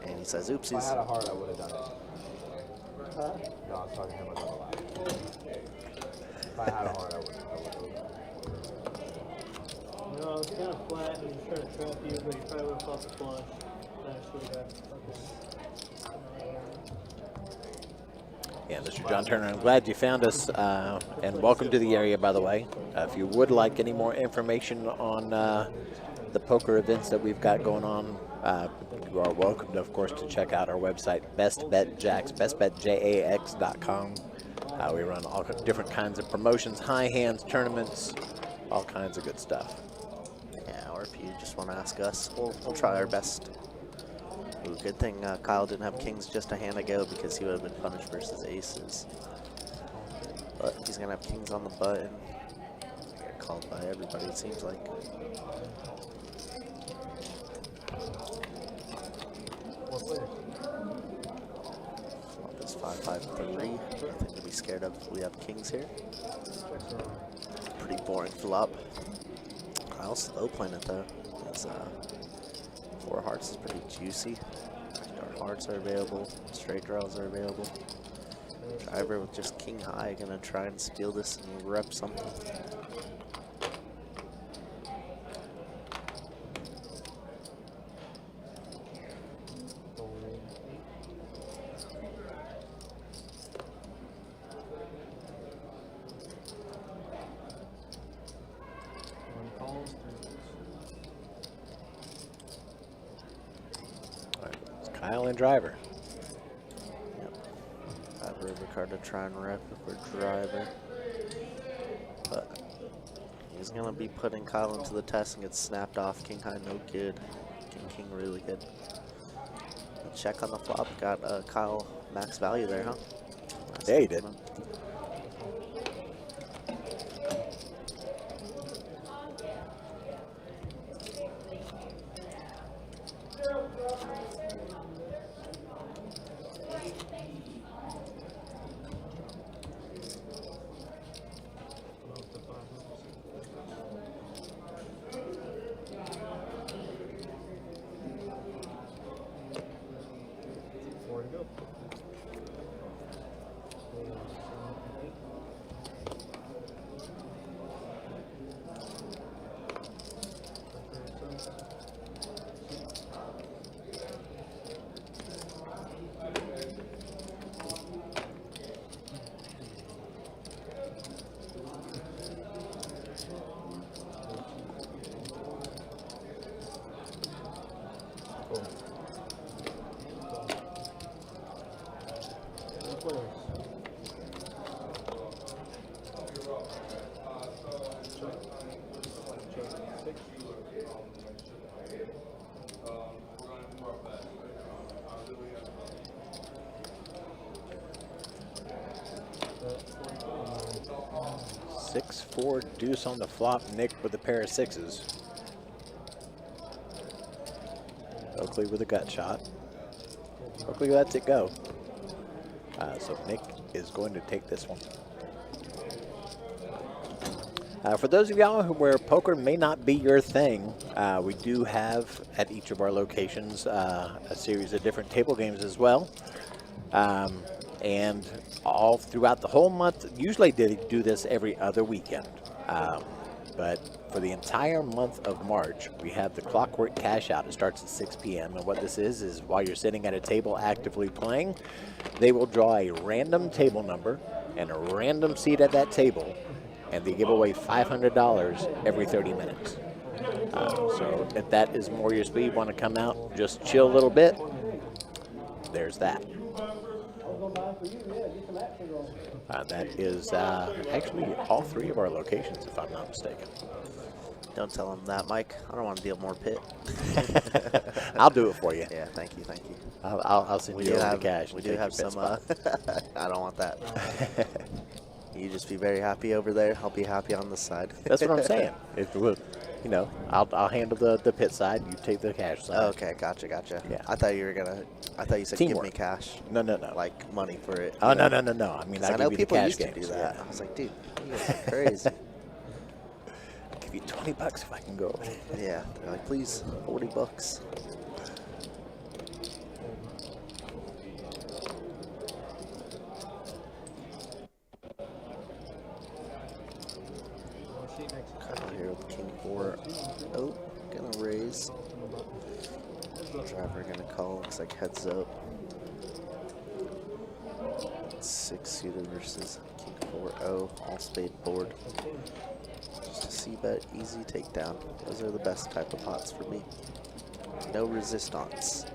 And he says, oopsies. If I had a heart, I would have done it. Huh? No, I was talking to him about the last. If I had a heart, I would have done it. No, it's kind of flat and he's trying to trap you, but he probably would have fought the flush. Actually got Yeah, Mr. John Turner, I'm glad you found us, and welcome to the area, by the way. If you would like any more information on the poker events that we've got going on, you are welcome, of course, to check out our website, BestBetJax, bestbetjax.com. We run all different kinds of promotions, high hands, tournaments, all kinds of good stuff. Yeah, or if you just want to ask us, we'll try our best. Ooh, good thing Kyle didn't have kings just a hand ago because he would have been punished versus aces. But he's going to have kings on the button. Get called by everybody, it seems like. Want this 5-5-3. Nothing to be scared of. We have kings here. Pretty boring flop. Kyle's slow playing it though. His 4 hearts is pretty juicy. Dark hearts are available. Straight draws are available. Driver with just king high gonna try and steal this and rep something. Kyle and Driver. Yep. Have river card to try and rep for driver. But he's gonna be putting Kyle into the test and gets snapped off. King high, no good. King really good. Check on the flop. Got Kyle max value there, huh? Nice. Yeah, he did. 6-4 deuce on the flop. Nick with a pair of sixes. Oakley with a gut shot. Oakley lets it go. So Nick is going to take this one. For those of y'all where poker may not be your thing, we do have at each of our locations a series of different table games as well. And all throughout the whole month, usually they do this every other weekend. But for the entire month of March, we have the Clockwork Cash Out. It starts at 6 p.m. And what this is while you're sitting at a table actively playing, they will draw a random table number and a random seat at that table, and they give away $500 every 30 minutes. So if that is more your speed, want to come out, just chill a little bit, there's that. That is actually all three of our locations, if I'm not mistaken. Don't tell him that, Mike. I don't want to deal more pit. I'll do it for you. Yeah, thank you, thank you. I'll send you over the cash. We do have some. I don't want that. You just be very happy over there. I'll be happy on this side. That's what I'm saying. If you know, I'll handle the pit side. You take the cash side. Okay, gotcha. Yeah. I thought you said Teamwork. give me cash. No. Like money for it. Oh, no. I mean, I know give you the people cash used to games. do that. Yeah. I was like, dude, you guys are crazy. I'll give you $20 if I can go. Yeah, they're like, please, $40. Kyle here with King 4. Oh, gonna raise. Driver gonna call. Looks like heads up. 6-suited versus King 4-0. All spade board. Just a c-bet, easy takedown. Those are the best type of pots for me. No resistance.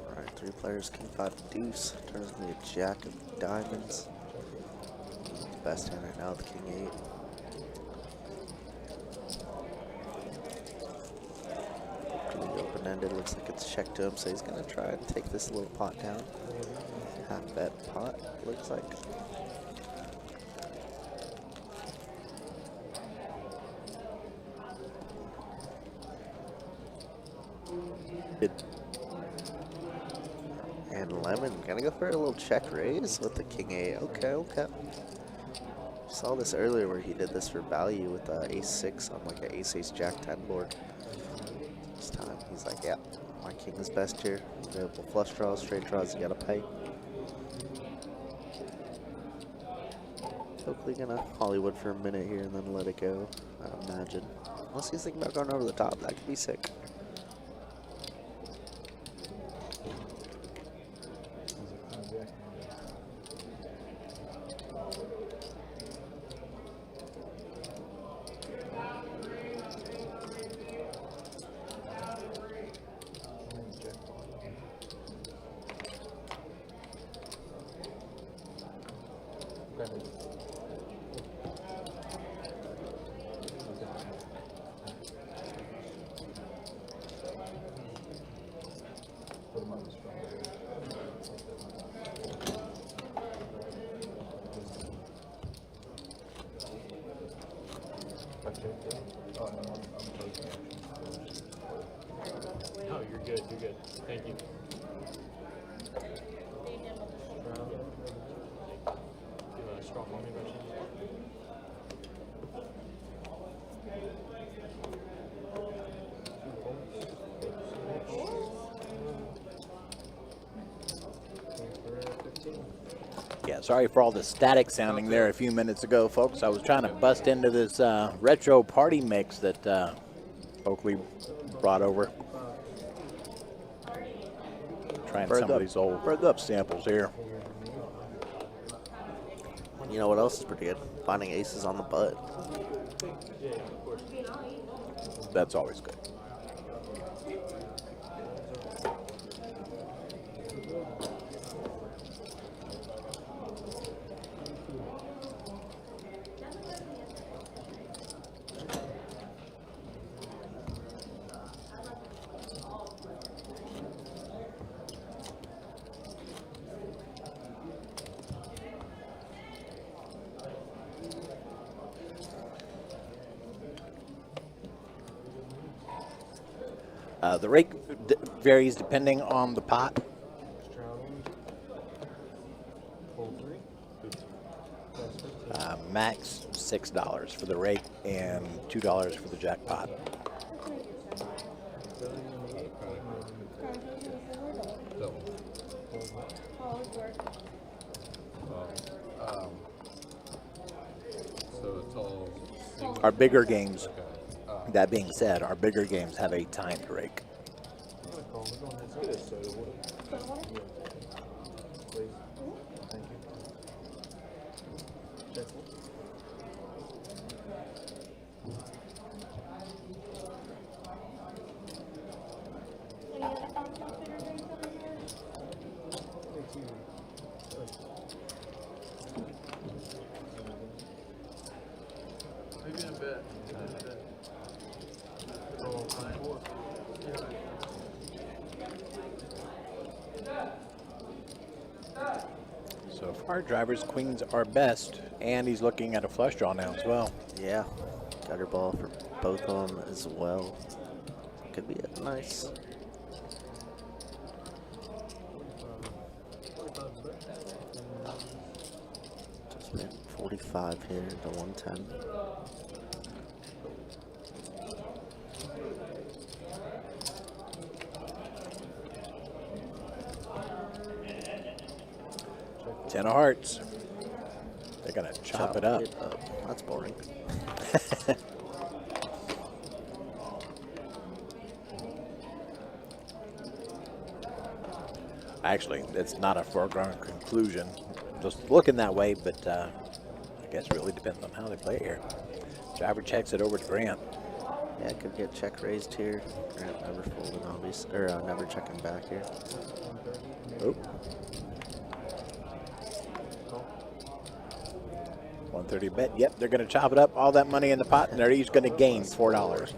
Alright, 3 players, King 5 deuce. Turns me a jack of diamonds. Best hand right now, the King 8. Pretty open-ended, looks like it's checked to him, so he's gonna try and take this little pot down. Half bet pot, looks like. And Lemon gonna go for a little check raise with the King 8. Okay. Saw this earlier where he did this for value with Ace 6 on like an Ace Jack 10 board. This time he's like, yeah, my king is best here. Available flush draws, straight draws, you gotta pay. Hopefully gonna Hollywood for a minute here and then let it go, I imagine. Unless he's thinking about going over the top, that could be sick. You're good. Thank you. Do a straw for me, Russian. Yeah, sorry for all the static sounding there a few minutes ago, folks. I was trying to bust into this retro party mix that Oakley brought over. Trying some of these old samples here. You know what else is pretty good? Finding aces on the butt. That's always good. The rate varies depending on the pot. Max $6 for the rake and $2 for the jackpot. So it's all Our bigger games, that being said, our bigger games have a timed rake. Any other thoughts on Twitter during summer here? maybe in a bit. So far, driver's queens are best, and he's looking at a flush draw now as well. Yeah. Gutter ball for both of them as well. Could be a nice. Just spent 45 here to 110. Ten of hearts. They're gonna chop it up. That's boring. Actually, it's not a foregone conclusion. Just looking that way, but I guess it really depends on how they play here. Driver checks it over to Grant. Yeah, could get check raised here. Grant never folding, obviously, or never checking back here. Oh. 130 bet. Yep, they're going to chop it up. All that money in the pot, and they're each going to gain $4.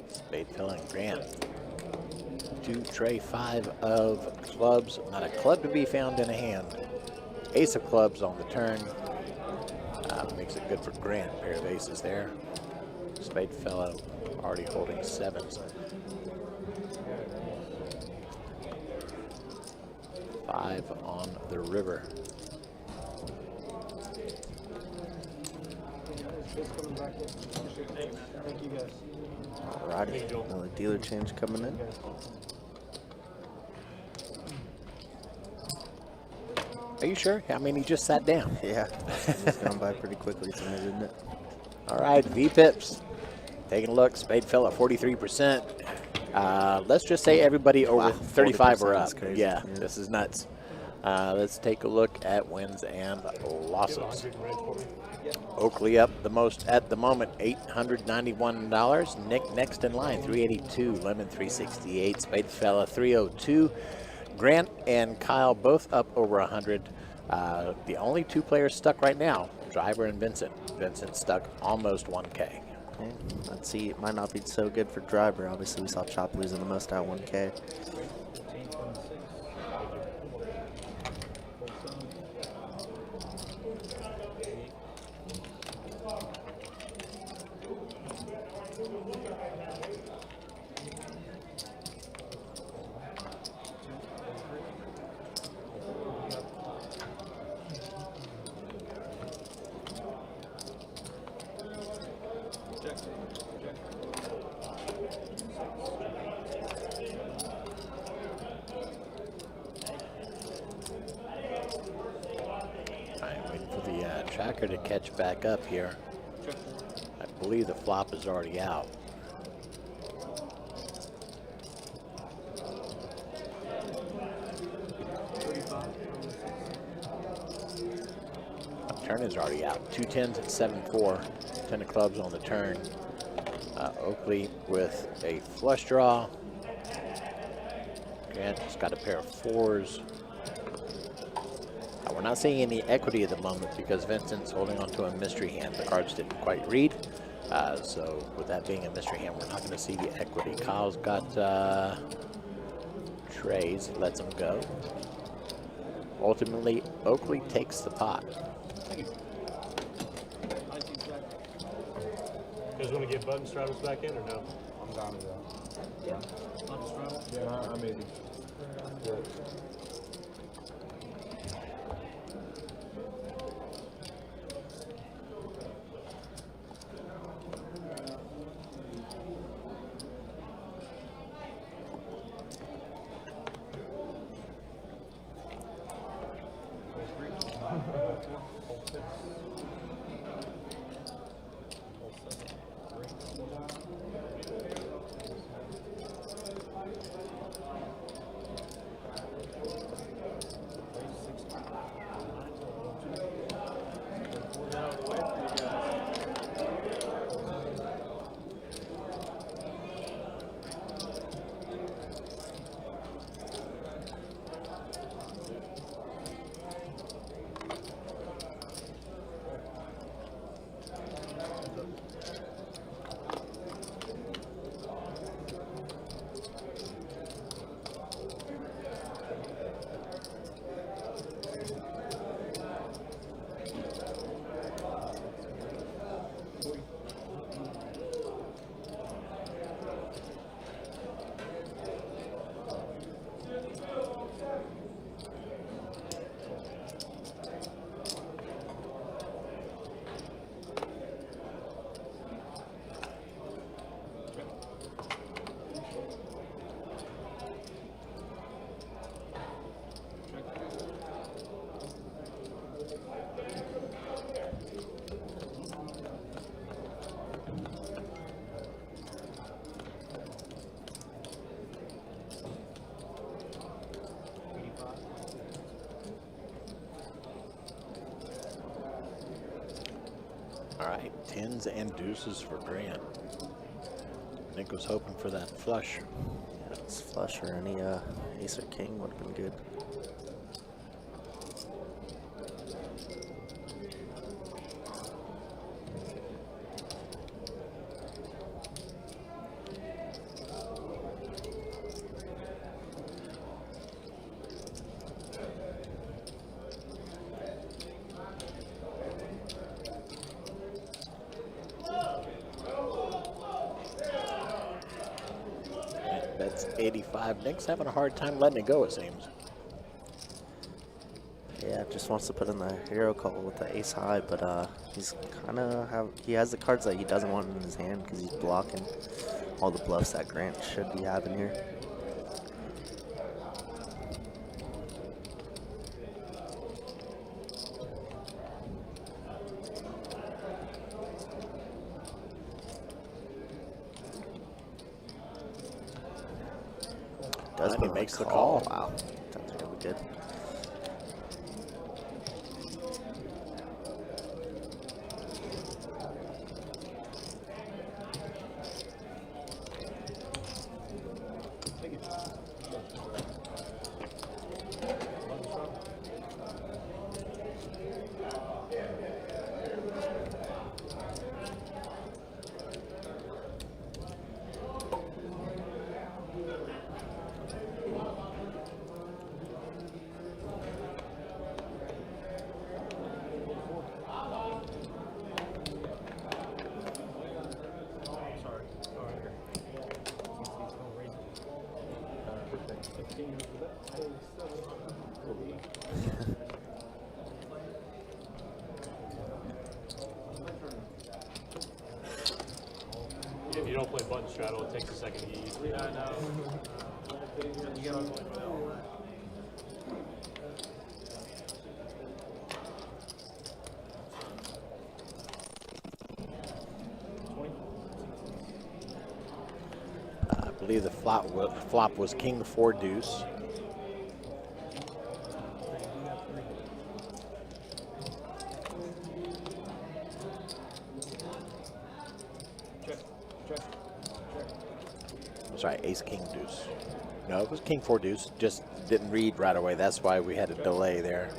Spade filling Grant. Two tray 5 of clubs. Not a club to be found in a hand. Ace of clubs on the turn. Makes it good for Grant. Pair of aces there. Spade fellow already holding sevens. 5 on the river. Thank you guys. Alrighty, another dealer change coming in. Are you sure? I mean, he just sat down. Yeah, it's gone by pretty quickly tonight, didn't it? All right, V-Pips. Taking a look, Spade fell at 43%. Let's just say everybody over Wow, 35 or 40% up. is crazy. Yeah, Yeah. this is nuts. Let's take a look at wins and losses. 100 red for me. Oakley up the most at the moment, $891. Nick next in line, 382. Lemon 368. Spade fella 302. Grant and Kyle both up over 100. The only 2 players stuck right now, Driver and Vincent. Vincent stuck almost 1K. Okay, let's see. It might not be so good for Driver. Obviously, we saw Chop losing the most at 1K. I'm waiting for the tracker to catch back up here. I believe the flop is already out. Turn is already out. 2 10s at 7-4. 10 of clubs on the turn. Oakley with a flush draw. Grant's got a pair of 4s. We're not seeing any equity at the moment because Vincent's holding on to a mystery hand. The cards didn't quite read. So with that being a mystery hand, we're not going to see the equity. Kyle's got trays, lets him go. Ultimately, Oakley takes the pot. You guys want to get button straddles back in or no? I'm down to that. Yeah. Yeah, I maybe. Yeah. All right, 10s and deuces for Grant. Nick was hoping for that flush. Yeah, it's flush or any ace or king would have been good. That's 85. Nick's having a hard time letting it go, it seems. just wants to put in the hero call with the ace high, but he's he has the cards that he doesn't want in his hand because he's blocking all the bluffs that Grant should be having here. Does And he put makes the call. call. Wow, that's really good. If you don't play button straddle, it takes a second to use. Yeah, I know. I believe the flop was king 4 deuce. Sorry, ace king deuce. No, it was king 4 deuce. Just didn't read right away. That's why we had a delay there.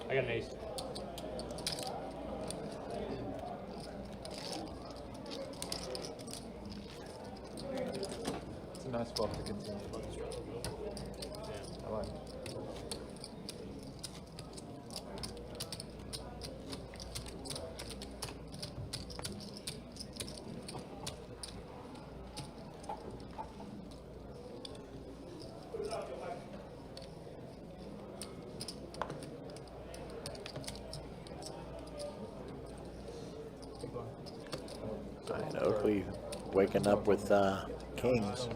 I got an ace. It's a nice flop to continue. I like it. And Oakley waking up with kings.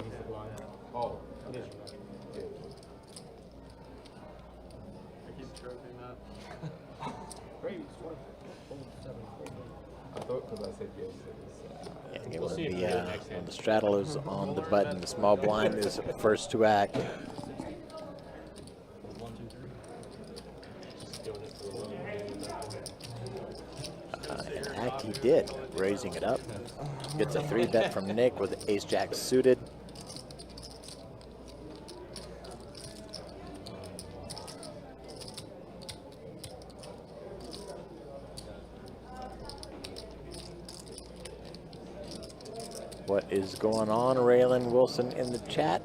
Oh, I keep stroking that. I thought because I said yes, it was. Yeah, We'll see if when we get it next when hand. the straddle is on the button, the small blind is first to act. Just doing it for the little In fact, he did, raising it up. Gets a 3-bet from Nick with ace-jack suited. What is going on, Raylan Wilson in the chat?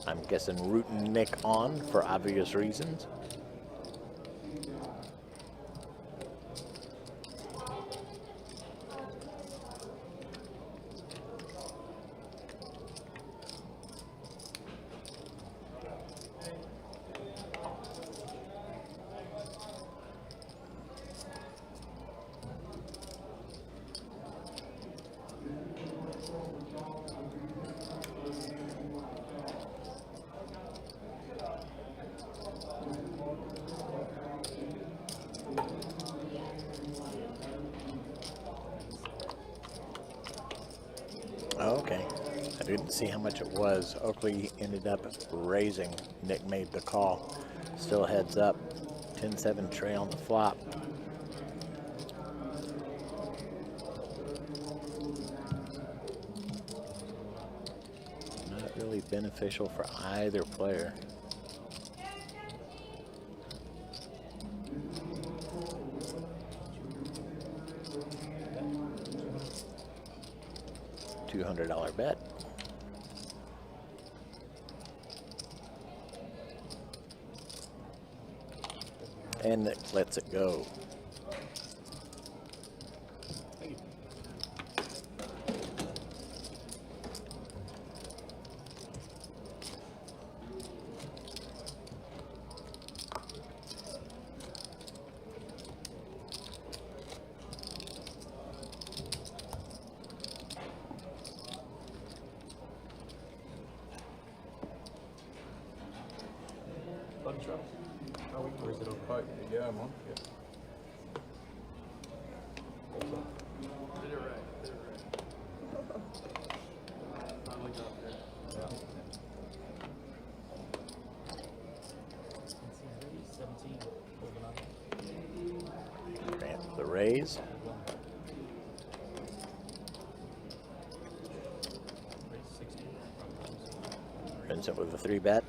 I'm guessing rooting Nick on for obvious reasons. Okay, I didn't see how much it was. Oakley ended up raising. Nick made the call. Still heads up. 10-7 trail on the flop. Not really beneficial for either player. $200 bet. And it lets it go. Or is it on quote? Yeah, I'm on. Yeah. Grant the raise. Vincent with a 3-bet.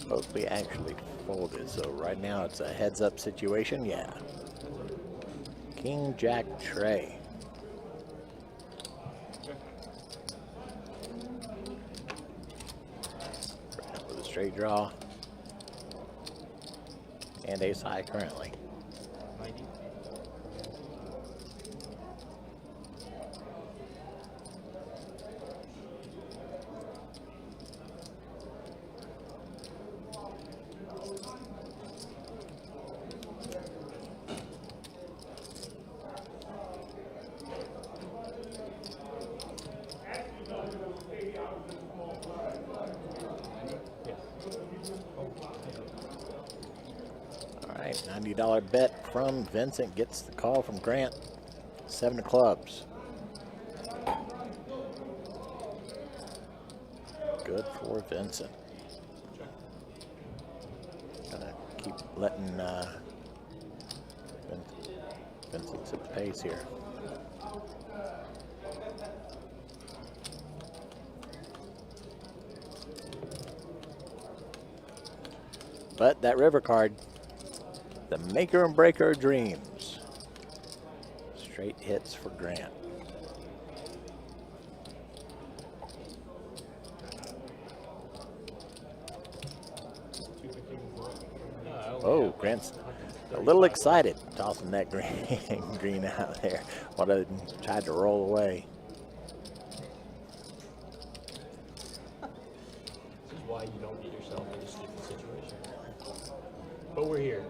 Both we actually folded, so right now it's a heads-up situation. Yeah. King Jack Trey. With a straight draw and ace high currently. $90 bet from Vincent gets the call from Grant. 7 of clubs. Good for Vincent. Gonna keep letting Vincent set the pace here. But that river card, the maker and breaker of dreams. Straight hits for Grant. Oh, Grant's a little excited tossing that green out there. What I tried to roll away. This is why you don't get yourself in a stupid situation. But we're here.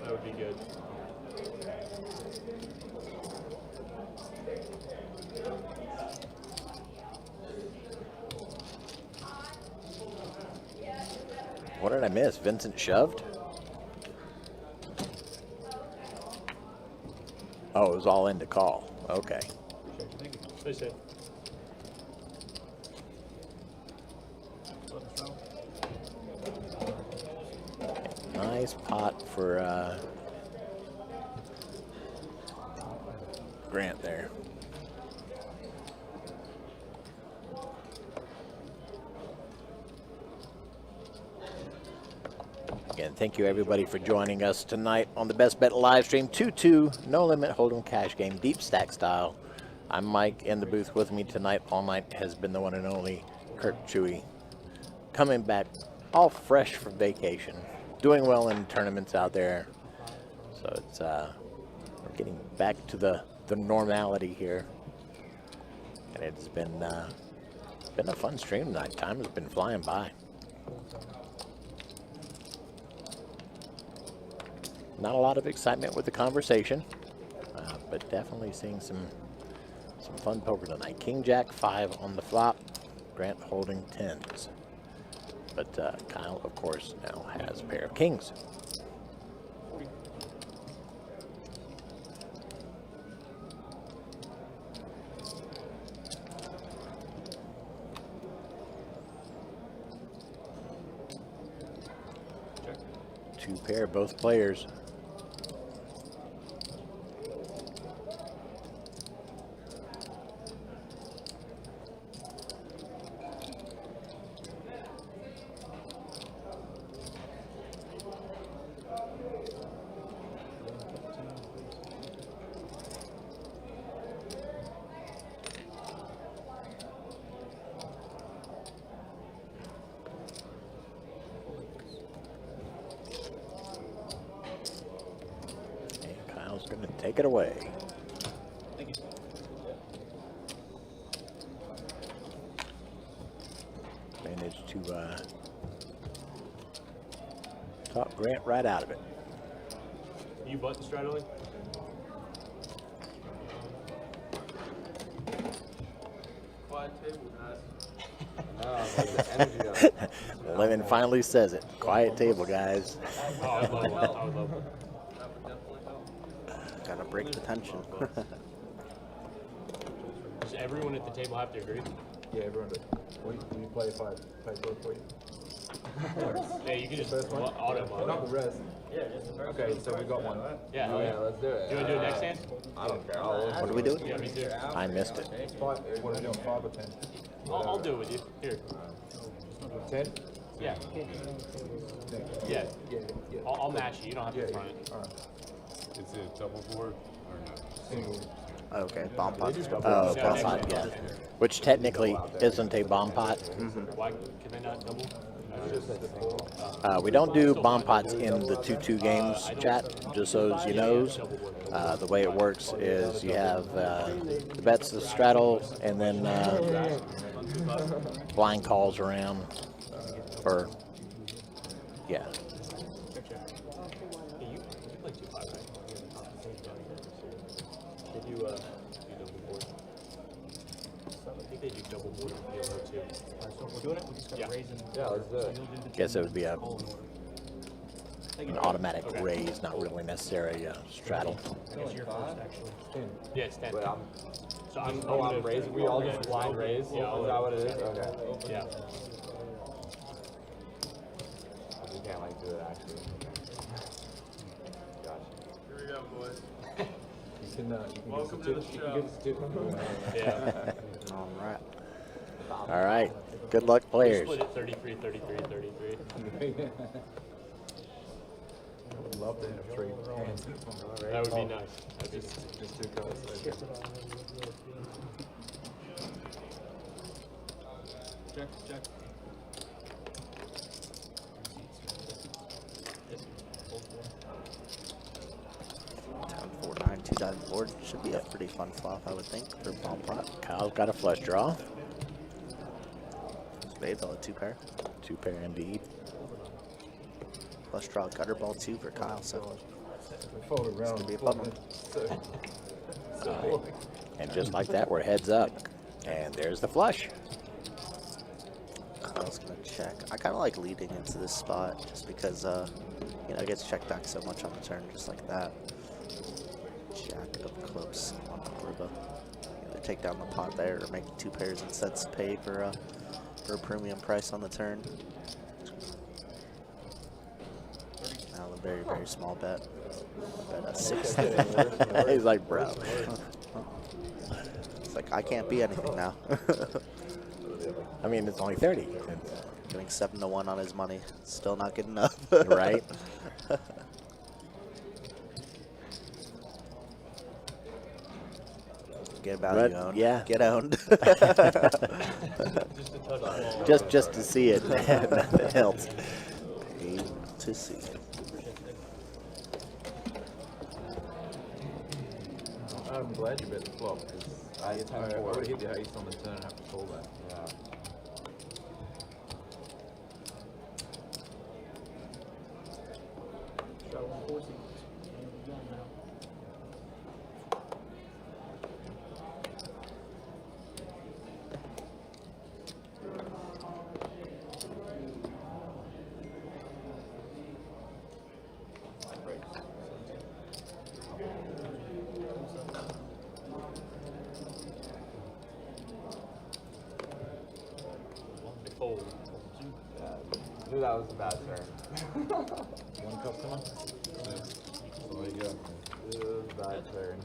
That would be good. What did I miss? Vincent shoved? Oh, it was all in to call. Okay. Stay safe. Nice pot for Grant there. Again, thank you everybody for joining us tonight on the Best Bet live stream. 2-2, no limit hold'em cash game, deep stack style. I'm Mike. In the booth with me tonight all night has been the one and only Kirk Chewy, coming back all fresh from vacation, doing well in tournaments out there. So it's we're getting back to the normality here, and it's been a fun stream tonight. Time has been flying by. Not a lot of excitement with the conversation, but definitely seeing some fun poker tonight. King Jack 5 on the flop. Grant holding 10s. But Kyle, of course, now has a pair of kings. Two pair, both players. Going to take it away. Thank you. Managed to talk Grant right out of it. You button straddling? Quiet table, guys. No, like the energy up. Lemon finally says it. Quiet table, guys. Oh, I would love one. I would love one. That would definitely help. Gotta break the tension. Does everyone at the table have to agree? Yeah, everyone did. Will you play if I play both for you? Yeah, you can just First one? auto Not the rest. Yeah, just the first Okay, so we got one. Yeah, Oh, yeah, let's do it. You want to do it next hand? I don't care. What are we doing? Yeah, me too. I missed it. It's 5. You want to do on 5 or 10? I'll do it with you. Here. 10? Yeah. Yeah. I'll match you. You don't have to front it. All right. Is it double board or no? Single. Okay, bomb pots. Oh, Yeah, bomb next pot, one. yeah. Which technically isn't a bomb pot. Why can they not double? We don't do bomb pots in the 2-2 games, chat, just so as you knows. The way it works is you have the bets, the straddle, and then blind calls around for, yeah. You play 2-5, right? They do double board. I think they do double board in PLO too. So we're doing it? We just got raising. Yeah, let's do it. Guess it would be an automatic raise, not really necessary straddle. It's your first, actually. Yeah, it's 10. Wait, So I'm raising. We all just blind raise? Yeah, Is that what it is? Okay. Yeah. You can't like do it actually. Gotcha. Here we go, boys. You can Welcome to the show. Yeah. All right. All right, good luck, We players. split it 33, 33, 33. I would love to have 3 hands. That would be nice. That'd be Just 2 cards. Check, check. 10-4-9, 2-dive board. Should be a pretty fun flop, I would think, for bomb pot. Kyle's got a flush draw. Spades on a 2-pair. 2-pair indeed. Flush draw gutter ball 2 for Kyle, so We fold around. gonna be a fun one. So And just like that, we're heads up. And there's the flush. Kyle's gonna check. I kind of like leading into this spot just because, you know, it gets checked back so much on the turn, just like that. Jack of clubs on the river. Either take down the pot there or make 2 pairs and sets pay for a premium price on the turn. Now a very, very small bet. Bet a 6. He's like, bro. It's like, I can't be anything now. I mean, it's only 30. Getting 7-1 on his money. Still not good enough. Right? Get value But, owned. yeah. Get owned. Just to see it. Nothing else. Paid to see. I'm glad you bet the flop because I would have hit the ace on the turn and have to call that. Yeah. knew that was a bad turn. One customer? That's all you got. It was a bad turn.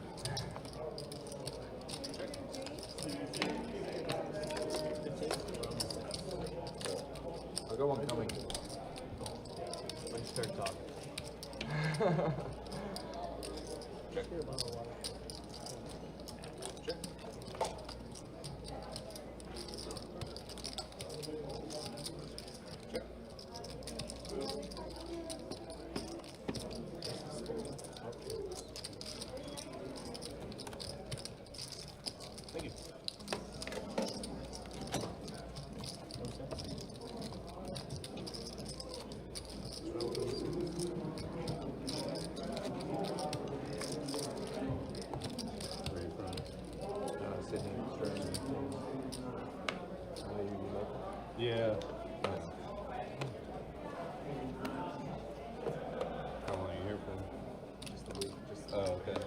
I'll go one coming. Let's start talking. Thank you. Where you from? Sydney, Australia. Yeah. How long are you here for? Just a week. Just Oh, okay.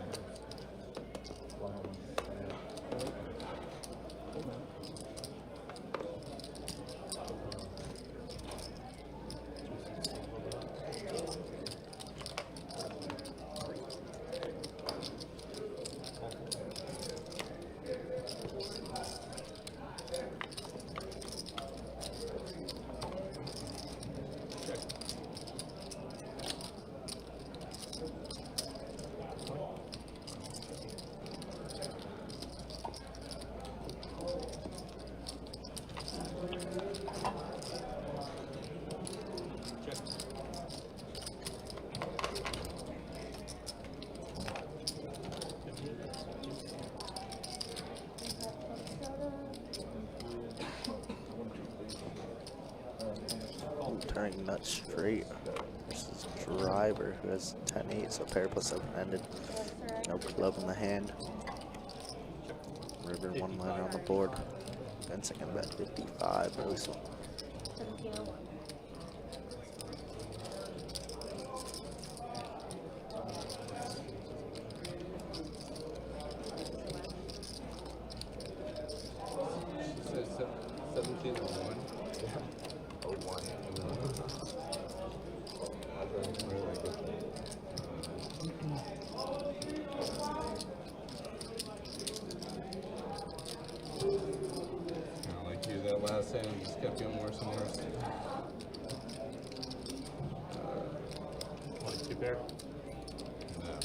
Turning nut straight versus driver who has 10-8, so pair plus open-ended. No club in the hand. River one liner on the board. Fencing at bet 55, really slow. Thank you. She said 17 to 1. Oh, one. Really good. Kinda like you, that last hand just kept getting worse and worse. Want a two pair? No.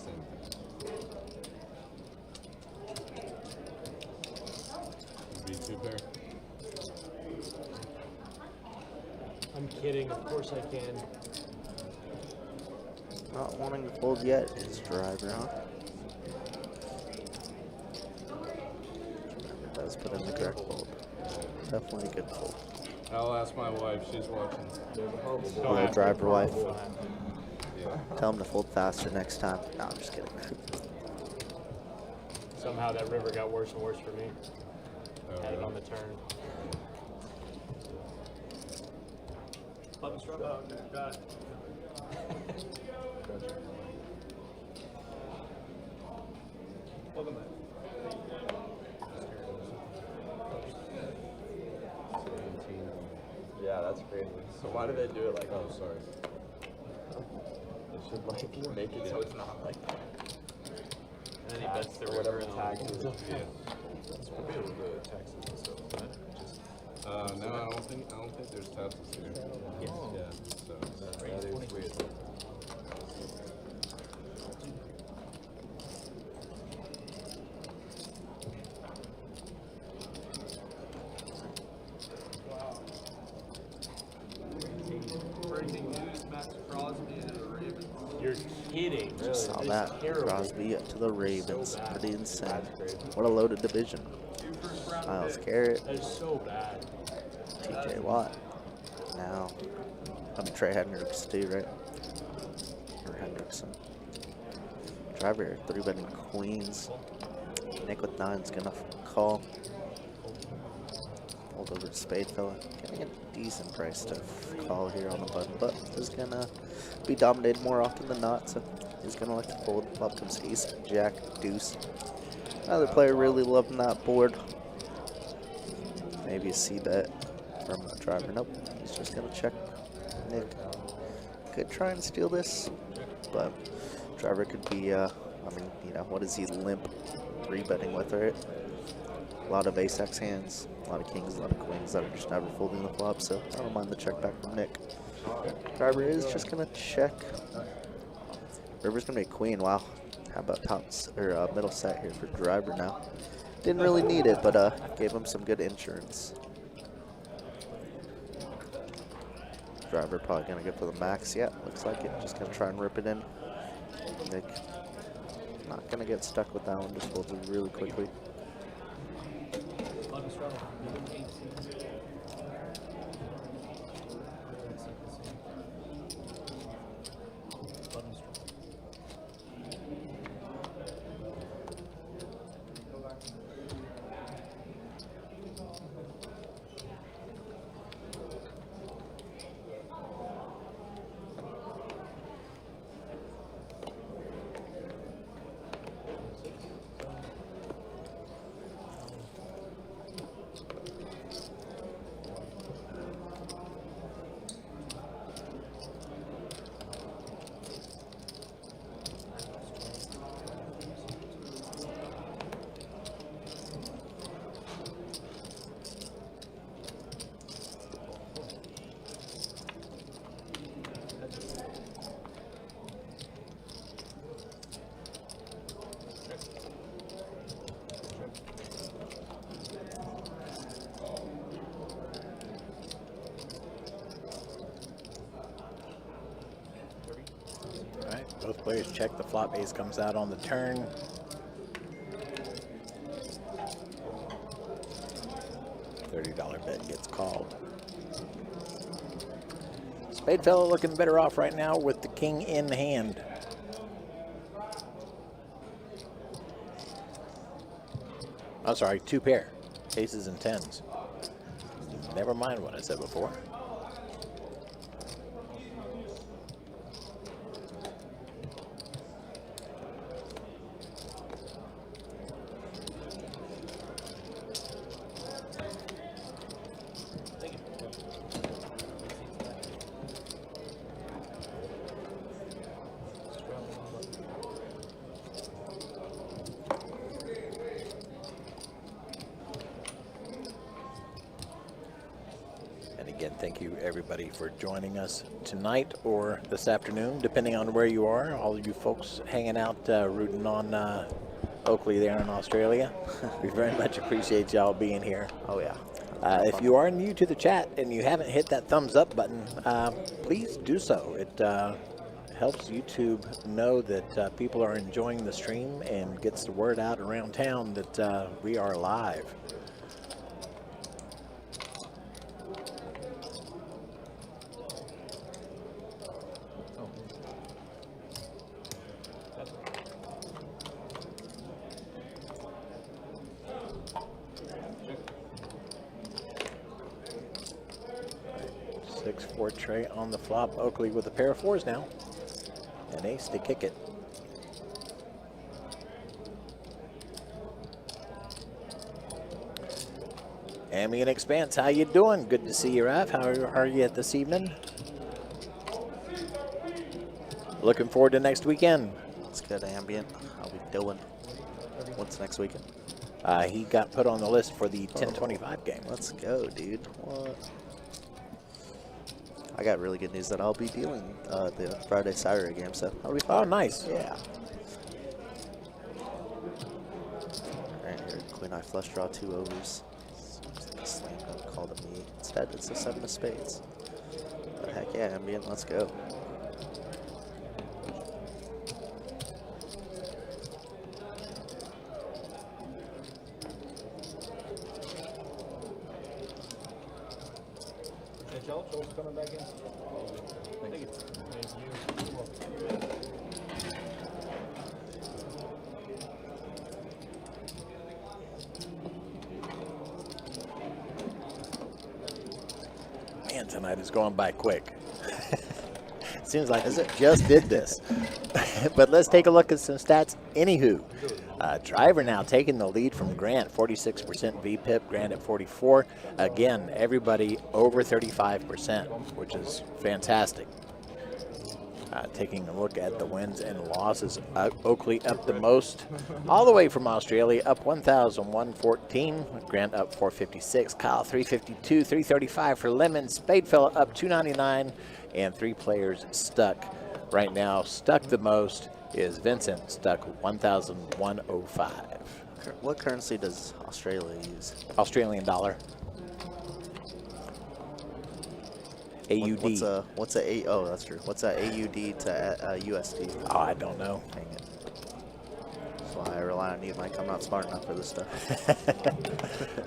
Same thing. Be two pair. I'm kidding. Of course I can. Not wanting to fold yet is driver, huh? Driver does put in the correct fold. Definitely a good fold. I'll ask my wife, she's watching. Hello, driver wife. Yeah. Tell him to fold faster next time. No, I'm just kidding. Somehow that river got worse and worse for me. Oh, Had it on really? the turn. Oh, got it. Welcome back. Yeah, that's crazy. So why do they do it like Oh, that? sorry. They should like make it so it's not like And then he bets the or river whatever and taxes. Yeah. It's probably a little bit of taxes and stuff, but just No, I don't think there's taxes here. Yes. Yeah. So. that is weird. Breaking news, Max Crosby to the Ravens. You're kidding. Just saw It's that. terrible. Crosby up to the Ravens. So bad. Pretty insane. That's crazy. What a loaded division. 2 first-round Miles picks. Garrett, That is so bad. TJ Watt. Now, Trey Hendricks too, right? Or Hendrickson. Driver, 3-betting Queens. Nick with 9's gonna call. Hold over to Spade fella. Getting a decent price to call here on the button, but is gonna be dominated more often than not, so he's gonna like to fold. Flop comes ace, jack, deuce. Another player really loving that board. Maybe a C bet. from a driver. Nope, he's just gonna check Nick. Could try and steal this, but driver could be, I mean, you know, what is he limp rebetting with, right? A lot of ace-x hands, a lot of kings, a lot of queens that are just never folding the flop, so I don't mind the check back from Nick. Driver is just gonna check. River's gonna be a queen. Wow. How about middle set here for driver now? Didn't really need it, but gave him some good insurance. Driver probably gonna go for the max. Yeah, looks like it. Just gonna try and rip it in. Nick not gonna get stuck with that one. Just folds it really quickly. Both players check. The flop. Ace comes out on the turn. $30 bet gets called. Spade fellow looking better off right now with the king in hand. I'm sorry, two pair. Aces and tens. Never mind what I said before. Again, thank you everybody for joining us tonight or this afternoon, depending on where you are. All of you folks hanging out, rooting on Oakley there in Australia. We very much appreciate y'all being here. Oh yeah. If you are new to the chat and you haven't hit that thumbs up button, please do so. It helps YouTube know that people are enjoying the stream and gets the word out around town that we are live. Tray on the flop. Oakley with a pair of fours now. An ace to kick it. Ambient Expanse, how you doing? Good to see you, Raf. How are you this evening? Looking forward to next weekend. It's good, Ambient. How we doing? What's next weekend? He got put on the list for the 1025 game. Let's go, dude. What? I got really good news that I'll be dealing the Friday Saturday game, so that'll be fun. Oh, nice. Yeah. Right here, queen eye flush draw, 2 overs. Seems like a slam dunk call to me. Instead, it's a 7 of spades. But heck yeah, Ambient, let's go. Joel's coming back in. Thank you. Man, tonight is going by quick. Seems like it just did this. But let's take a look at some stats. Anywho, Driver now taking the lead from Grant, 46% VPIP, Grant at 44. Again, everybody over 35%, which is fantastic. Taking a look at the wins and losses, Oakley up the most, all the way from Australia, up 1,114. Grant up 456, Kyle 352, 335 for Lemon, Spadefella up 299, and 3 players stuck. Right now, stuck the most is Vincent, stuck 1,105. What currency does Australia use? Australian dollar. AUD. What's a oh, that's true. What's a AUD to USD? Oh, I don't know. Dang it. That's why I rely on you, Mike. I'm not smart enough for this stuff.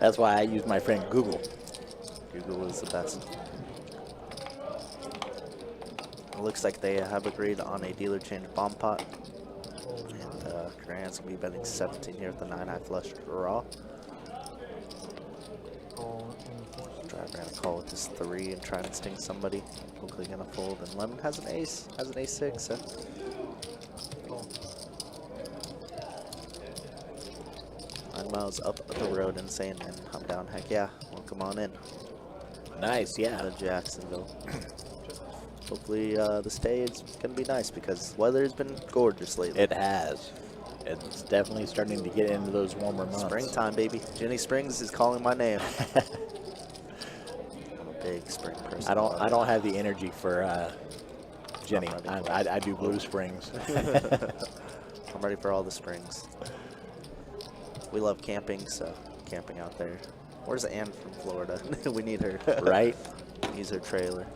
That's why I use my friend Google. Google is the best. It looks like they have agreed on a dealer change bomb pot. And Grant's going to be betting 17 here with the 9-high flush draw. Driver going to call with this 3 and try and sting somebody. Hopefully going to fold. And Lemon has an ace, has an ace-6. So. Nine miles up the road and saying, and I'm down. Heck yeah, well, come on in. Nice, yeah. Out of Jacksonville. Hopefully this day is going to be nice because weather has been gorgeous lately. It has. It's definitely starting to get into those warmer months. Springtime, baby. Jenny Springs is calling my name. I'm a big spring person. I don't have the energy for Jenny. I do Blue Springs. I'm ready for all the springs. We love camping, so camping out there. Where's Ann from Florida? We need her. Right? Use her trailer.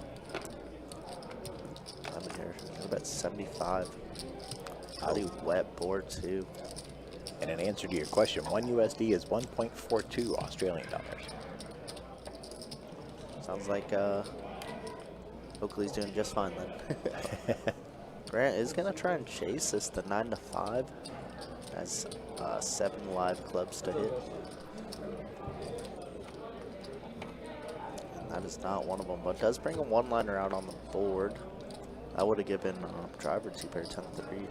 I'm in here. I bet 75. Probably wet board too. And in answer to your question, 1 USD is 1.42 Australian dollars. Sounds like Oakley's doing just fine then. Grant is gonna try and chase this to 9 to 5. Has 7 live clubs to hit. And that is not one of them, but does bring a one-liner out on the board. I would have given driver 2-pair 10-3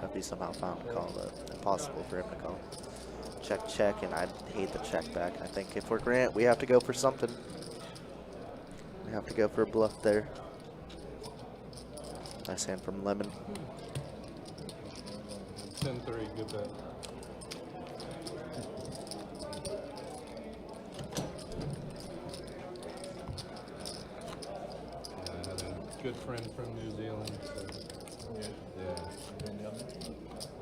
if he somehow found a call, but impossible for him to call. Check, check, and I hate the check back. I think if we're Grant, we have to go for something. We have to go for a bluff there. Nice hand from Lemon. 10-3, good bet. Yeah, I had a good friend from New Zealand. So yeah.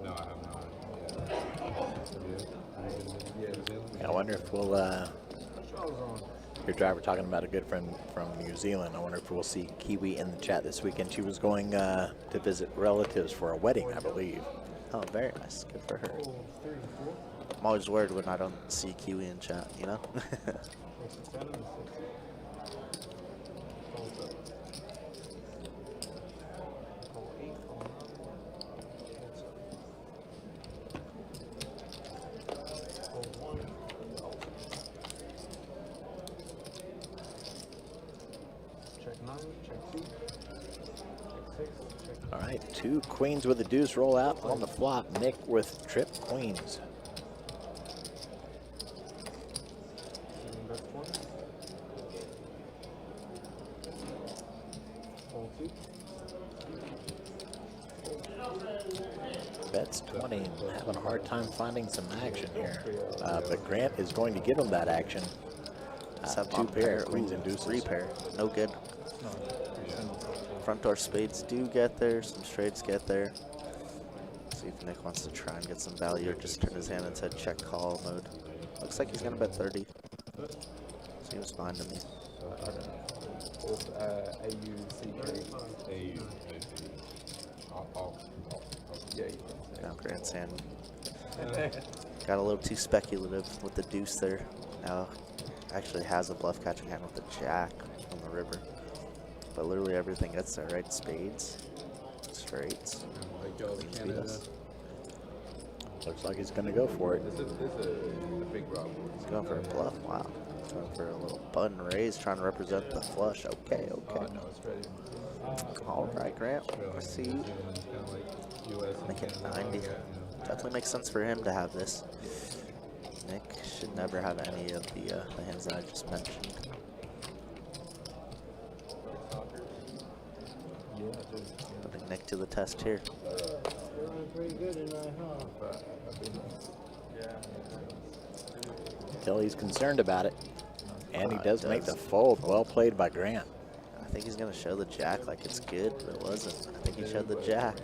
No, I have not. Yeah. I wonder if we'll, your driver talking about a good friend from New Zealand. I wonder if we'll see Kiwi in the chat this weekend. She was going to visit relatives for a wedding, I believe. Oh, very nice. Good for her. I'm always worried when I don't see Kiwi in chat, you know? All right, 2 queens with a deuce roll out on the flop. Nick with trip queens. Bets 20, having a hard time finding some action here. But Grant is going to give him that action. 2 pair, queens and deuces. 3 pair, no good. Front door spades do get there, some straights get there. See if Nick wants to try and get some value or just turn his hand into check call mode. Looks like he's gonna bet 30. Seems fine to me. Now Grant's hand got a little too speculative with the deuce there. Now actually has a bluff catching hand with the jack on the river. But literally everything gets there, right? Spades, straights. Looks like he's going to go for it. This is a big rob. He's going for a bluff. Wow. He's going for a little button raise, trying to represent the flush. Okay, okay. No, it's ready. All right, Grant. I see you. Make it 90. definitely makes sense for him to have this. Nick should never have any of the hands that I just mentioned. Putting Nick to the test here. You're running pretty good tonight, huh? Until he's concerned about it. And he does make does. the fold. Well played by Grant. I think he's going to show the jack like it's good, but it wasn't. I think he showed the jack.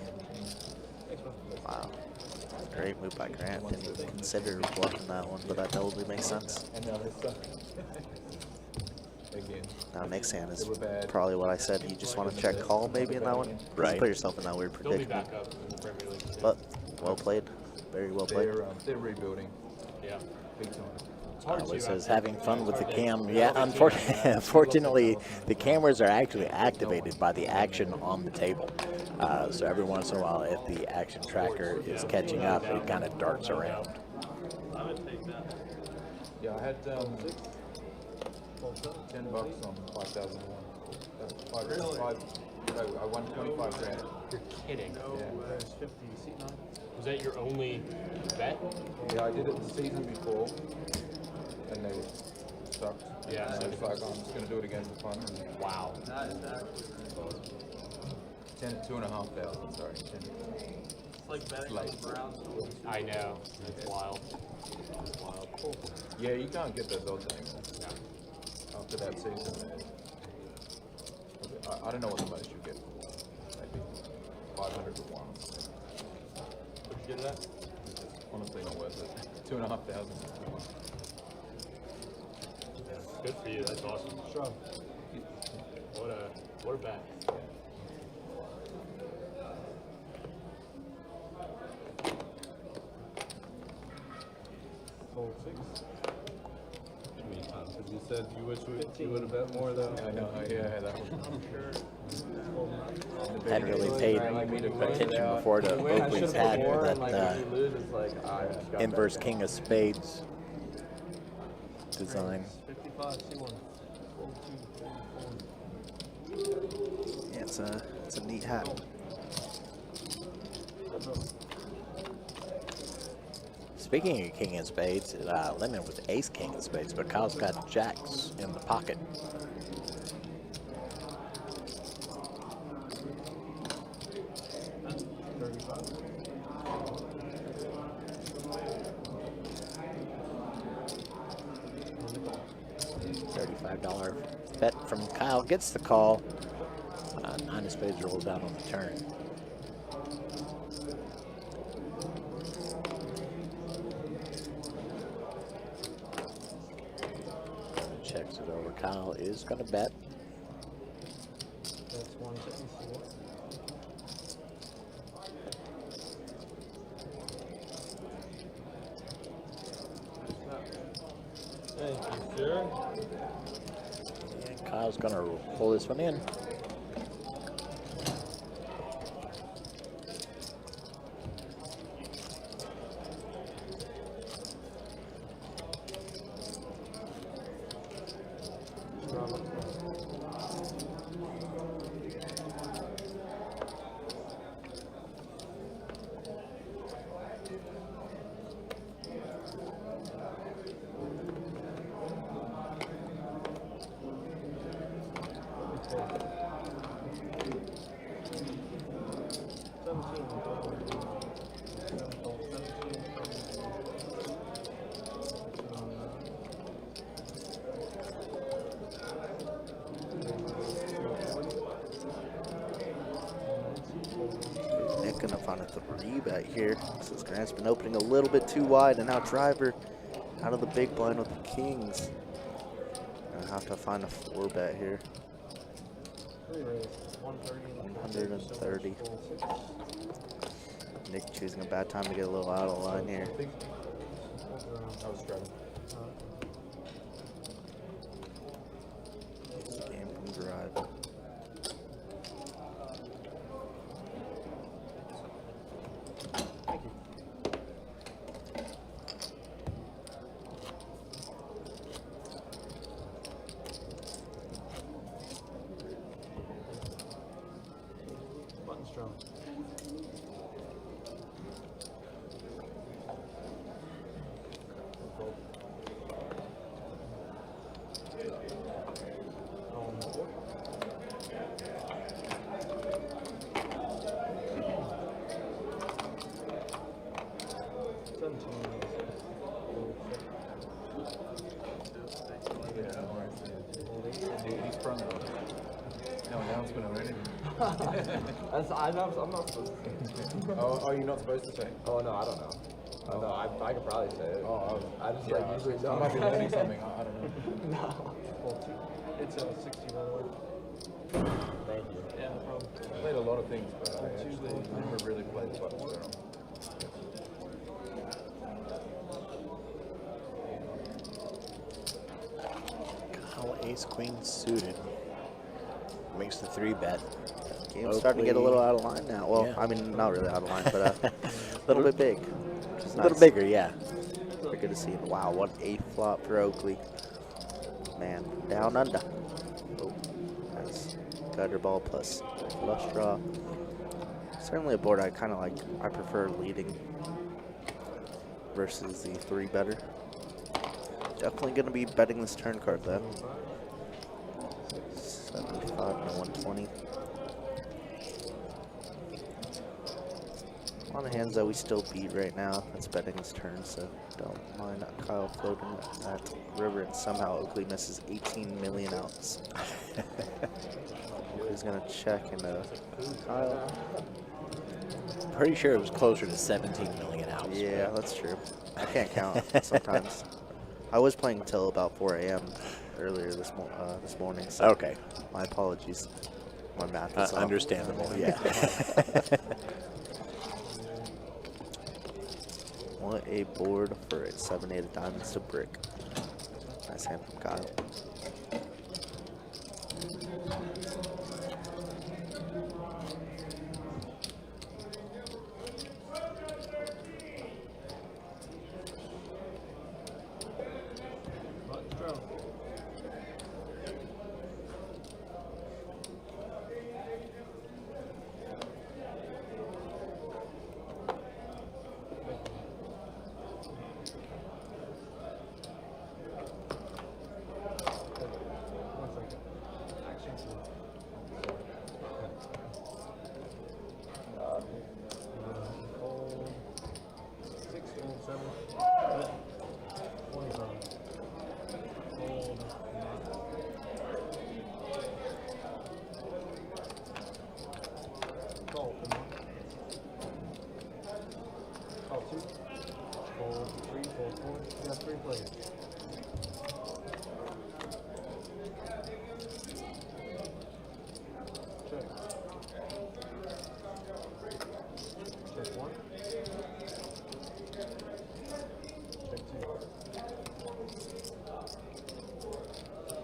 Wow. Great move by Grant. Didn't even consider bluffing that one, but that totally makes sense. Again. Now Nick's hand is probably what I said. You just want to check call maybe in that one. Right. Just put yourself in that weird They'll be predicament. back up in the Premier League. But well played. Very well played. They're rebuilding. Yeah. Big time. It's hard It to says actually- having fun with the it's cam. hard to- Yeah, unfortunately, the cameras are actually activated by the action on the table. So every once in a while, if the action tracker is catching up, it kind of darts around. I would take that. Yeah, I had $10 on 5,001. I won 25 grand. You're kidding. Yeah. There's 50 seat nine. Was that your only bet? Yeah, I did it the season before, and they sucked. Yeah, And so I was like, I'm just gonna do it again for fun. And Wow. 2,500. Sorry, 10. It's like betting on the Browns. I know. It's wild. It's wild. Yeah, you can't get those odds anymore No. after that season. I don't know what the most you get. Maybe 500 to 1. What'd you get that? It's honestly not worth it. 2,500. Good for you. That's awesome. Strong. What a bet. Fold 6. How many times have you said you wish you would have bet more though? I know, yeah, that was. I'm sure. Hadn't really paid attention before to Oakley's had that inverse king of spades design. 55 C1. Fold 2. Yeah, it's a neat hat. Speaking of king of spades, Lemon with ace king of spades, but Kyle's got jacks in the pocket. $35 bet from Kyle gets the call. Nine of spades rolls out on the turn. Checks it over. Kyle is going to bet. That's 174. Thank you, sir. And Kyle's going to pull this one in. Nick gonna find a 3-bet here. Since Grant's been opening a little bit too wide, and now Driver out of the big blind with the kings. Gonna have to find a 4-bet here. 130. Nick choosing a bad time to get a little out of line here. I was struggling. Game from Drive. Button strong. I'm not supposed to say. Oh, are you not supposed to say? Oh no, I don't know. Oh no, I could probably say it. Oh, I just yeah, like usually I don't. might be learning something. I don't know. No. It's 60 by the way. Thank you. Yeah, no problem. I played a lot of things, but I actually never really played the button barrel. Kyle Ace Queen suited. Makes the 3-bet. Game's starting to get a little out of line now. Well, Yeah. I mean, not really out of line, but a little bit big. Which is A little nice. bigger, yeah. Very good to see. Wow, what a flop for Oakley. Man, down under. Oh, nice. Gutter ball plus flush draw. Certainly a board I kind of like. I prefer leading versus the 3-better. Definitely going to be betting this turn card though. 75 and a 120. A lot of hands that we still beat right now. That's betting this turn, so don't mind Kyle floating that river, and somehow Oakley misses 18 million outs. He's gonna check and Kyle. Pretty sure it was closer to 17 million outs. Yeah, that's true. I can't count sometimes. I was playing until about 4 a.m. earlier this morning. So Okay. my apologies. My math is off. Understandable, yeah. What a board for a 7-8 of diamonds to brick. Nice hand from Kyle. Let's go.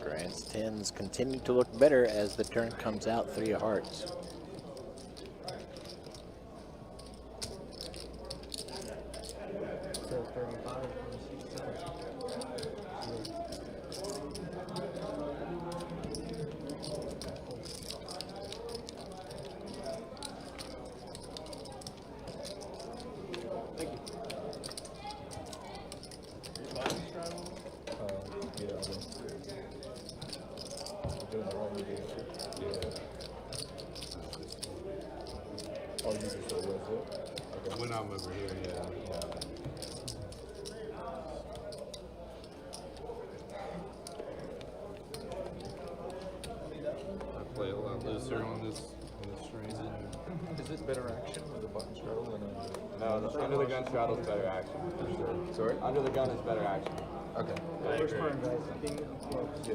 Grant's 10s continue to look better as the turn comes out 3 of hearts. Oh, you just said it. When I'm over here, yeah. I play a lot looser on this string. Is this better action with a button straddle than a... No, under the gun straddle is better action. For sure. Sorry? Under the gun is better action. Okay. First burn, guys. King of clubs.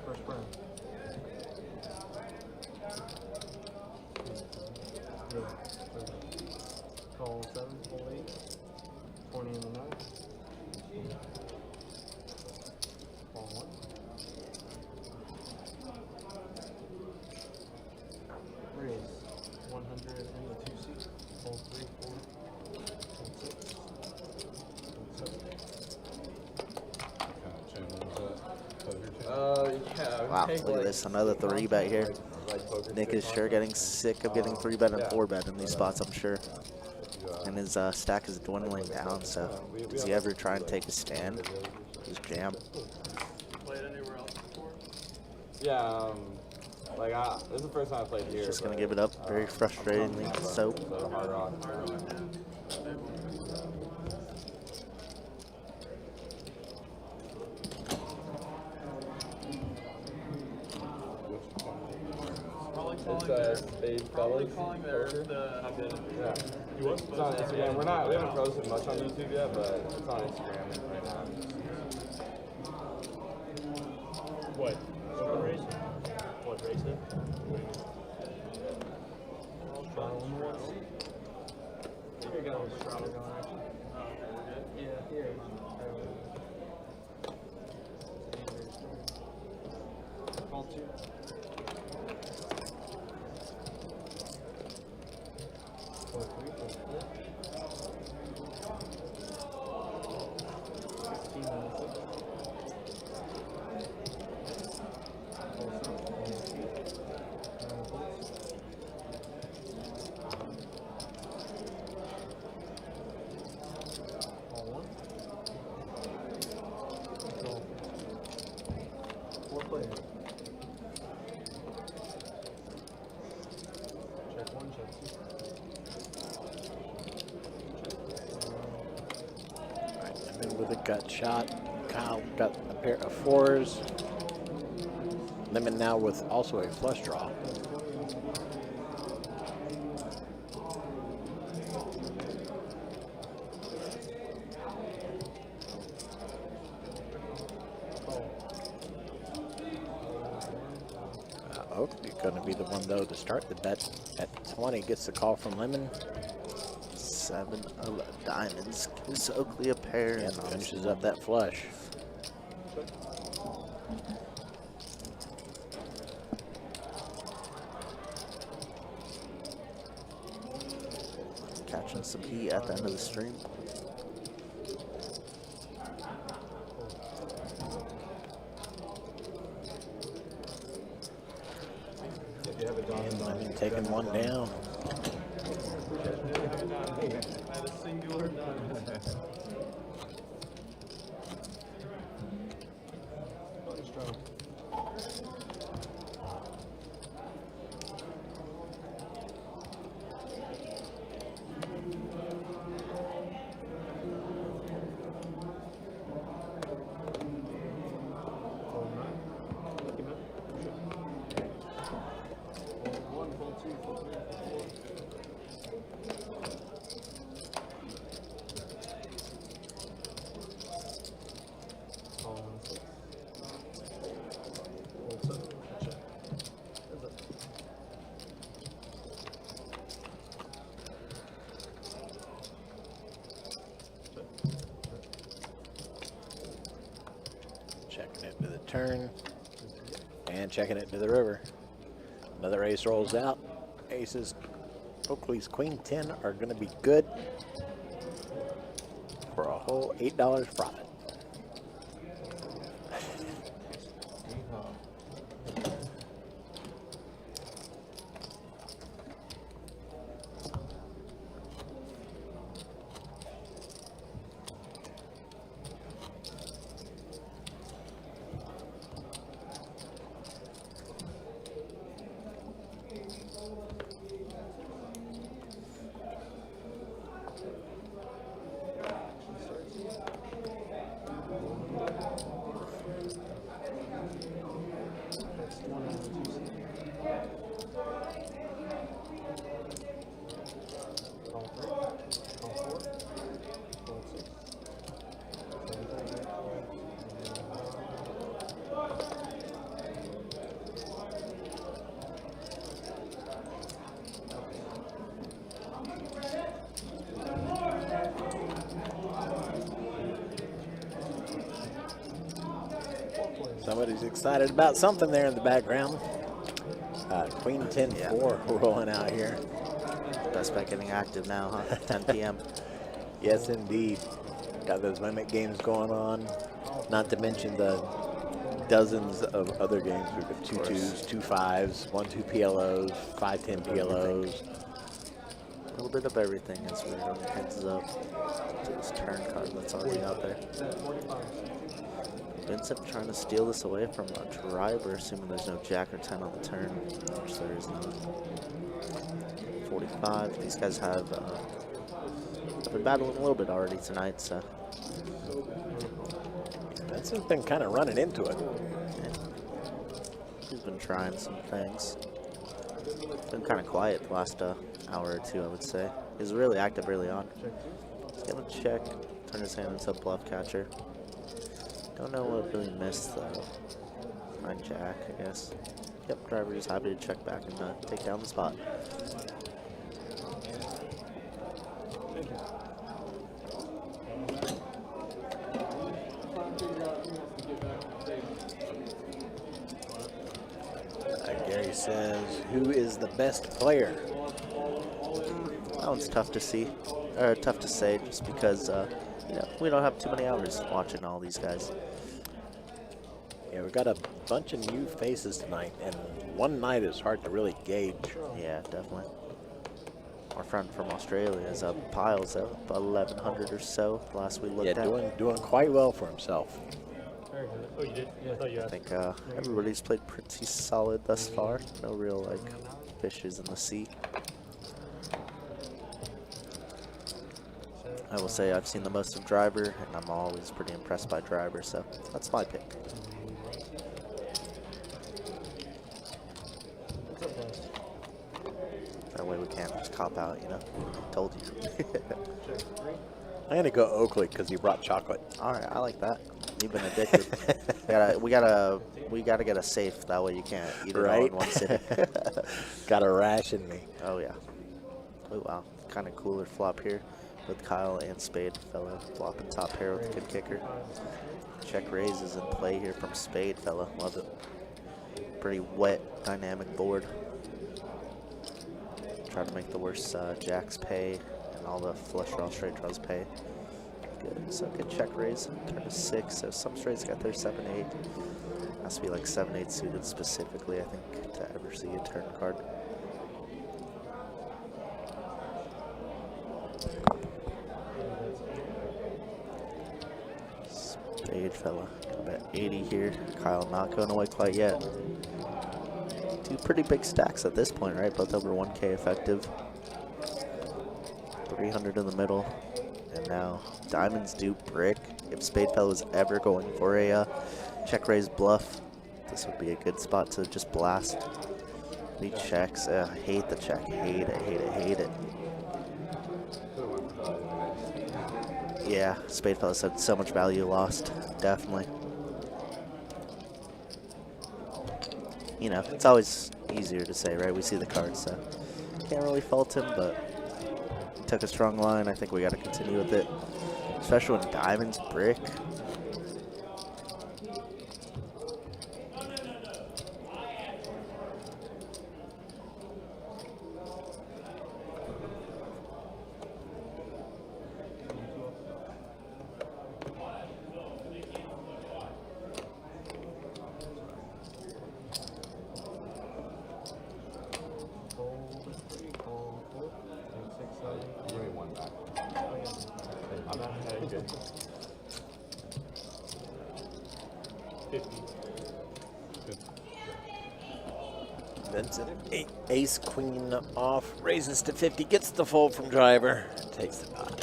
First burn. Call 7, pull 8. 20 in the 9. Call 1. Raise 100 in the 2 seat. Pull 3, 4, pull 6, pull 7. What kind of channel is that? Poker channel? Yeah. Wow, look at this. Another 3-bet here. Nick is sure getting sick of getting 3-bet and 4-bet in these spots, I'm sure. And his stack is dwindling down, so does he ever try and take a stand? Just jam. Played anywhere else before? Yeah, this is the first time I played here. Just gonna but, give it up very frustratingly. So so hard rock. Spade Fellas. Yeah. It's on Instagram. We haven't posted much on YouTube yet, but it's on Instagram right now. What? What race? What race it? Here you go. Straddles going actually. Yeah, here. Call 2. With a gut shot. Kyle got a pair of 4s. Lemon now with also a flush draw. Oakley going to be the one though to start the bet at 20. Gets the call from Lemon. 7 of diamonds gives Oakley a pair And and finishes up that flush. catching some heat at the end of the stream. And Lemon taking one down. At a singular diamond. Strong. Checking it to the turn. And checking it to the river. Another ace rolls out. Aces. Oakley's queen 10 are going to be good for a whole $8 profit. Somebody's excited about something there in the background. Queen 10-4 rolling out here. BestBet getting active now, huh? 10 p.m. Yes, indeed. Got those limit games going on. Not to mention the dozens of other games. We've got 2 2s, 2 5s, 1 2 PLOs, 5 10 PLOs. A little bit of everything as we're going heads up to this turn card that's already out there. Vincent trying to steal this away from a driver, assuming there's no jack or 10 on the turn, which there is not. 45. These guys have been battling a little bit already tonight, so. Vincent's been kind of running into it. Yeah. He's been trying some things. Been kind of quiet the last hour or two, I would say. He was really active early on. He's gonna check, turn his hand into a bluff catcher. Don't know what really missed though. 9 jack, I guess. Yep, driver is happy to check back and take down the spot. Gary says, who is the best player? That one's tough to see, or tough to say, just because you know, we don't have too many hours watching all these guys. Yeah, we've got a bunch of new faces tonight, and one night is hard to really gauge. Yeah, definitely. Our friend from Australia is up piles up, 1,100 or so last we looked Yeah, at. doing quite well for himself. Very good. Oh, you did? Yeah, I thought you I asked. think everybody's played pretty solid thus far. No real like fishes in the sea. I will say I've seen the most of Driver, and I'm always pretty impressed by Driver, so that's my pick. What's up, guys? That way we can't just cop out, you know. Told you. Check 3. I'm going to go Oakley because he brought chocolate. All right, I like that. You've been addicted. we gotta get a safe. That way you can't eat it all Right? in one sitting. Got a ration me. Oh yeah. Oh wow. Kind of cooler flop here with Kyle and Spade fella flopping top pair with a good kicker. Check raise is in play here from Spade fella. Love it. Pretty wet, dynamic board. Try to make the worst jacks pay and all the flush draw straight draws pay. Good. So good check raise. Turn to 6. So some straights got their 7-8. Has to be like 7-8 suited specifically, I think, to ever see a turn card. Spade fella. Got about 80 here. Kyle not going away quite yet. 2 pretty big stacks at this point, right? Both over 1K effective. 300 in the middle. And now diamonds do brick. If Spade fella was ever going for a check raise bluff, this would be a good spot to just blast. He checks. I hate the check. Hate it, hate it, hate it. Yeah, Spade fella said so much value lost. Definitely. You know, it's always easier to say, right? We see the cards, so can't really fault him, but took a strong line. I think we got to continue with it, especially when diamonds brick. Give me one back. I'm not very good. 50. Vincent, ace queen off, raises to 50, gets the fold from driver, takes the pot.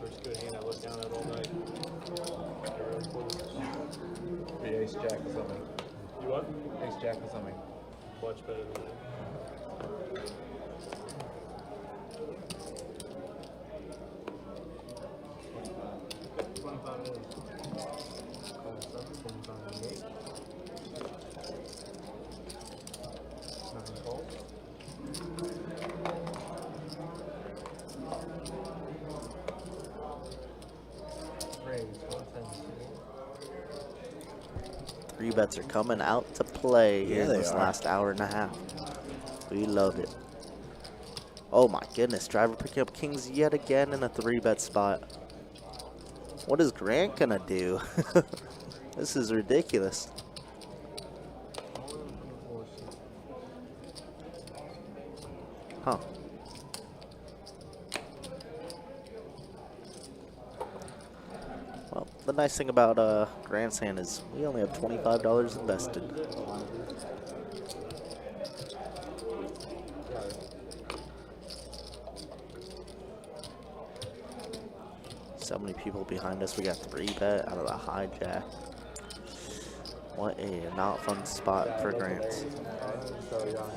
First good hand I looked down at all night. They're really cool. Be ace jack or something. You what? Ace jack or something. Much better than that. Three bets are coming out to play here Yeah, in they this are. last hour and a half. We love it. Oh my goodness, driver picking up kings yet again in a 3-bet spot. What is Grant gonna do? This is ridiculous. Huh. Well, the nice thing about Grant's hand is we only have $25 invested. So many people behind us. We got 3-bet out of the hijack. What a not fun spot for Grant. I'm so young.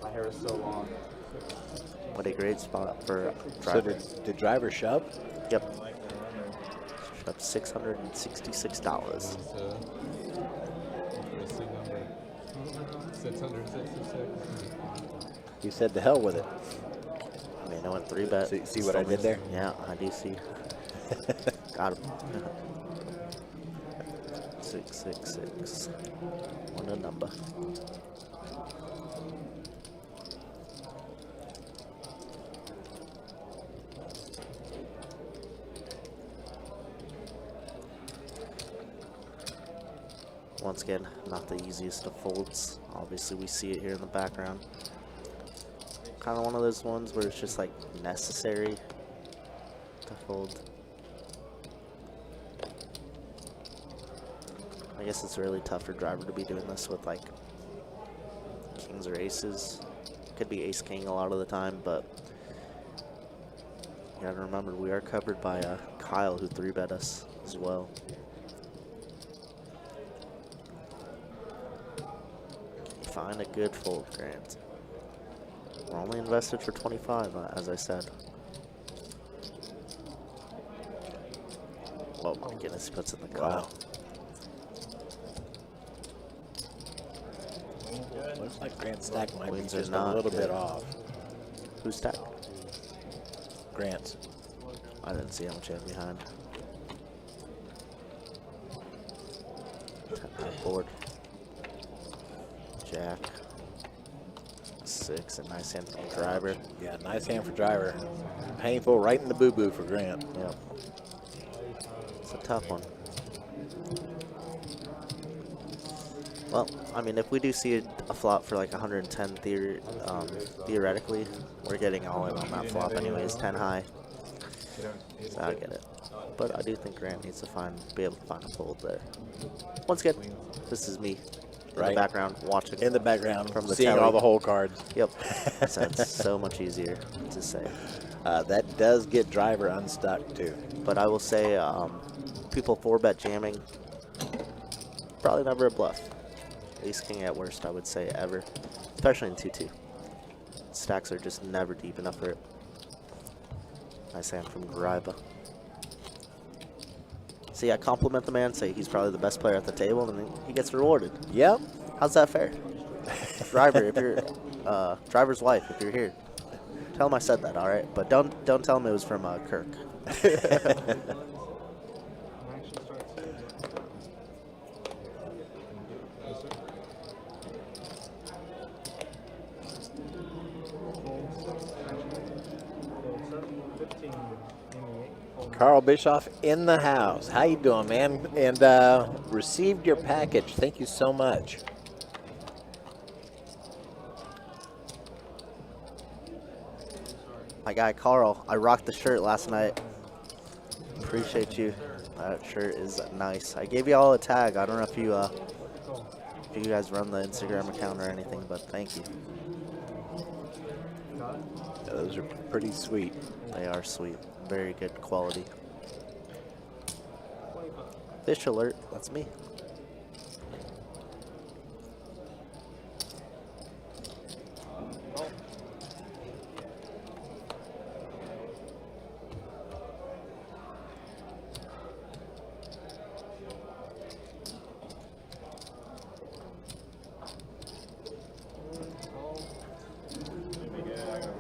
My hair is so long. What a great spot for So driver. did driver shove? Yep. Up $666. Let's see number 666. You said to hell with it. I mean, I went 3-bet. See what I did there? Yeah, I do see. Got him. 666. What a number. Once again, not the easiest of folds. Obviously, we see it here in the background. Kind of one of those ones where it's just like necessary to fold. I guess it's really tough for driver to be doing this with like kings or aces. Could be ace king a lot of the time, but you gotta remember we are covered by Kyle, who 3-bet us as well. Find a good fold, Grant. We're only invested for 25, as I said. Oh my goodness, he puts in the call. Wow. Looks like Grant's stack might be Wins are just a not little good. bit off. Who's stack? Grant's. I didn't see how much he had behind. 10-9 board. Jack. 6, a nice hand from driver. Yeah, nice hand for driver. Painful right in the boo-boo for Grant. Yep. It's a tough one. Well, I mean, if we do see a flop for like 110 theoretically, we're getting all in on that flop anyways, 10 high. So I get it. But I do think Grant needs to be able to find a fold there. Once again, this is me in Right. the background watching. In the background, From the seeing telly. all the hole cards. Yep. So it's so much easier to say. That does get driver unstuck too. But I will say, people 4-bet jamming, probably never a bluff. Ace king at worst, I would say, ever. Especially in 2-2. Stacks are just never deep enough for it. Nice hand from Griba. See, I compliment the man, say he's probably the best player at the table, and then he gets rewarded. Yep. How's that fair? Driver, if you're driver's wife, if you're here, tell him I said that, all right? But don't tell him it was from Kirk. Carl Bischoff in the house. How you doing, man? And received your package. Thank you so much. My guy Carl, I rocked the shirt last night. Appreciate you. That shirt is nice. I gave you all a tag. I don't know if you guys run the Instagram account or anything, but thank you. Those are pretty sweet. They are sweet. Very good quality. Fish alert. That's me.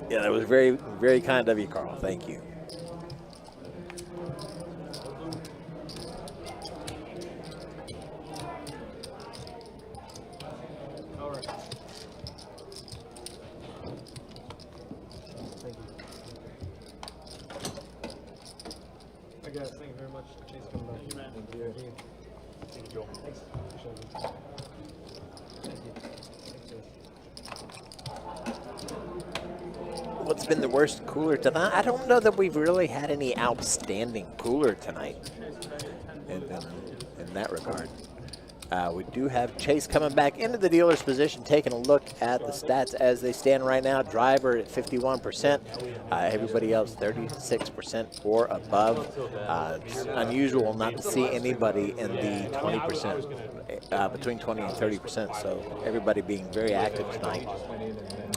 Yeah, that was very, very kind of you, Carl. Thank you. Thank you very much. Chase, come back. Thank you. Thank you, Joel. Thanks. Appreciate it. Thank you. Thanks, What's been the worst cooler tonight? I don't know that we've really had any outstanding cooler tonight in that regard. We do have Chase coming back into the dealer's position, taking a look at the stats as they stand right now. Driver at 51%, everybody else 36% or above. It's unusual not to see anybody in the 20%, between 20 and 30%, so everybody being very active tonight.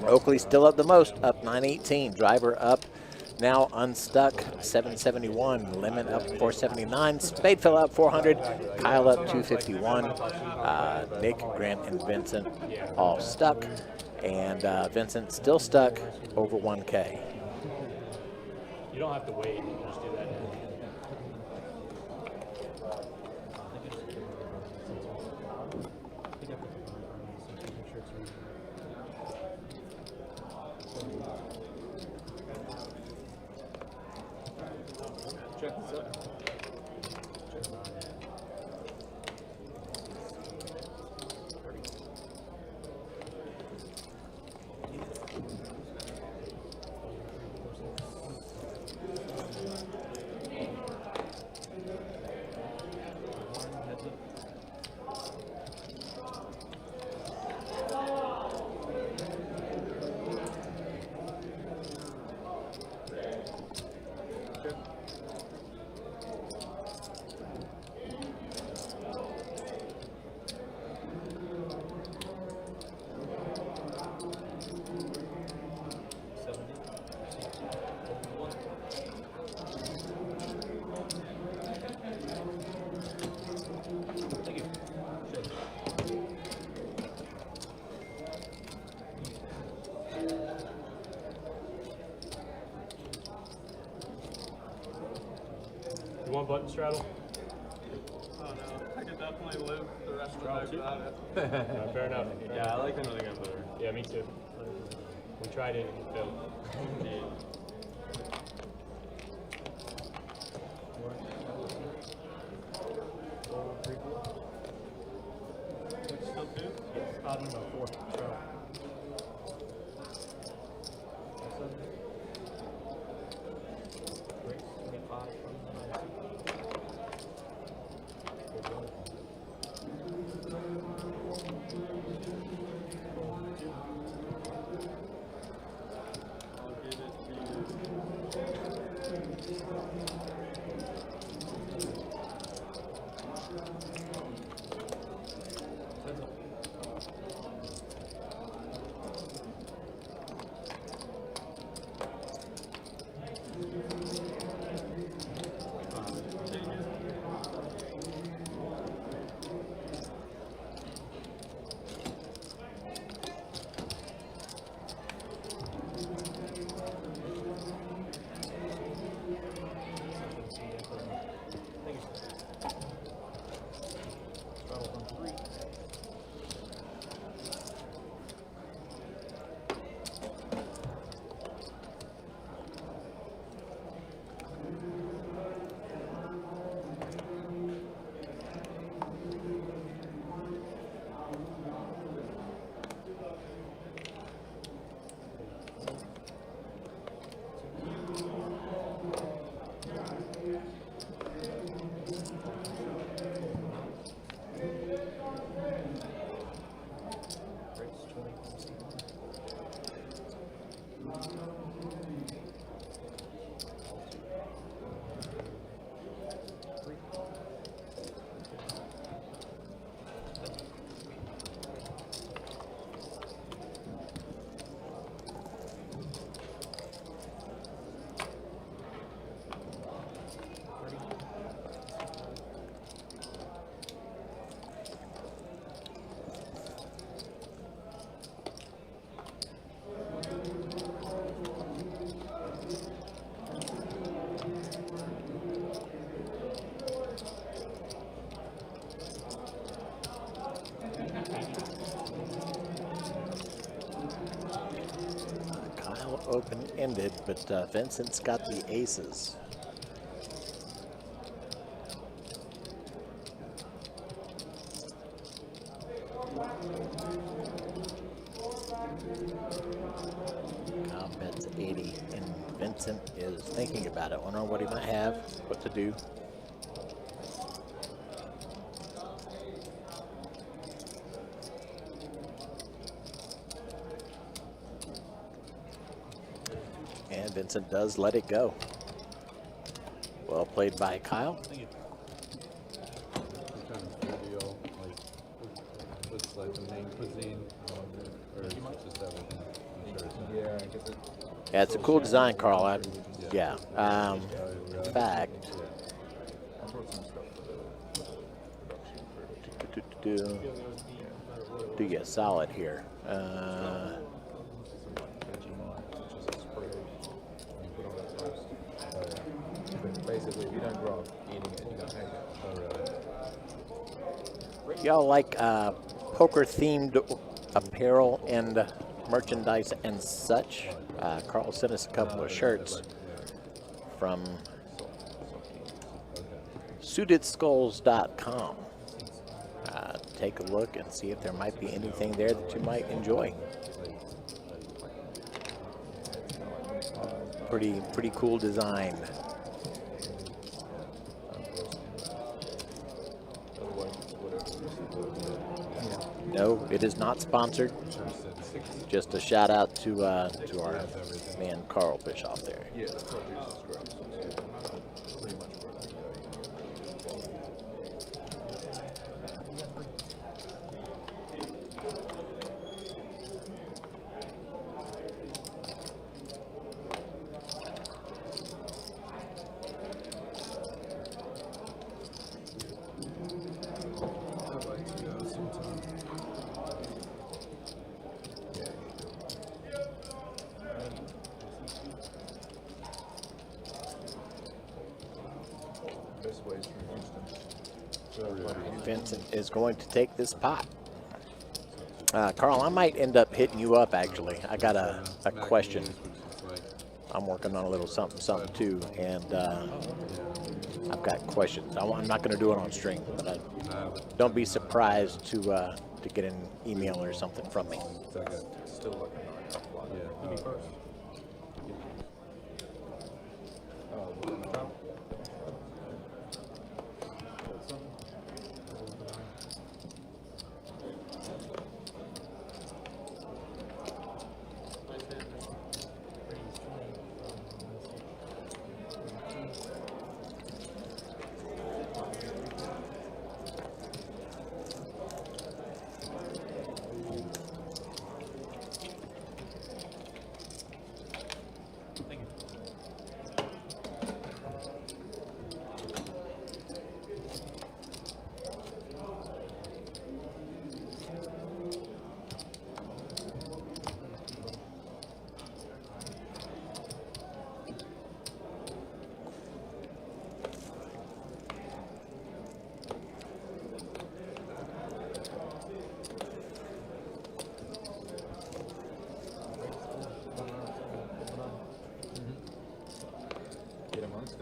Oakley still up the most, up 918. Driver up, now unstuck, 771. Lemon up 479. Spadeville up 400. Kyle up 251. Nick, Grant, and Vincent all stuck. And Vincent still stuck over 1K. You don't have to wait. You can just do that now. Check this out. You want button straddle? Oh no, I could definitely live the rest of the night without it. Fair enough. Yeah, I like another gun better. Yeah, me too. We tried it and it failed. Still two? I don't know, 4. Straddle. I'll give it to Open-ended, but Vincent's got the aces. Kyle bets 80, and Vincent is thinking about it, wondering what he might have, what to do. And Vincent does let it go. Well played by Kyle. What kind of studio, like, what's like the main cuisine, or is it just everything? I'm sure it's not. Yeah, I guess it. Yeah, it's a cool design, Carl. Yeah. In fact, I brought some stuff for the production for do you get solid here? some like Vegemite, which is a spray you put on the toast. But basically, if you don't grow up eating it, you don't hate it. Y'all like poker-themed apparel and merchandise and such? Carl sent us a couple of shirts from suitedskulls.com. Take a look and see if there might be anything there that you might enjoy. Pretty cool design. No, it is not sponsored. Just a shout out to our man Carl Bischoff there. Yeah, the produce is great. Pretty much where they go. I'd like to go sometime. Yeah, best ways from Houston. Vincent is going to take this pot. Carl, I might end up hitting you up actually. I got a question. I'm working on a little something too, and I've got questions. I'm not going to do it on stream, but don't be surprised to get an email or something from me. Still looking at Yeah. me first.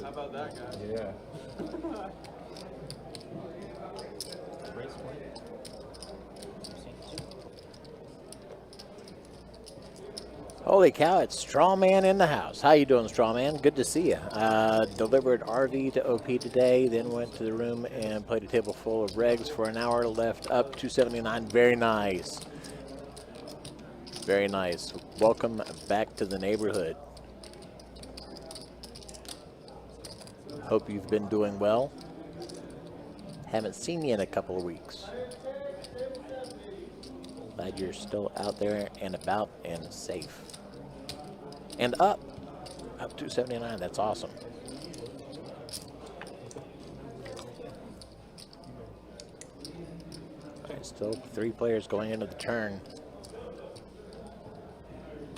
How about that guy? Yeah. Holy cow, it's Strawman in the house. How you doing, Strawman? Good to see you. Delivered RV to OP today, then went to the room and played a table full of regs for an hour, left up 279. Very nice. Very nice. Welcome back to the neighborhood. Hope you've been doing well. Haven't seen you in a couple of weeks. Glad you're still out there and about and safe. And up 279. That's awesome. All right, still 3 players going into the turn.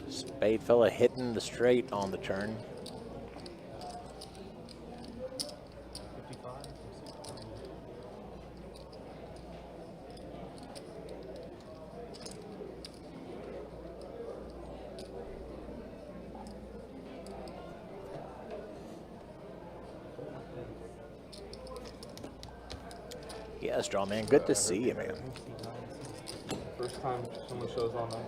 Spade fella hitting the straight on the turn. Yeah, Straw Man, good to see you, man. First time someone shows on that.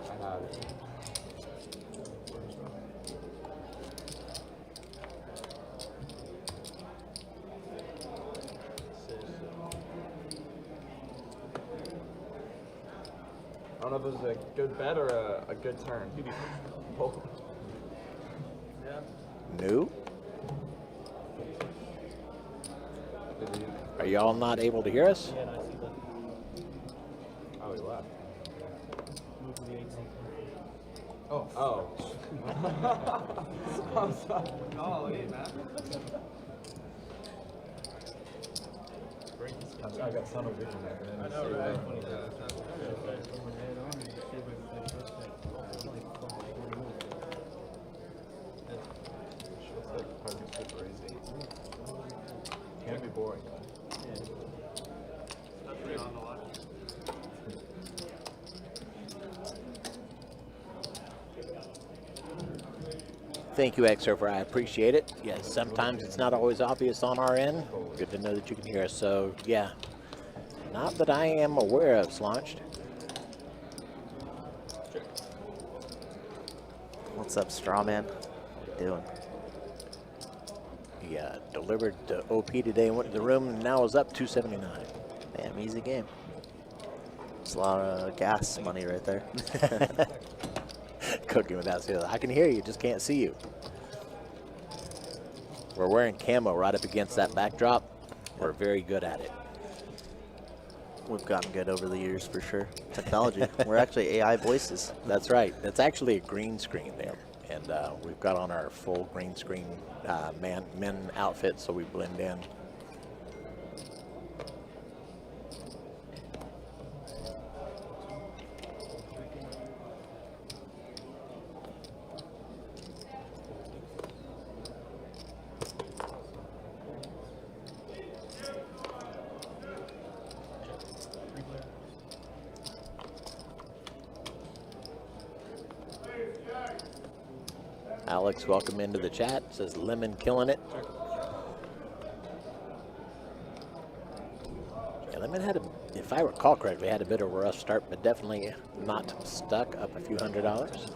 I have it. don't know if it was a good bet or a good turn. Oh. Yeah. No. Are y'all not able to hear us? Yeah, no, I see that. Oh, he left. Move to the 18th. Oh. Oh. I'm sorry. Golly, man. I got tunnel vision there. I know, right? Super easy. Can be boring. Thank you, X-Surfer. I appreciate it. Yes, sometimes it's not always obvious on our end. Good to know that you can hear us. So, yeah, not that I am aware of, Slaunched. What's up, Strawman? What you doing? He delivered the OP today and went to the room, and now is up 279. Damn, easy game. It's a lot of gas money right there. Cooking without sealing. I can hear you, just can't see you. We're wearing camo right up against that backdrop. We're very good at it. We've gotten good over the years for sure. Technology. We're actually AI voices. That's right. That's actually a green screen there. And we've got on our full green screen men outfit, so we blend in. Alex, welcome into the chat. Says Lemon killing it. Yeah, Lemon had a, if I recall correctly, had a bit of a rough start, but definitely not stuck, up a few $100s.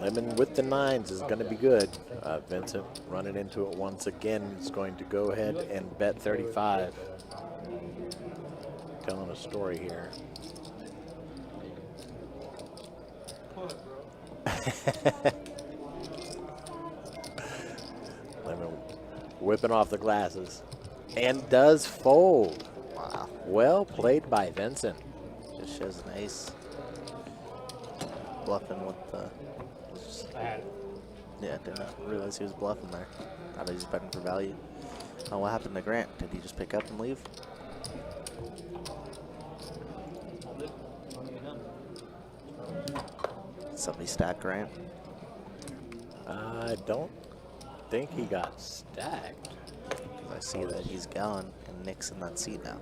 Lemon with the nines is going to be good. Vincent running into it once again. Is going to go ahead and bet 35. Telling a story here. Lemon whipping off the glasses. And does fold. Wow. Well played by Vincent. Just shows an ace. Bluffing with the... Yeah, didn't realize he was bluffing there. I thought he was betting for value. Oh, what happened to Grant? Did he just pick up and leave? Somebody stacked Grant. I don't think he got stacked. I see that he's gone and Nick's in that seat now.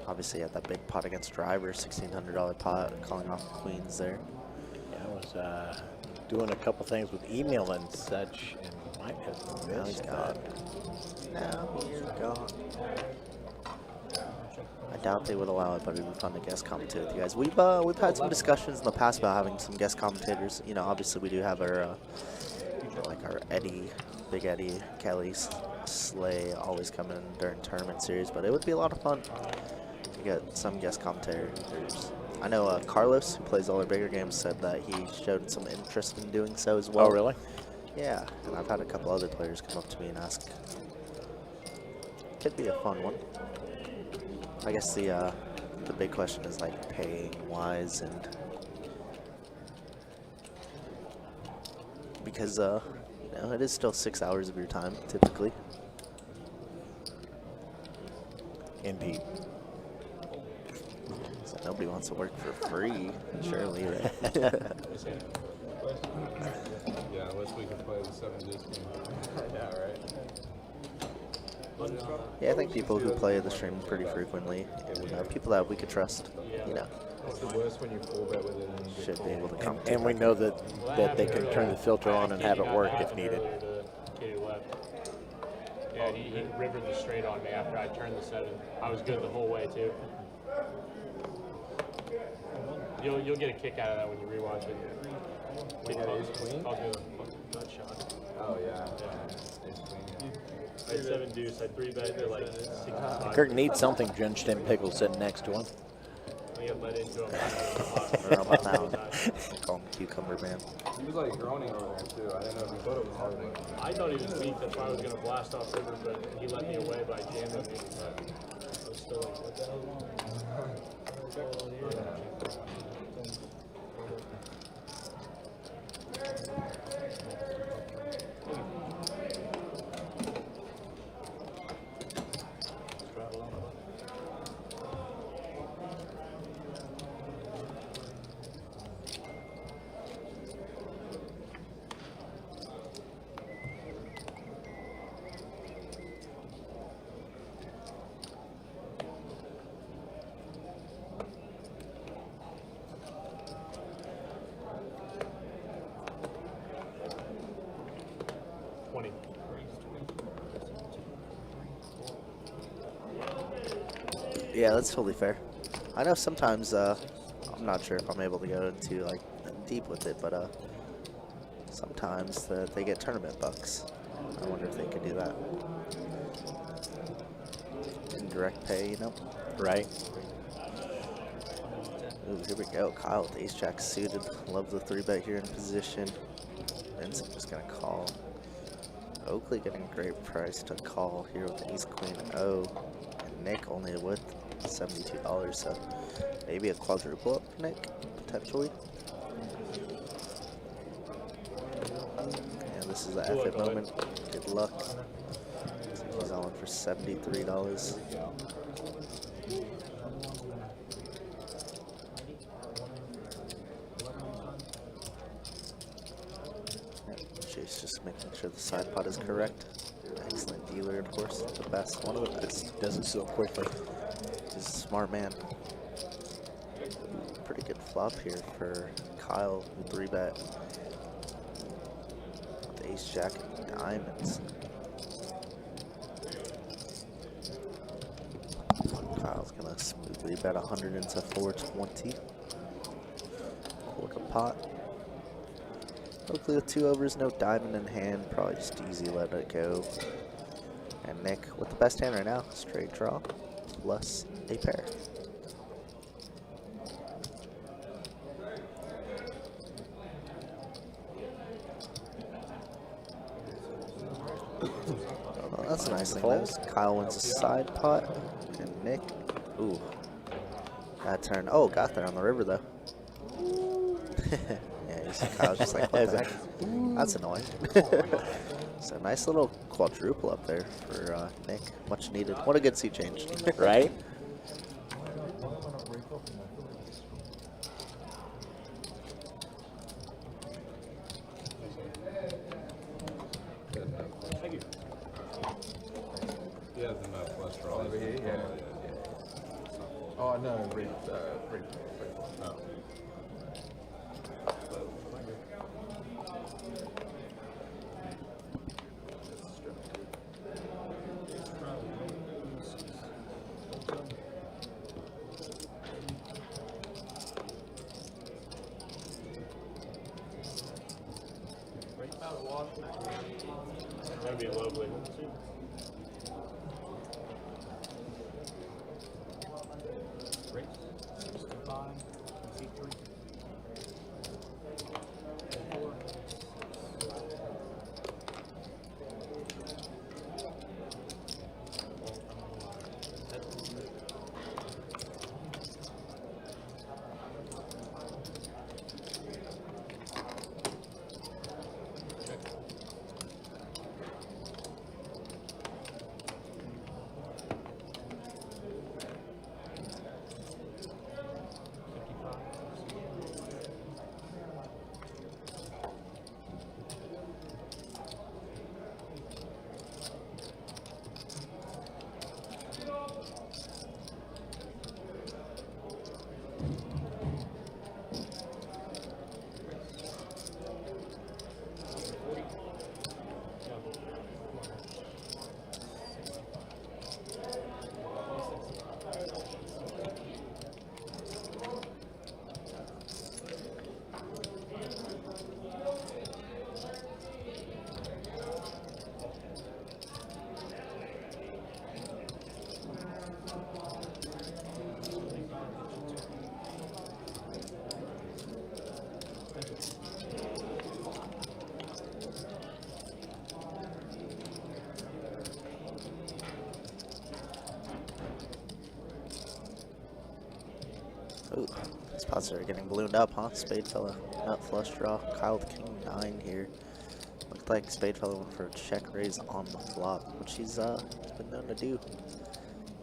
Obviously, he had that big pot against Driver, $1,600 pot, calling off queens there. Yeah, I was doing a couple things with email and such, and might have Now he's missed gone. that. Now he's gone. I doubt they would allow it, but it would be fun to guest commentate with you guys. We've had some discussions in the past about having some guest commentators. You know, obviously we do have our like our Eddie, Big Eddie, Kelly, Slay always come in during tournament series, but it would be a lot of fun to get some guest commentators. I know Carlos, who plays all our bigger games, said that he showed some interest in doing so as well. Oh, really? Yeah, and I've had a couple other players come up to me and ask. Could be a fun one. I guess the big question is like paying wise, and because you know, it is still 6 hours of your time typically. Indeed. So nobody wants to work for free, surely, right? Yeah, unless we can play the 7 disc game. Yeah, right. Yeah, I think people who play the stream pretty frequently, people that we could trust, you know, It's the worst when you full bet with it and you get should be able to come. And we know that they can turn the filter on and have it work if needed. Kitty left. Yeah, he rivered the straight on me after I turned the 7. I was good the whole way too. You'll get a kick out of that when you rewatch it. We got ace queen? Calls me a fucking nut shot. Oh, yeah. Yeah. Ace queen, yeah. I had 7 deuce. I 3-bet to like 65. Kirk needs something drenched in pickles sitting next to him. I get let into him. How about now? Call him Cucumber Man. He was like groaning over there, too. I didn't know if he thought it was hard. I thought he was weak. That's why I was going to blast off river, but he let me away by jamming me. But I was still like, what the hell? What's going on here? Yeah, that's totally fair. I know sometimes, I'm not sure if I'm able to go into like deep with it, but sometimes they get tournament bucks. I wonder if they could do that. Indirect pay, you know? Right. Ooh, here we go. Kyle with ace jack suited. Love the 3-bet here in position. Vincent just gonna call. Oakley getting a great price to call here with ace queen O. And Nick only with $72, so maybe a quadruple up for Nick, potentially. And this is the F moment. Good luck. He's on for $73. Chase just making sure the side pot is correct. Excellent dealer, of course. The best, one of the best. Does it so quickly. He's a smart man. Pretty good flop here for Kyle, who 3-bet with ace jack and diamonds. Kyle's gonna smoothly bet 100 into 420. Cork a pot. Hopefully with 2 overs, no diamond in hand, probably just easy let it go. And Nick with the best hand right now, straight draw plus a pair. Well, that's a nice thing. Kyle wins a side pot, and Nick, ooh, that turn. Oh, got there on the river though. Yeah, you see Kyle's just like, what the heck? That's annoying. So nice little quadruple up there for Nick. Much needed. What a good sea change. Right? Thank you. He has enough cholesterol. Over here, yeah. Oh, no, break. No. That'd be lovely. Ooh, these pots are getting ballooned up, huh? Spade fella, nut flush draw. Kyle with king 9 here. Looked like Spade fella went for a check raise on the flop, which he's been known to do.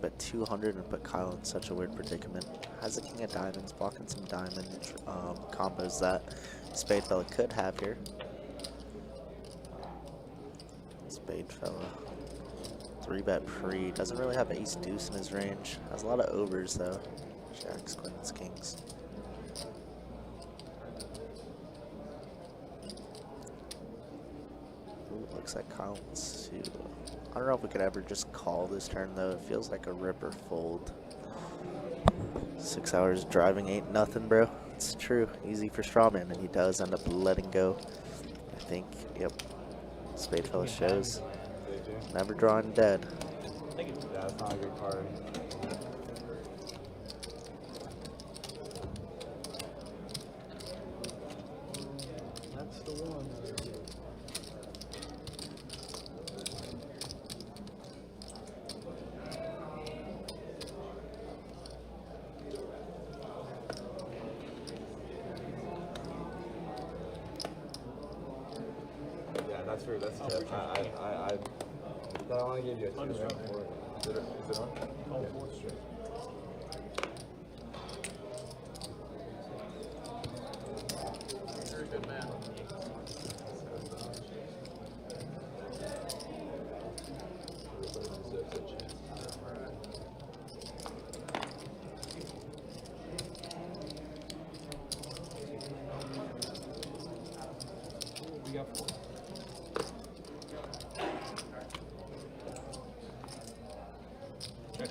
But 200 and put Kyle in such a weird predicament. Has a king of diamonds, blocking some diamond combos that Spade fella could have here. Spade fella. 3-bet pre. Doesn't really have ace deuce in his range. Has a lot of overs though. Jacks, queens, kings. Ooh, looks like Kyle wants to. I don't know if we could ever just call this turn though. It feels like a ripper fold. 6 hours driving ain't nothing, bro. It's true. Easy for strawman, and he does end up letting go. I think. Yep. Spade fella shows. Never drawing dead. Yeah, that's not a good card. That's the one. Yeah, that's true. That's a tip. I want to give you a 2 round for it. Is it on? Oh, Yeah. fourth straight. Very good man. Everybody deserves a chance. We got 4. Check.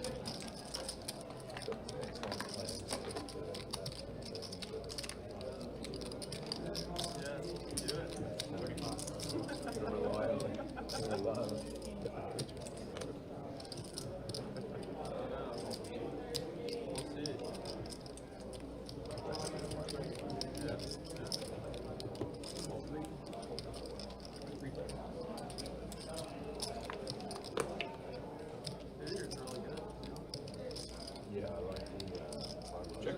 Yeah, I like the check.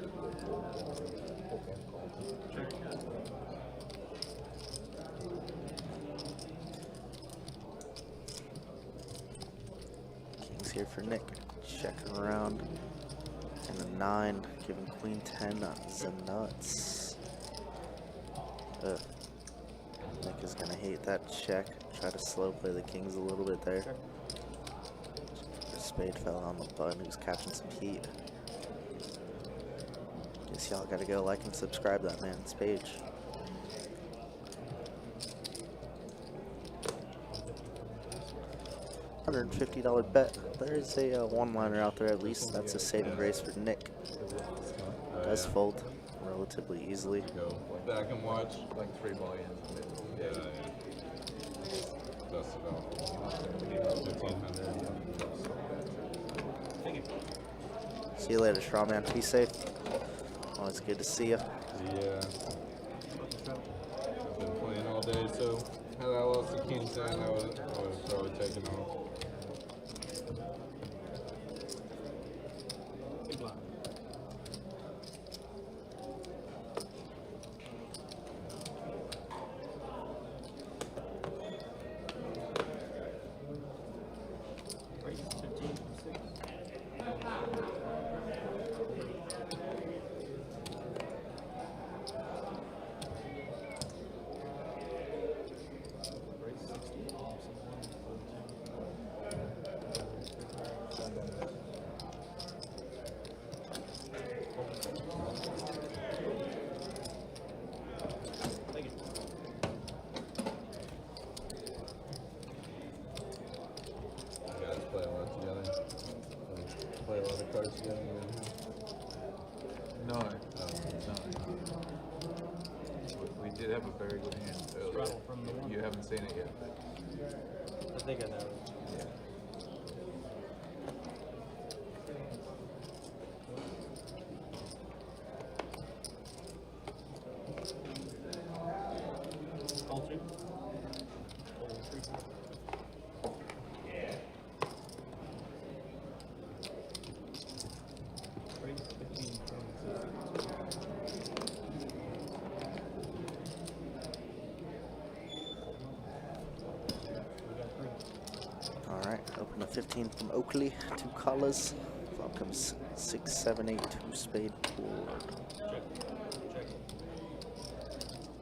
Kings here for Nick. Checking around. And a 9, giving queen 10 the nuts. Ugh. Nick is gonna hate that check. Try to slow play the kings a little bit there. Spade fell on the button. Who's catching some heat. Guess y'all gotta go like and subscribe that man's page. $150 bet. There is a one-liner out there at least. That's a saving grace for Nick. Does fold relatively easily. Go back and watch. Like 3 buy-ins. Yeah, yeah. Dust it off. 1500. See you later, strawman. Be safe. Always good to see you. Yeah. I've been playing all day, so had I lost the king 10, I would have probably taken off. Play a lot of cards together. No. We did have a very good hand earlier. Straddle from the one. You haven't seen it yet. I think I know. Yeah. Call 2. Call 3. Ready? 15, 26. 15 from Oakley, 2 colors. Flop comes 6, 7, 8, 2 spade board.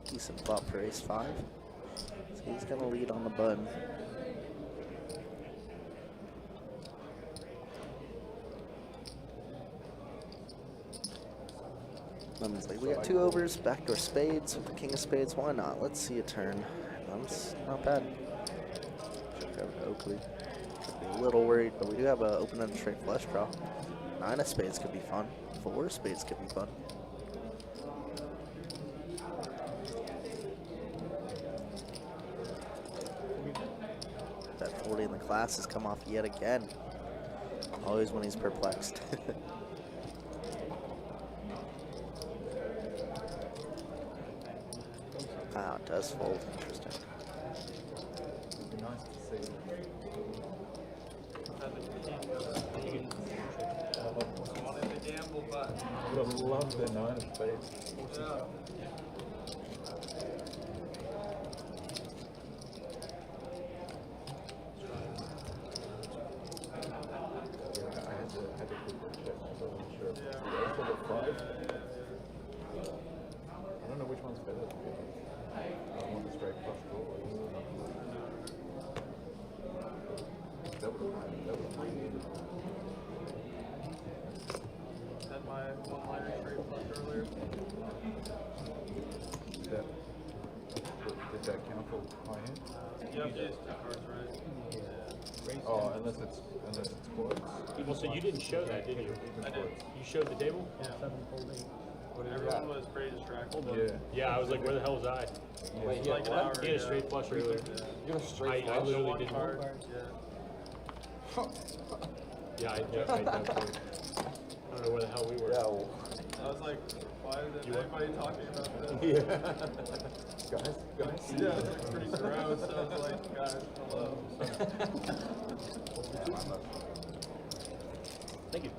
Decent flop for ace 5. So he's going to lead on the button. Lemon's like, we got 2 overs, backdoor spades with the king of spades. Why not? Let's see a turn. Lem's not bad. Check over to Oakley. Could be a little worried, but we do have an open-ended straight flush draw. 9 of spades could be fun. 4 of spades could be fun. That 40 in the class has come off yet again. Always when he's perplexed. Wow, it does fold. Interesting. Nice to see. I love the 9 of spades. I had to quickly check myself, I'm sure. For the 5. I don't know which one's better. I want the straight flush draw. Had my one-liner straight flush earlier. Did that count for my hand? Yep, just the cards right. Oh, unless it's quads. Well, so you didn't show that, did you? I did. You showed the table? Yeah. Everyone was pretty distracted. Yeah. Yeah, I was like, where the hell was I? Wait, like an hour He had a ago. straight flush earlier. You got a straight I flush? literally One didn't. card. Yeah. Yeah, I did that too. I don't know where the hell we were. Yeah, well, I was like, why is anybody talking about this? Yeah. Guys. Yeah, it was like pretty gross. I was like, guys, hello. Thank you.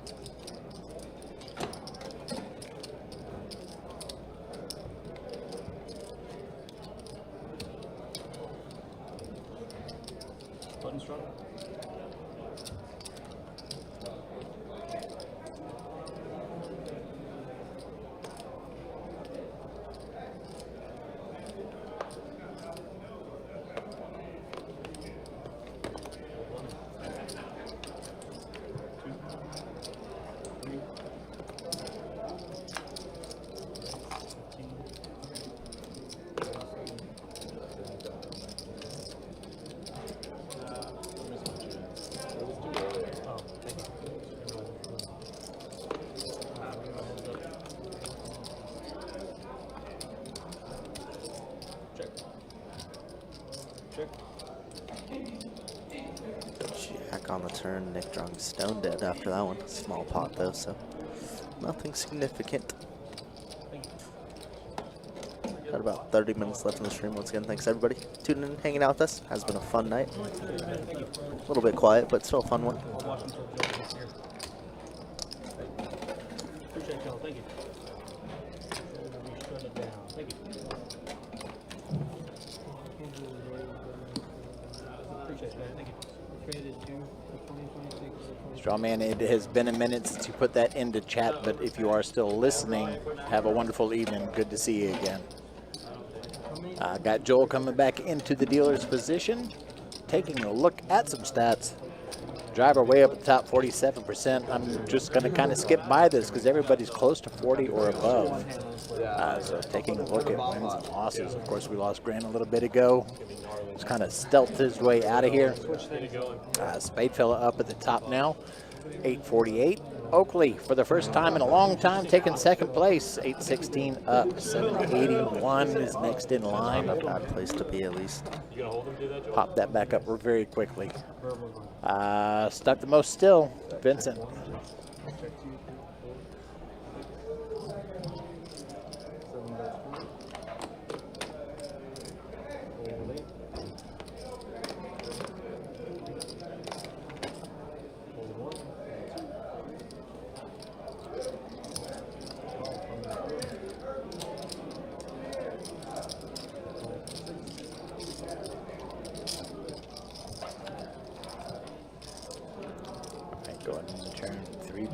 Button strong. Jack on the turn. Nick drawing stone dead after that one. Small pot though, so nothing significant. Got about 30 minutes left in the stream. Once again, thanks everybody tuning in, hanging out with us. Has been a fun night. A little bit quiet, but still a fun one. Appreciate y'all. Thank you. Shut it down. Thank you. Appreciate it, man. Thank you. Strawman, it has been a minute since you put that into chat, but if you are still listening, have a wonderful evening. Good to see you again. Got Joel coming back into the dealer's position, taking a look at some stats. Driver way up at the top, 47%. I'm just going to kind of skip by this because everybody's close to 40 or above. So taking a look at wins and losses. Of course, we lost Grant a little bit ago. Just kind of stealthed his way out of here. Spade fella up at the top now, 848. Oakley, for the first time in a long time, taking second place, 816 up. 781 is next in line. Not a bad place to be, at least. You gonna hold him to that, Joel? Pop that back up very quickly. Stuck the most still, Vincent.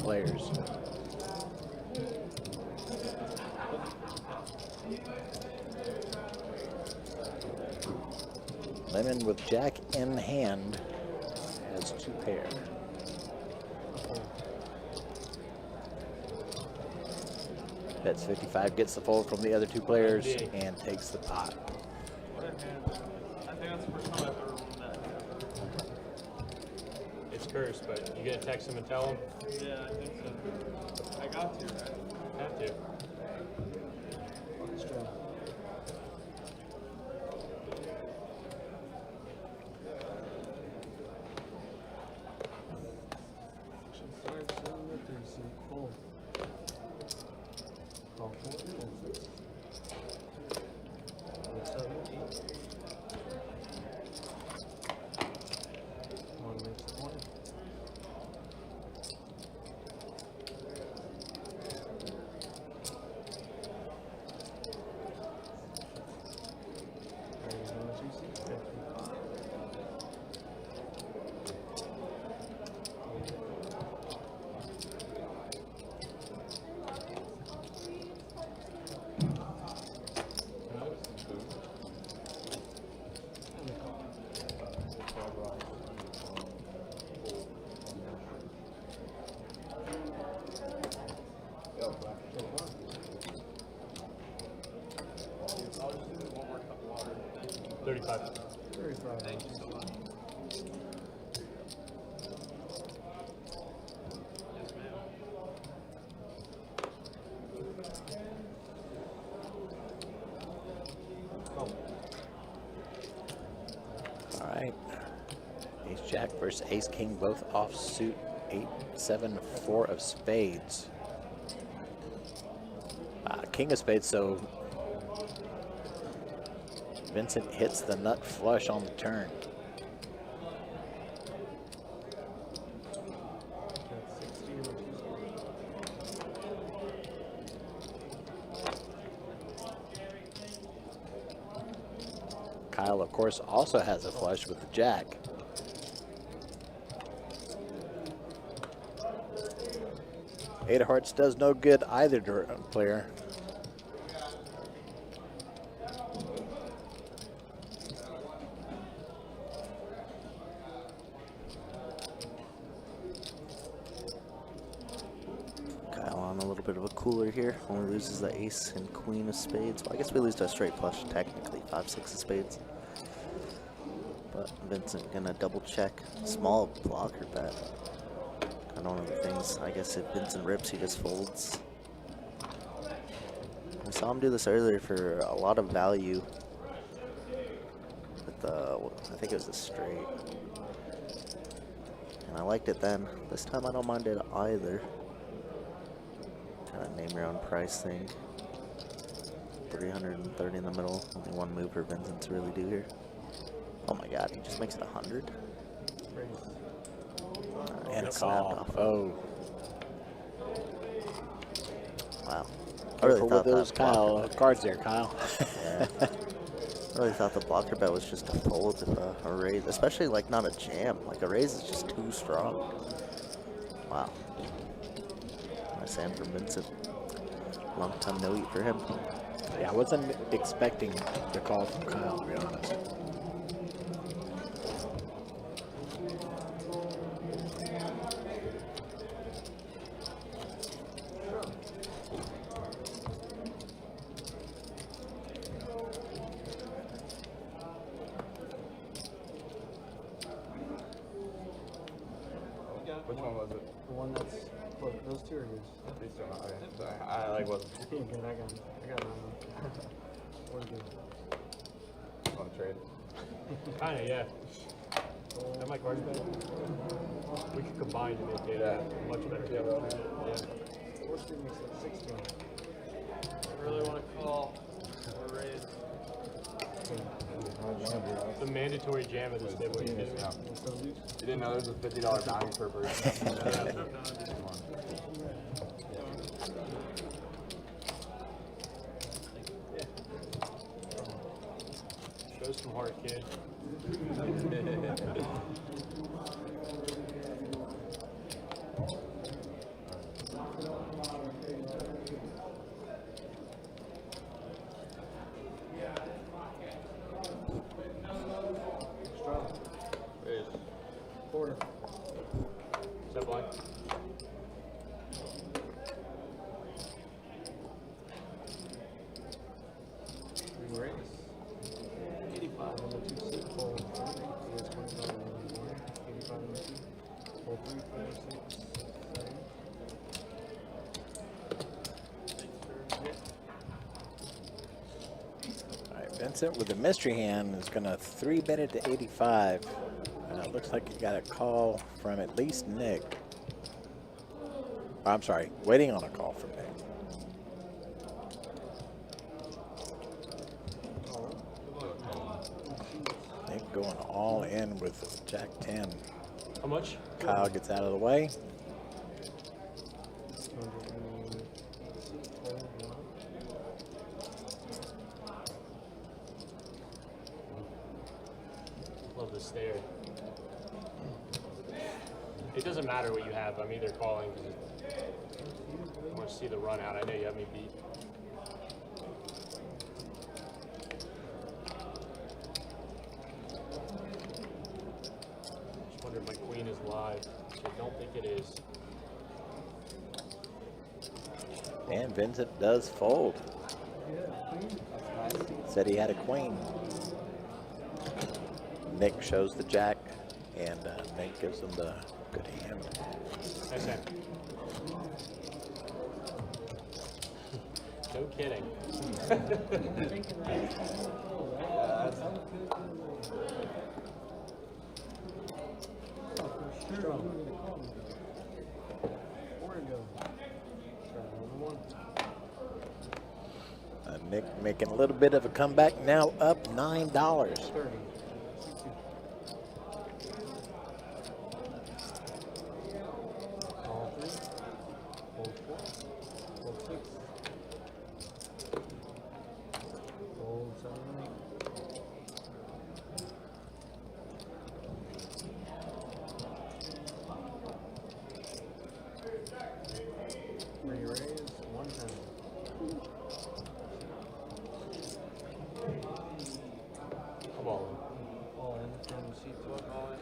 players. Lemon with Jack in hand has 2 pair. Bets 55, gets the fold from the other 2 players and takes the pot. I think that's the first time I've ever won that. It's cursed, but you gonna text him and tell him? Yeah, I think so. I got to, right? Have to. Thank you so much. Yes, ma'am. All right. Ace Jack versus Ace King, both off suit. 8, 7, 4 of spades. King of spades, so Vincent hits the nut flush on the turn. Kyle, of course, also has a flush with the jack. Eight of hearts does no good either player. Kyle on a little bit of a cooler here. Only loses the ace and queen of spades. Well, I guess we lose to a straight flush technically. 5, 6 of spades. But Vincent gonna double check. Small blocker bet. I don't know the things. I guess if Vincent rips, he just folds. I saw him do this earlier for a lot of value. With the, I think it was a straight. And I liked it then. This time I don't mind it either. Kind of name your own price thing. 330 in the middle. Only one move for Vincent to really do here. Oh my god, he just makes it 100. And a call. Oh. Wow. I really Careful thought with those that cards there, Kyle. Yeah. I really thought the blocker bet was just a fold if a raise, especially like not a jam. Like a raise is just too strong. Wow. Nice hand from Vincent. Long time no eat for him. Yeah, I wasn't expecting the call from Kyle, to be honest. Which one was it? The one that's, look, those two are yours. These two are not. Okay. So I like what? Okay, good, I got mine. We're good. Want to trade? Kinda, yeah. That my cards better? We could combine to make it much better. Yeah. What's the mix at 16? I really want to call or raise. It's a mandatory jam at this table. You kidding me? Yeah. You didn't know there was a $50 bounty per person. Show some heart, kid. Raise. Quarter. Is that blind? Raise. 85 on the 2 6 fold. He has 25 on the 1. 85 on the 2. Fold 3, 4, 6, 7. All right, Vincent with the mystery hand is going to 3-bet it to 85. It looks like you got a call from at least Nick. Oh, I'm sorry, waiting on a call from Nick. Nick going all in with Jack 10. How much? Kyle gets out of the way. Love the stare. It doesn't matter what you have. I'm either calling because I want to see the run out. I know you have me beat. Just wonder if my queen is live. I don't think it is. And Vincent does fold. Said he had a queen. Nick shows the jack, and Nick gives him the good hand. Nice hand. No kidding. Nick making a little bit of a comeback, now up $9. 30. All 3. Fold 4. Fold 6. Fold 7 and 8. Re-raise 110. I'm all in. All in from C12. All in.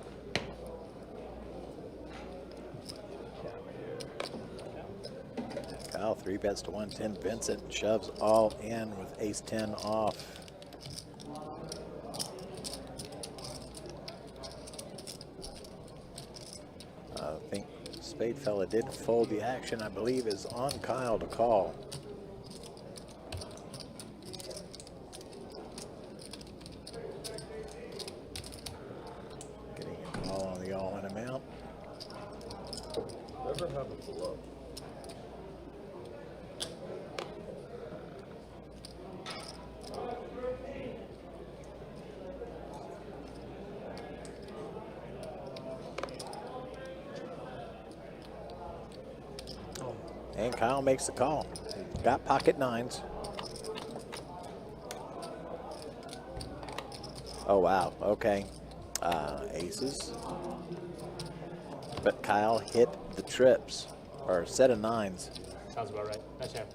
Kyle 3-bets to 110. Vincent shoves all in with ace-10 off. I think Spade fella did fold the action. I believe is on Kyle to call. Getting it all on the all-in amount. Never have a below. And Kyle makes the call. Got pocket nines. Oh, wow. Okay. Aces. But Kyle hit the trips, or set of nines. Sounds about right. Nice hand.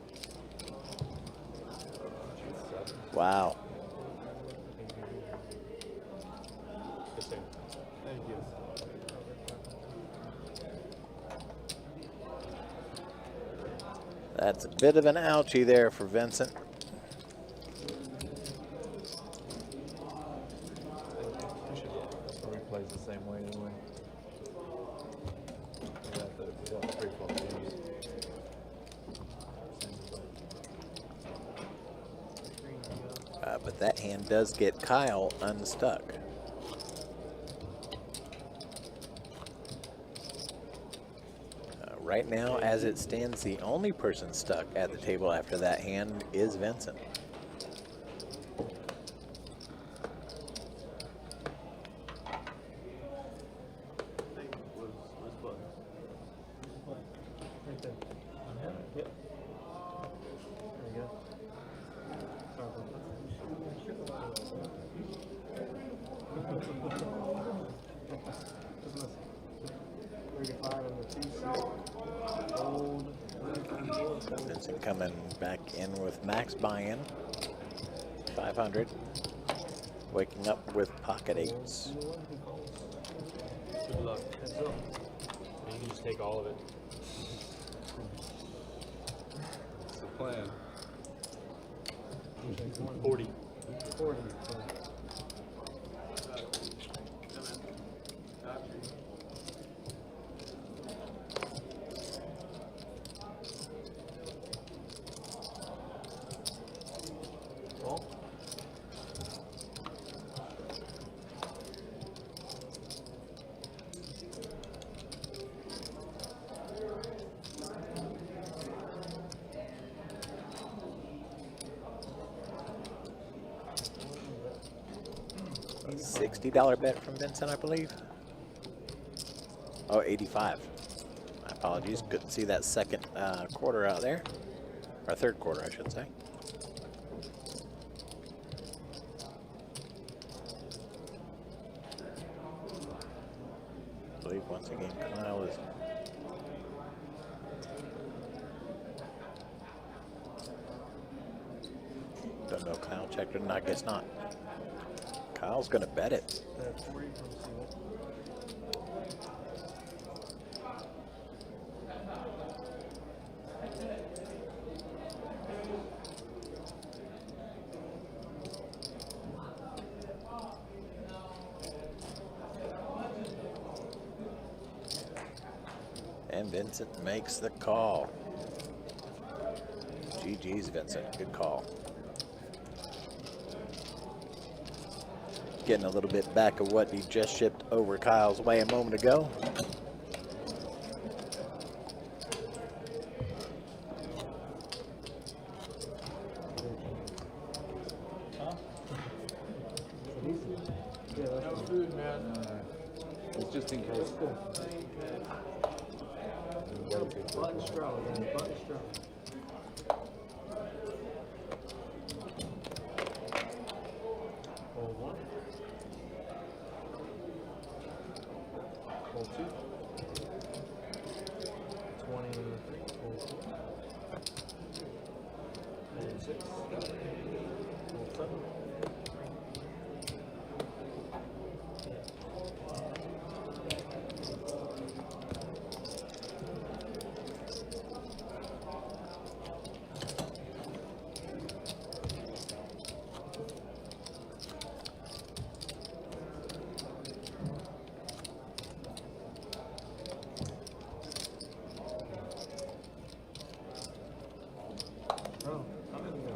Wow. Good thing. Thank you. That's a bit of an ouchie there for Vincent. Probably plays the same way anyway. We got the free flop games. But that hand does get Kyle unstuck. Right now, as it stands, the only person stuck at the table after that hand is Vincent. Right there. Yep. There you go. Sorry about that. 35 on the 2 6. Fold. Vincent coming back in with max buy-in, 500. Waking up with pocket eights. Good luck. You can just take all of it. That's the plan. 40. 40. Well, $60 bet from Vincent, I believe. Oh, 85. My apologies. Couldn't see that second quarter out there. Or third quarter, I should say. I believe once again Kyle is don't know if Kyle checked it or not. I guess not. Kyle's gonna bet it. That's 40 from Steve. And Vincent makes the call. GG's, Vincent. Good call. Getting a little bit back of what he just shipped over Kyle's way a moment ago. No food, man. It's just in case. Button straw, then button straw. Hold one. Hold two. 23. Hold two. Hold 6. Hold 7. Oh, I'm in the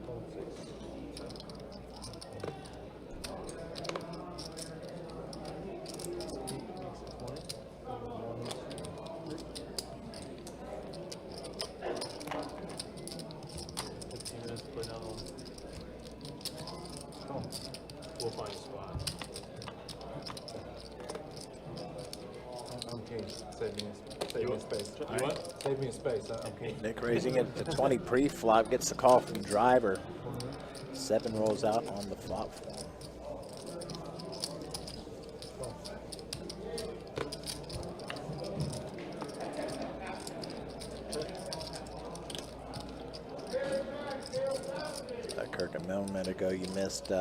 hold 6. we'll find a spot. I'm keen. Save me a space. You what? Save me a space. I'm keen. Nick raising it to 20 pre-flop, gets the call from driver. 7 rolls out on the flop form. Kirk, a moment ago you missed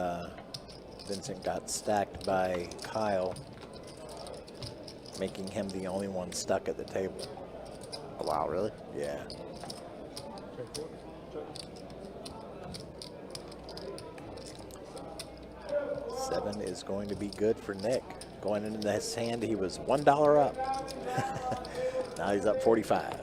Vincent got stacked by Kyle, making him the only one stuck at the table. Oh, wow, really? Yeah. 7 is going to be good for Nick. Going into this hand, he was $1 up. Now he's up 45.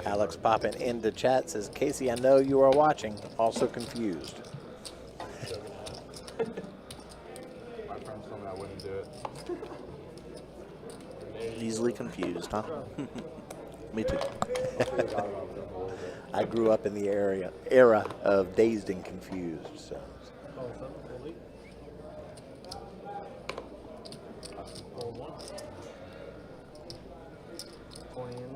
Alex popping into chat says, Casey, I know you are watching, also confused. My friends told me I wouldn't do it. Easily confused, huh? Me too. I grew up in the era of dazed and confused. So. Oh, 7, hold 8. Hold 1. 20 in.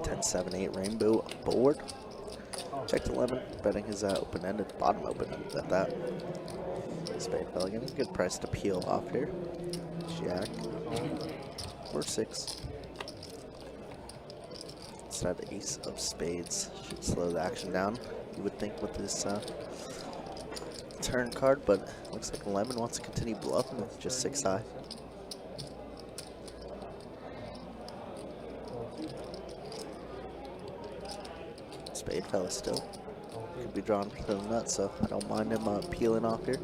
10-7-8 rainbow board. Checked 11, betting his open-ended, bottom open-ended at that. Spade fella getting a good price to peel off here. Jack. Or 6. Instead of ace of spades. Should slow the action down, you would think, with this turn card, but looks like Lemon wants to continue bluffing with just 6 high. Spade fella still. Could be drawn to the nuts, so I don't mind him peeling off here.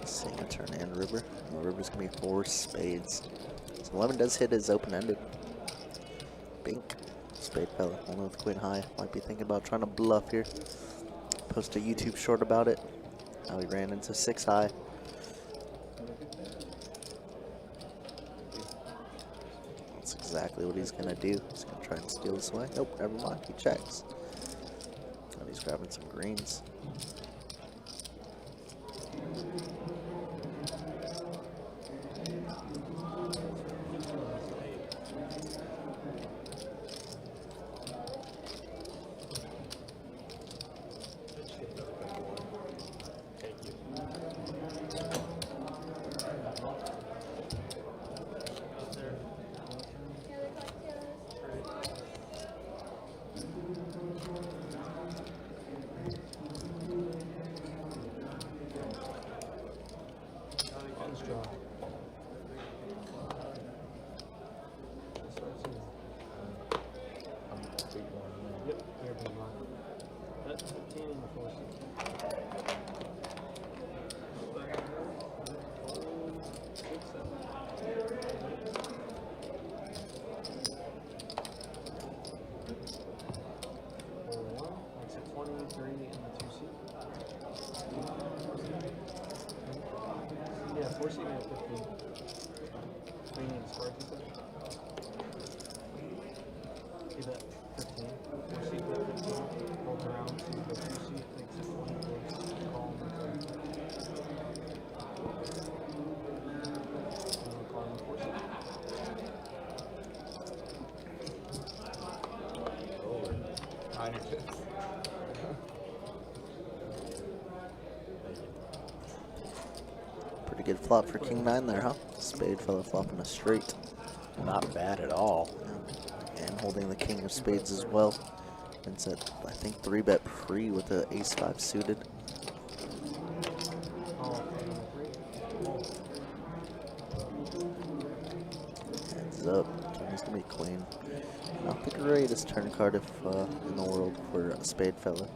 Seeing a turn and river. The river's gonna be 4 spades. So 11 does hit his open-ended. Bink. Spade fella, only with queen high. Might be thinking about trying to bluff here. Post a YouTube short about it. How he ran into 6 high. That's exactly what he's gonna do. He's gonna try and steal this away. Nope, never mind. He checks. And he's grabbing some greens. Yep, you're big one. That's 15 and 4 That's a 23 and the 2 seat. Yeah, 4 seat and 15. We need to start this. See that 15. 4 seat with 15. Hold around to the 2 seat. Takes a 20. Call him. Call him 4 seat. Pretty good flop for King 9 there, huh? Spade fella flopping a straight. Not bad at all. Yeah. And holding the king of spades as well. Vincent, I think 3-bet pre with the ace-5 suited. Heads up. Turns to be queen. Not the greatest turn card in the world for a spade fella.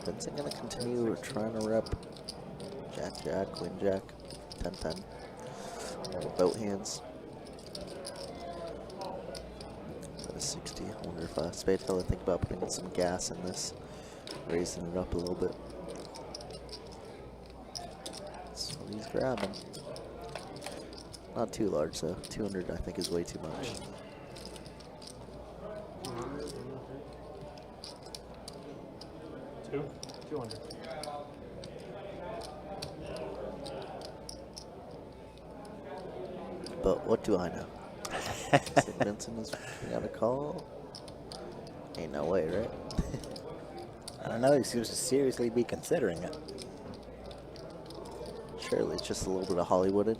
Vincent gonna continue trying to rep Jack, Jack, Queen, Jack, 10-10. Boat hands. That is 60. I wonder if spade fella think about putting some gas in this, raising it up a little bit. So he's grabbing. Not too large though. 200 I think is way too much. Two? 200. But what do I know? Vincent is got a call. Ain't no way, right? I don't know. He seems to seriously be considering it. Surely it's just a little bit of Hollywooded.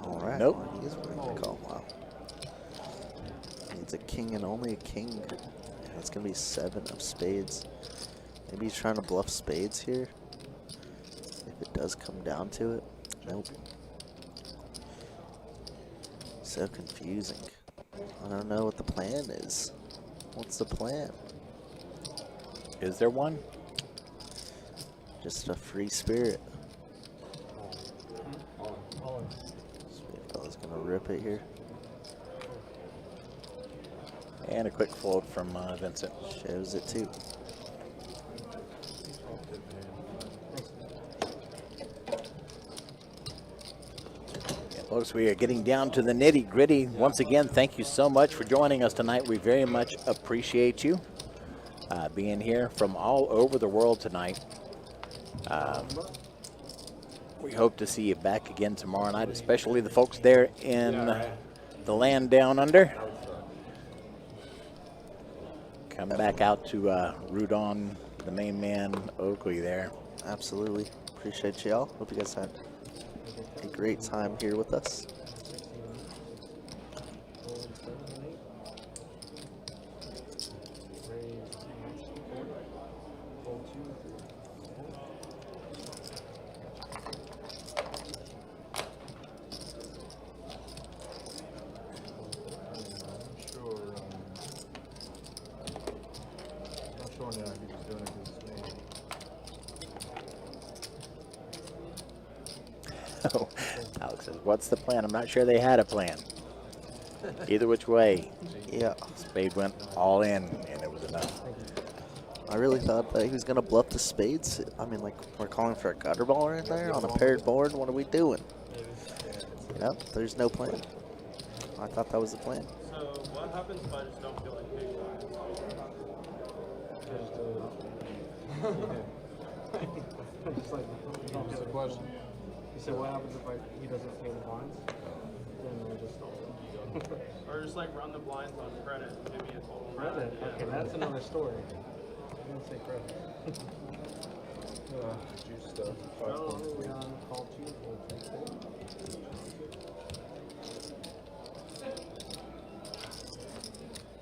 All right. Nope. Well, he is willing to call. Wow. Needs a king and only a king. That's gonna be 7 of spades. Maybe he's trying to bluff spades here. If it does come down to it. Nope. So confusing. I don't know what the plan is. What's the plan? Is there one? Just a free spirit. Spade fella's gonna rip it here. And a quick fold from Vincent. Shows it too. Yeah, folks, we are getting down to the nitty gritty. Once again, thank you so much for joining us tonight. We very much appreciate you. being here from all over the world tonight. We hope to see you back again tomorrow night, especially the folks there in the land down under. Come back out to root on the main man, Oakley, there. Absolutely. Appreciate y'all. Hope you guys had a great time here with us. Oh, Alex says, what's the plan? I'm not sure they had a plan. Either which way, Yeah. spade went all in, and it was enough. I really thought that he was going to bluff the spades. I mean, like, we're calling for a gutter ball right there on a paired board. What are we doing? You know, there's no plan. I thought that was the plan. So what happens if I just don't feel like big blinds? Just like, What's the question? he said, what happens if he doesn't pay the blinds? Then we just Or just like run the blinds on credit and give me a total credit. Yeah. Okay, that's another story. I didn't say credit. Juice stuff. Oh, we on call 2, fold 3, 4.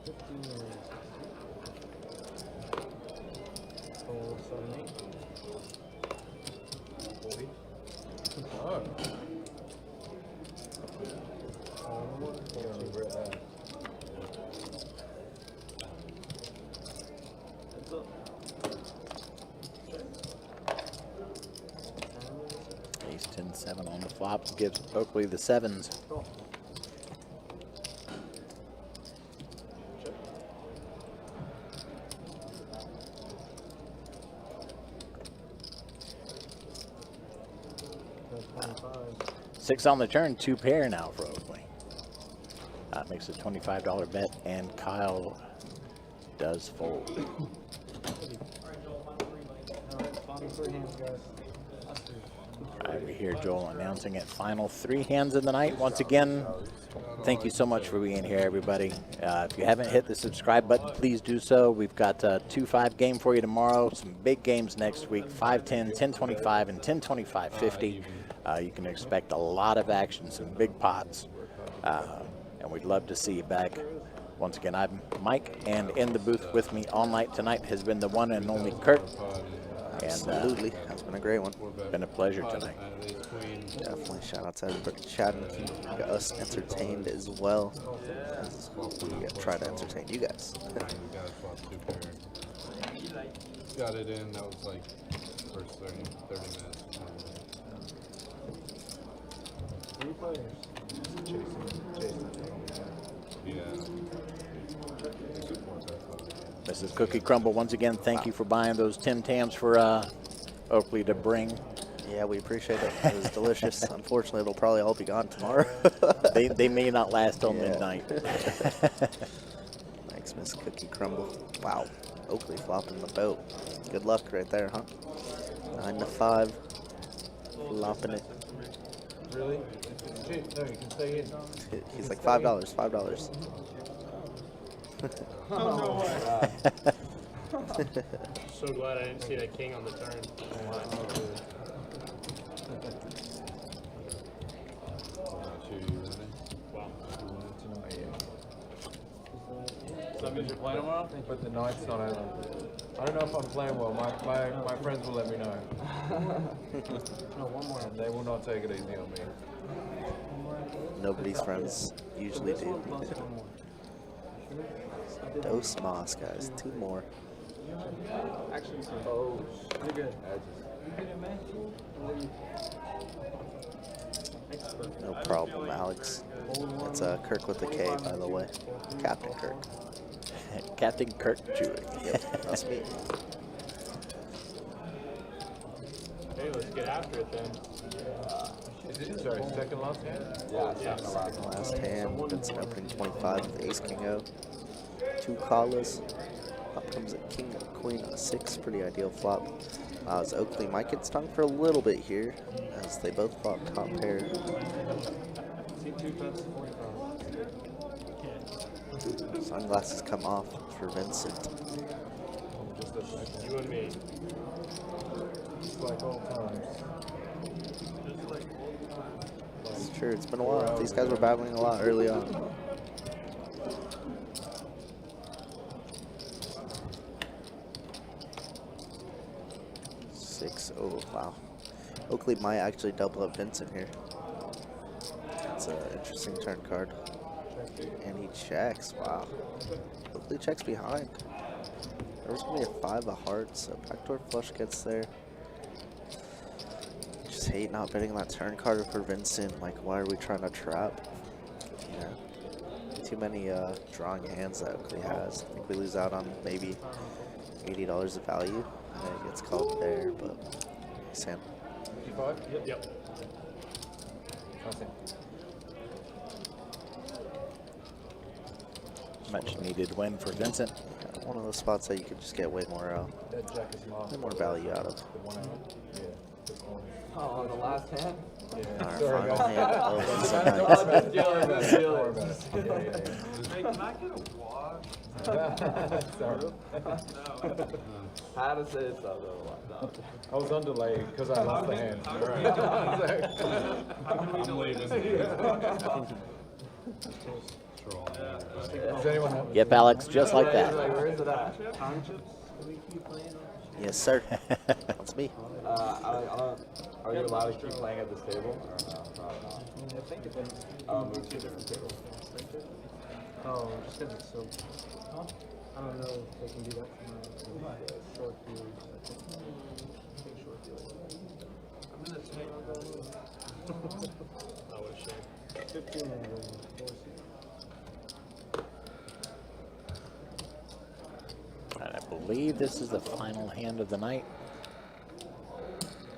15 minutes. Fold 7, 8. Oh, Fold 1, you're gonna regret that. That's up. Ace 10-7 on the flop gives Oakley the sevens. That's 25. 6 on the turn, 2 pair now for Oakley. Makes a $25 bet, and Kyle does fold. Alright, final 3 hands, guys. Last 3. All right, we hear Joel announcing it. Final 3 hands of the night. Once again, thank you so much for being here, everybody. If you haven't hit the subscribe button, please do so. We've got a 2-5 game for you tomorrow. Some big games next week, 5-10, 10-25, and 10-25-50. You can expect a lot of action, some big pots. And we'd love to see you back. Once again, I'm Mike, and in the booth with me all night tonight has been the one and only Kurt. And Absolutely. That's been a great one. been a pleasure tonight. Definitely shout out to everybody chatting, keeping us entertained as well as we try to entertain you guys. Got it in, that was like first 30 minutes. 3 players. Yeah. Mrs. Cookie Crumble, once again, thank you for buying those Tim Tams for Oakley to bring. Yeah, we appreciate it. It was delicious. Unfortunately, it'll probably all be gone tomorrow. They may not last till Yeah. midnight. Thanks, Miss Cookie Crumble. Wow, Oakley flopping the boat. Good luck right there, huh? 9-5, flopping it. Really? No, you can stay in. He's like $5, $5. So glad I didn't see that king on the turn. Wow. So that means you're playing tomorrow? But the night's not over. I don't know if I'm playing well. My friends will let me know. No, one more. And they will not take it easy on me. Nobody's friends usually This one do. plus one more. Dos Moss, guys. 2 more. Actually, oh, you're good. No problem, Alex. It's Kirk with a K, by the way. Captain Kirk. Captain Kirk Jewett. Yep, that's me. Hey, let's get after it then. Is it, sorry, second last hand? Yeah, Last hand, Vincent opening 25 with Ace King O. 2 callas. Up comes a king and a queen on a 6. Pretty ideal flop. As Oakley might get stung for a little bit here, as they both flop top pair. Sunglasses come off for Vincent. You and me. Just like old times. It's true, it's been a while. These guys were battling a lot early on. Oh, wow. Oakley might actually double up Vincent here. That's an interesting turn card. And he checks. Wow. Oakley checks behind. There was going to be a 5 of hearts, so backdoor flush gets there. Just hate not betting that turn card for Vincent. Like, why are we trying to trap? Yeah. Too many drawing hands that Oakley has. I think we lose out on maybe $80 of value. It gets called there, but Sam. 55? Yep. Much needed win for Vincent. Yeah, one of those spots that you could just get way more value out of. The 1 out? Yeah. This one. Oh, on the last hand? Yeah. Our Sorry, final guys. hand of the Sorry, night. man. Deal with it, deal Don't worry with about it. it. Hey, can I get a wash? Sorry. Had to say something. No. I was on delay because I lost the hand. I'm leaving. Does anyone have? Yep, Alex, just like that. Where is it at? Yes, sir. That's me. Are you allowed to keep playing at this table? Or no? Probably not. I think if it's, I'll move to a different table. oh, just because it's so, I don't know if they can do that for my short views. I think short views. I'm gonna take That was a shame. 15 and 4 seats. And I believe this is the final hand of the night.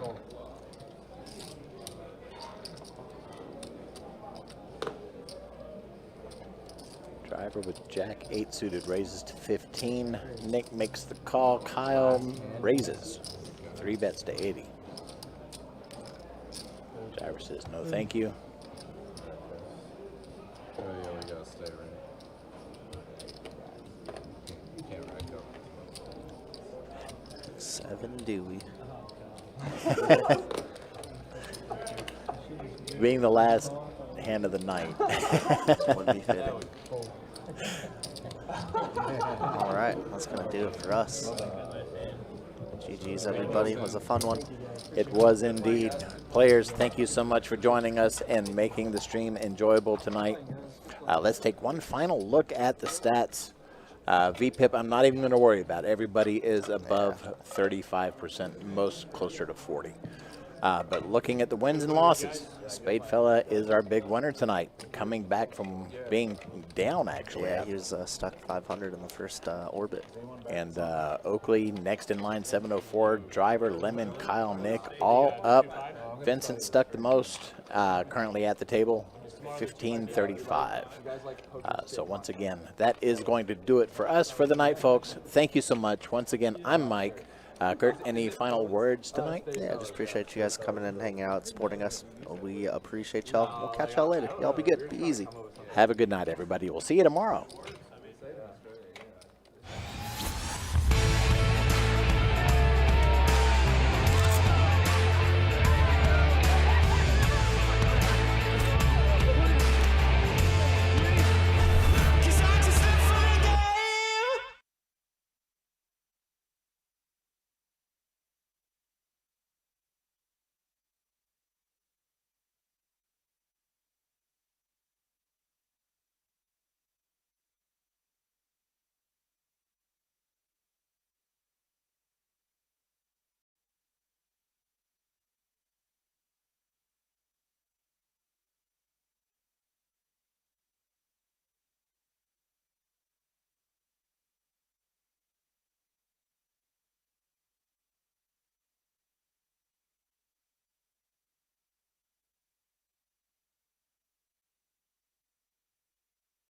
Oh. Driver with Jack 8 suited raises to 15. Nick makes the call. Kyle raises 3 bets to 80. Driver says no thank you. Oh yeah, we gotta stay right. You can't rack up. 7 Dewey. Being the last hand of the night. Would be fitting. All right, that's gonna do it for us. GG's, everybody. It was a fun one. It was indeed. Players, thank you so much for joining us and making the stream enjoyable tonight. Let's take one final look at the stats. VPIP, I'm not even going to worry about. Everybody is above 35%, most closer to 40. But looking at the wins and losses, Spadefella is our big winner tonight, coming back from being down, actually. Yeah, he was stuck 500 in the first orbit. And Oakley next in line, 704. Driver, Lemon, Kyle, Nick, all up. Vincent stuck the most, currently at the table, 1535. So once again, that is going to do it for us for the night, folks. Thank you so much. Once again, I'm Mike. Kurt, any final words tonight? Yeah, just appreciate you guys coming in and hanging out, supporting us. We appreciate y'all. We'll catch y'all later. Y'all be good. Be easy. Have a good night, everybody. We'll see you tomorrow.